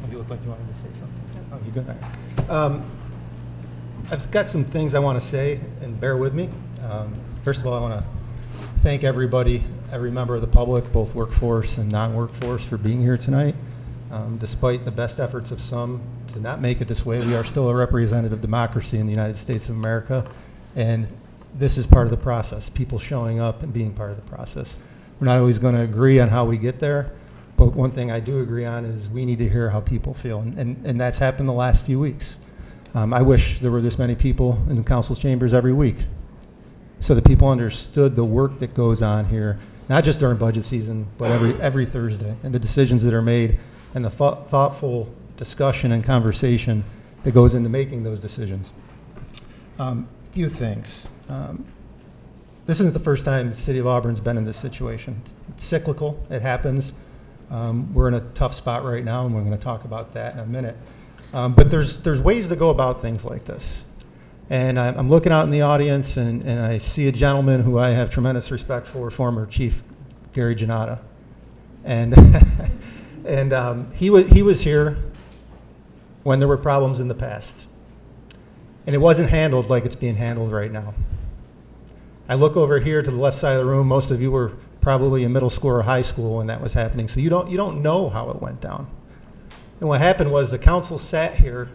You look like you wanted to say something. Oh, you good? All right. I've got some things I want to say, and bear with me. First of all, I want to thank everybody, every member of the public, both workforce and non-workforce, for being here tonight. Despite the best efforts of some to not make it this way, we are still a representative democracy in the United States of America, and this is part of the process, people showing up and being part of the process. We're not always going to agree on how we get there, but one thing I do agree on is we need to hear how people feel, and that's happened the last few weeks. I wish there were this many people in the council chambers every week, so that people understood the work that goes on here, not just during budget season, but every Thursday, and the decisions that are made, and the thoughtful discussion and conversation that goes into making those decisions. Few things. This isn't the first time the city of Auburn's been in this situation. It's cyclical, it happens. We're in a tough spot right now, and we're going to talk about that in a minute. But there's ways to go about things like this. And I'm looking out in the audience, and I see a gentleman who I have tremendous respect for, former Chief Gary Janata. And and he was here when there were problems in the past. And it wasn't handled like it's being handled right now. I look over here to the left side of the room. Most of you were probably in middle school or high school when that was happening, so you don't know how it went down. And what happened was the council sat here,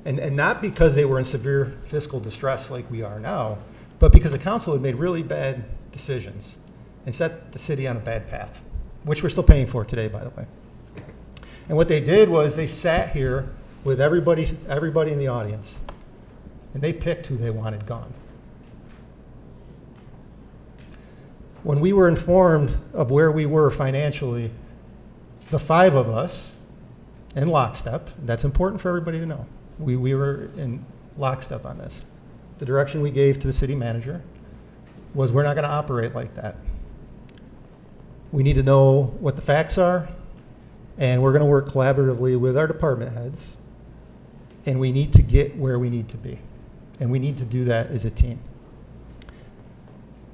and not because they were in severe fiscal distress like we are now, but because the council had made really bad decisions and set the city on a bad path, which we're still paying for today, by the way. And what they did was they sat here with everybody in the audience, and they picked who they wanted gone. When we were informed of where we were financially, the 5 of us, in lockstep, that's important for everybody to know, we were in lockstep on this. The direction we gave to the city manager was we're not going to operate like that. We need to know what the facts are, and we're going to work collaboratively with our department heads, and we need to get where we need to be. And we need to do that as a team.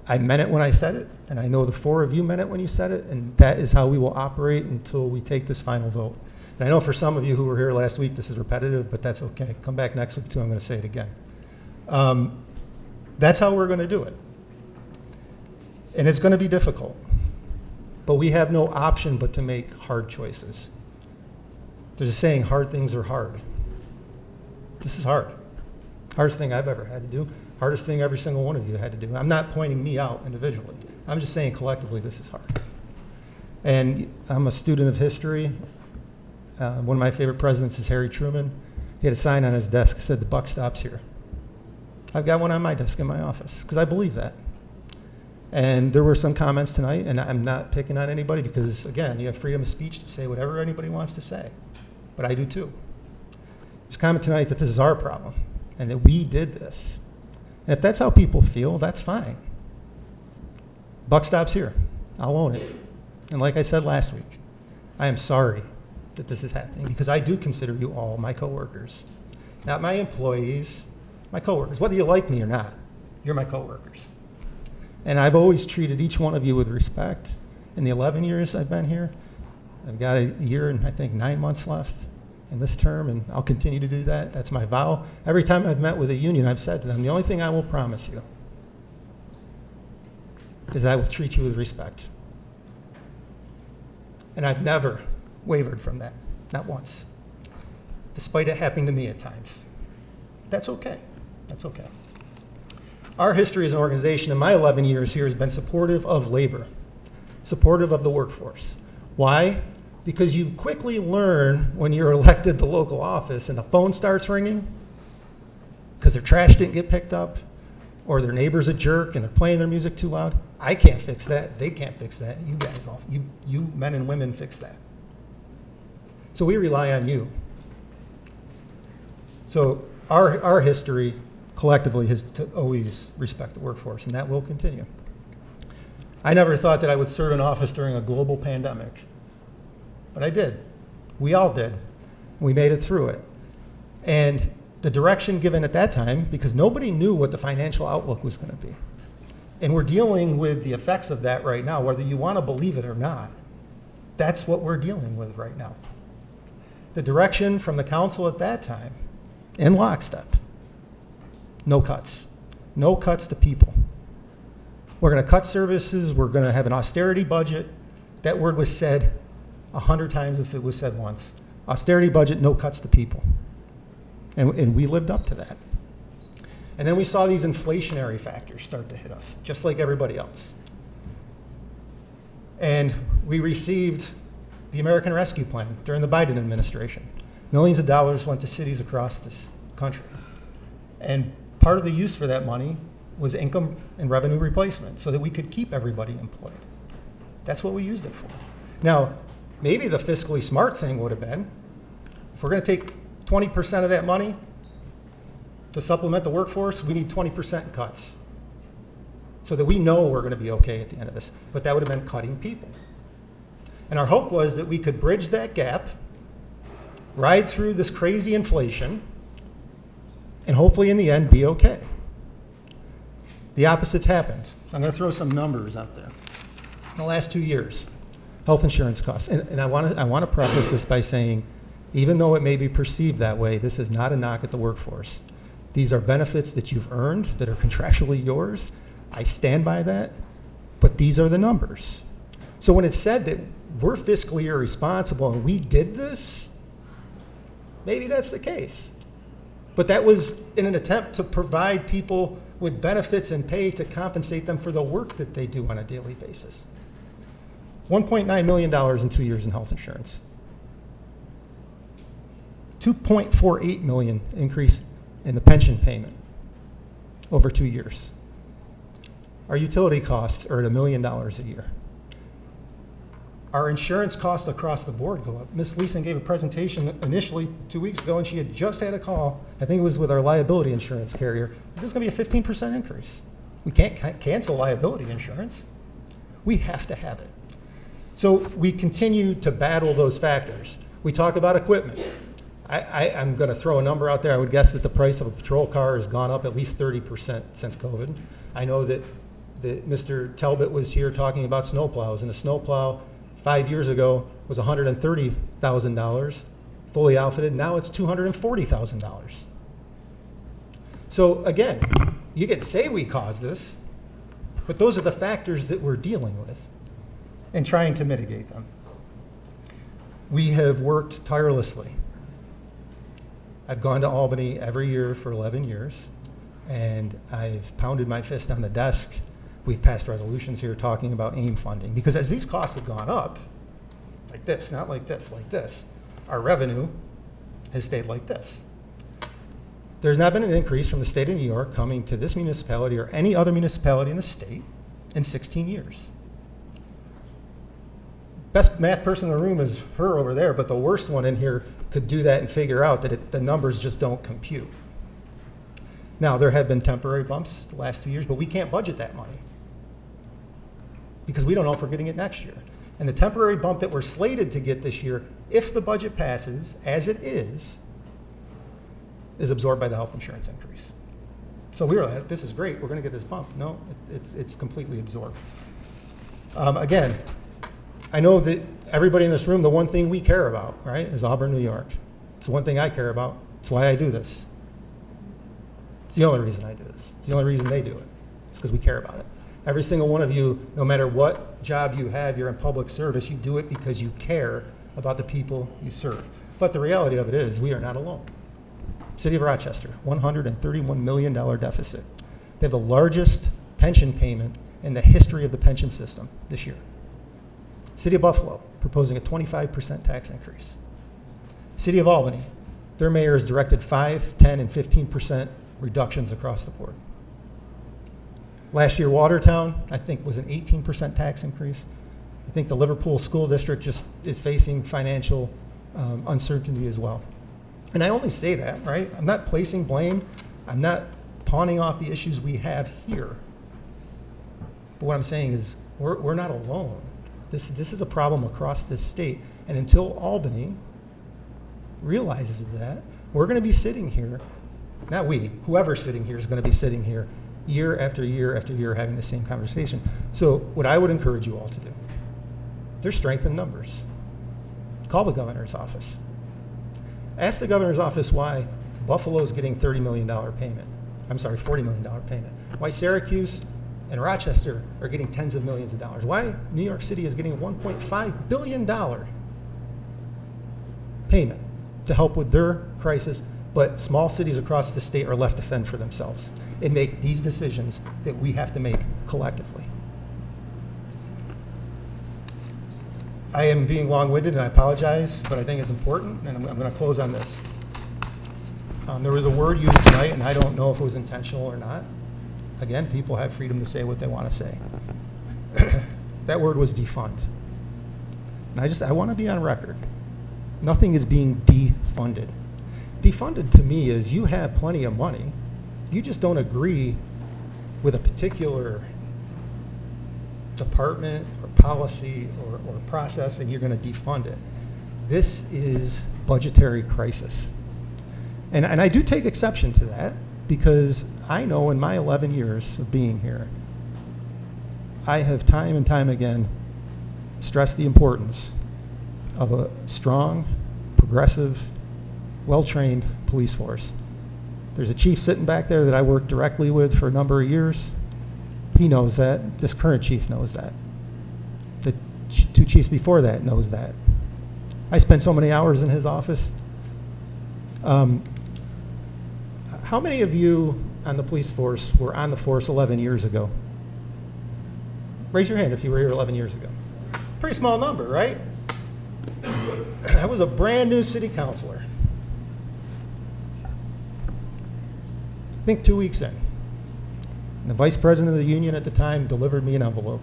I meant it when I said it, and I know the 4 of you meant it when you said it, and that is how we will operate until we take this final vote. And I know for some of you who were here last week, this is repetitive, but that's okay. Come back next week too, I'm going to say it again. That's how we're going to do it. And it's going to be difficult, but we have no option but to make hard choices. There's a saying, hard things are hard. This is hard. Hardest thing I've ever had to do. Hardest thing every single one of you had to do. I'm not pointing me out individually. I'm just saying collectively this is hard. And I'm a student of history. One of my favorite presidents is Harry Truman. He had a sign on his desk that said, "The buck stops here." I've got one on my desk in my office because I believe that. And there were some comments tonight, and I'm not picking on anybody because, again, you have freedom of speech to say whatever anybody wants to say. But I do too. There's a comment tonight that this is our problem and that we did this. And if that's how people feel, that's fine. Buck stops here. I'll own it. And like I said last week, I am sorry that this is happening because I do consider you all my coworkers. Not my employees, my coworkers. Whether you like me or not, you're my coworkers. And I've always treated each one of you with respect. In the 11 years I've been here, I've got a year and I think 9 months left in this term, and I'll continue to do that. That's my vow. Every time I've met with a union, I've said to them, the only thing I will promise you is I will treat you with respect. And I've never wavered from that, not once, despite it happening to me at times. That's okay. That's okay. Our history as an organization in my 11 years here has been supportive of labor, supportive of the workforce. Why? Because you quickly learn when you're elected to local office and the phone starts ringing because their trash didn't get picked up or their neighbor's a jerk and they're playing their music too loud. I can't fix that. They can't fix that. You guys, you men and women fix that. So we rely on you. So our history collectively has to always respect the workforce, and that will continue. I never thought that I would serve in office during a global pandemic, but I did. We all did. We made it through it. And the direction given at that time, because nobody knew what the financial outlook was going to be. And we're dealing with the effects of that right now, whether you want to believe it or not. That's what we're dealing with right now. The direction from the council at that time, in lockstep, no cuts. No cuts to people. We're going to cut services. We're going to have an austerity budget. That word was said 100 times if it was said once. Austerity budget, no cuts to people. And we lived up to that. And then we saw these inflationary factors start to hit us, just like everybody else. And we received the American Rescue Plan during the Biden administration. Millions of dollars went to cities across this country. And part of the use for that money was income and revenue replacement so that we could keep everybody employed. That's what we used it for. Now, maybe the fiscally smart thing would have been, if we're going to take 20% of that money to supplement the workforce, we need 20% cuts so that we know we're going to be okay at the end of this. But that would have been cutting people. And our hope was that we could bridge that gap, ride through this crazy inflation, and hopefully in the end be okay. The opposite's happened. I'm going to throw some numbers out there. In the last 2 years, health insurance costs, and I want to preface this by saying, even though it may be perceived that way, this is not a knock at the workforce. These are benefits that you've earned that are contractually yours. I stand by that, but these are the numbers. So when it's said that we're fiscally irresponsible and we did this, maybe that's the case. But that was in an attempt to provide people with benefits and pay to compensate them for the work that they do on a daily basis. $1.9 million in 2 years in health insurance. $2.48 million increase in the pension payment over 2 years. Our utility costs are at $1 million a year. Our insurance costs across the board go up. Ms. Leeson gave a presentation initially 2 weeks ago, and she had just had a call, I think it was with our liability insurance carrier. There's going to be a 15% increase. We can't cancel liability insurance. We have to have it. So we continue to battle those factors. We talk about equipment. I'm going to throw a number out there. I would guess that the price of a patrol car has gone up at least 30% since COVID. I know that Mr. Talbot was here talking about snowplows, and a snowplow 5 years ago was $130,000 fully outfitted. Now it's $240,000. So again, you can say we caused this, but those are the factors that we're dealing with and trying to mitigate them. We have worked tirelessly. I've gone to Albany every year for 11 years, and I've pounded my fist on the desk. We've passed resolutions here talking about AIM funding, because as these costs have gone up, like this, not like this, our revenue has stayed like this. There's not been an increase from the state of New York coming to this municipality or any other municipality in the state in 16 years. Best math person in the room is her over there, but the worst one in here could do that and figure out that the numbers just don't compute. Now, there have been temporary bumps the last 2 years, but we can't budget that money because we don't know if we're getting it next year. And the temporary bump that we're slated to get this year, if the budget passes, as it is absorbed by the health insurance increase. So we were like, this is great, we're gonna get this bump. No, it's completely absorbed. Again, I know that everybody in this room, the one thing we care about, right, is Auburn, New York. It's the one thing I care about. It's why I do this. It's the only reason I do this. It's the only reason they do it. It's because we care about it. Every single one of you, no matter what job you have, you're in public service, you do it because you care about the people you serve. But the reality of it is, we are not alone. City of Rochester, $131 million deficit. They have the largest pension payment in the history of the pension system this year. City of Buffalo, proposing a 25% tax increase. City of Albany, their mayor has directed 5, 10, and 15% reductions across the board. Last year, Watertown, I think, was an 18% tax increase. I think the Liverpool School District just is facing financial uncertainty as well. And I only say that, right? I'm not placing blame. I'm not pawning off the issues we have here. But what I'm saying is we're not alone. This is a problem across this state. And until Albany realizes that, we're going to be sitting here, not we, whoever's sitting here is going to be sitting here year after year after year having the same conversation. So what I would encourage you all to do, there's strength in numbers. Call the governor's office. Ask the governor's office why Buffalo's getting $30 million payment. I'm sorry, $40 million payment. Why Syracuse and Rochester are getting tens of millions of dollars. Why New York City is getting a $1.5 billion payment to help with their crisis, but small cities across the state are left to fend for themselves and make these decisions that we have to make collectively. I am being long-winded and I apologize, but I think it's important, and I'm going to close on this. There was a word used tonight, and I don't know if it was intentional or not. Again, people have freedom to say what they want to say. That word was defund. And I want to be on record. Nothing is being defunded. Defunded to me is you have plenty of money, you just don't agree with a particular department or policy or process, and you're going to defund it. This is budgetary crisis. And I do take exception to that, because I know in my 11 years of being here, I have time and time again stressed the importance of a strong, progressive, well-trained police force. There's a chief sitting back there that I worked directly with for a number of years. He knows that. This current chief knows that. The two chiefs before that knows that. I spent so many hours in his office. How many of you on the police force were on the force 11 years ago? Raise your hand if you were here 11 years ago. Pretty small number, right? I was a brand new city councilor. I think 2 weeks in. And the vice president of the union at the time delivered me an envelope.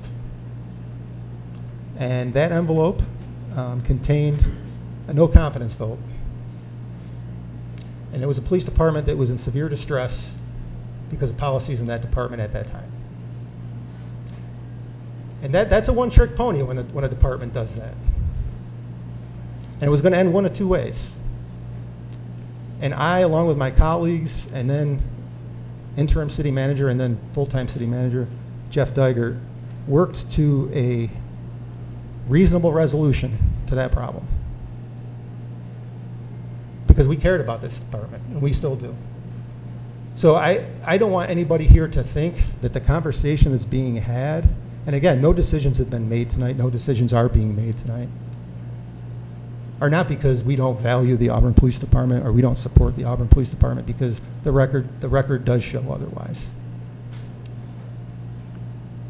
And that envelope contained a no confidence vote. And it was a police department that was in severe distress because of policies in that department at that time. And that's a one-trick pony when a department does that. And it was going to end one of two ways. And I, along with my colleagues, and then interim city manager, and then full-time city manager, Jeff Dygert, worked to a reasonable resolution to that problem. Because we cared about this department, and we still do. So I don't want anybody here to think that the conversation that's being had, and again, no decisions have been made tonight, no decisions are being made tonight, are not because we don't value the Auburn Police Department or we don't support the Auburn Police Department, because the record does show otherwise.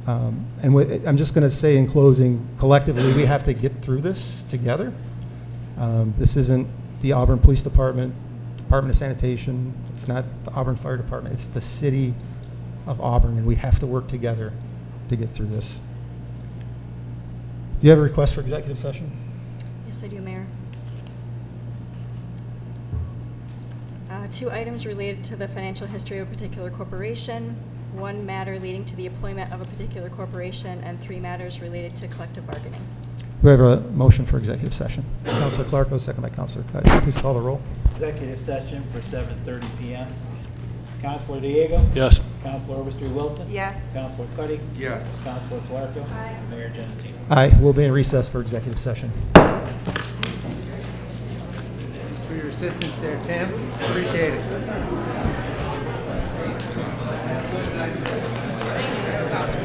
I'm just going to say in closing, collectively, we have to get through this together. This isn't the Auburn Police Department, Department of Sanitation. It's not the Auburn Fire Department. It's the city of Auburn, and we have to work together to get through this. Do you have a request for executive session? Yes, I do, Mayor. 2 items related to the financial history of a particular corporation, 1 matter leading to the appointment of a particular corporation, and 3 matters related to collective bargaining. we have a motion for executive session? Counselor Clarko, second by Counselor Cuddy. Please call the roll. Executive session for 7:30 PM. Counselor Diego? Yes. Counselor Overstreet Wilson? Yes. Counselor Cuddy? Yes. Counselor Clarko? Aye. Mayor Genatino. Aye. We'll be in recess for executive session. For your assistance there, Tim. Appreciate it.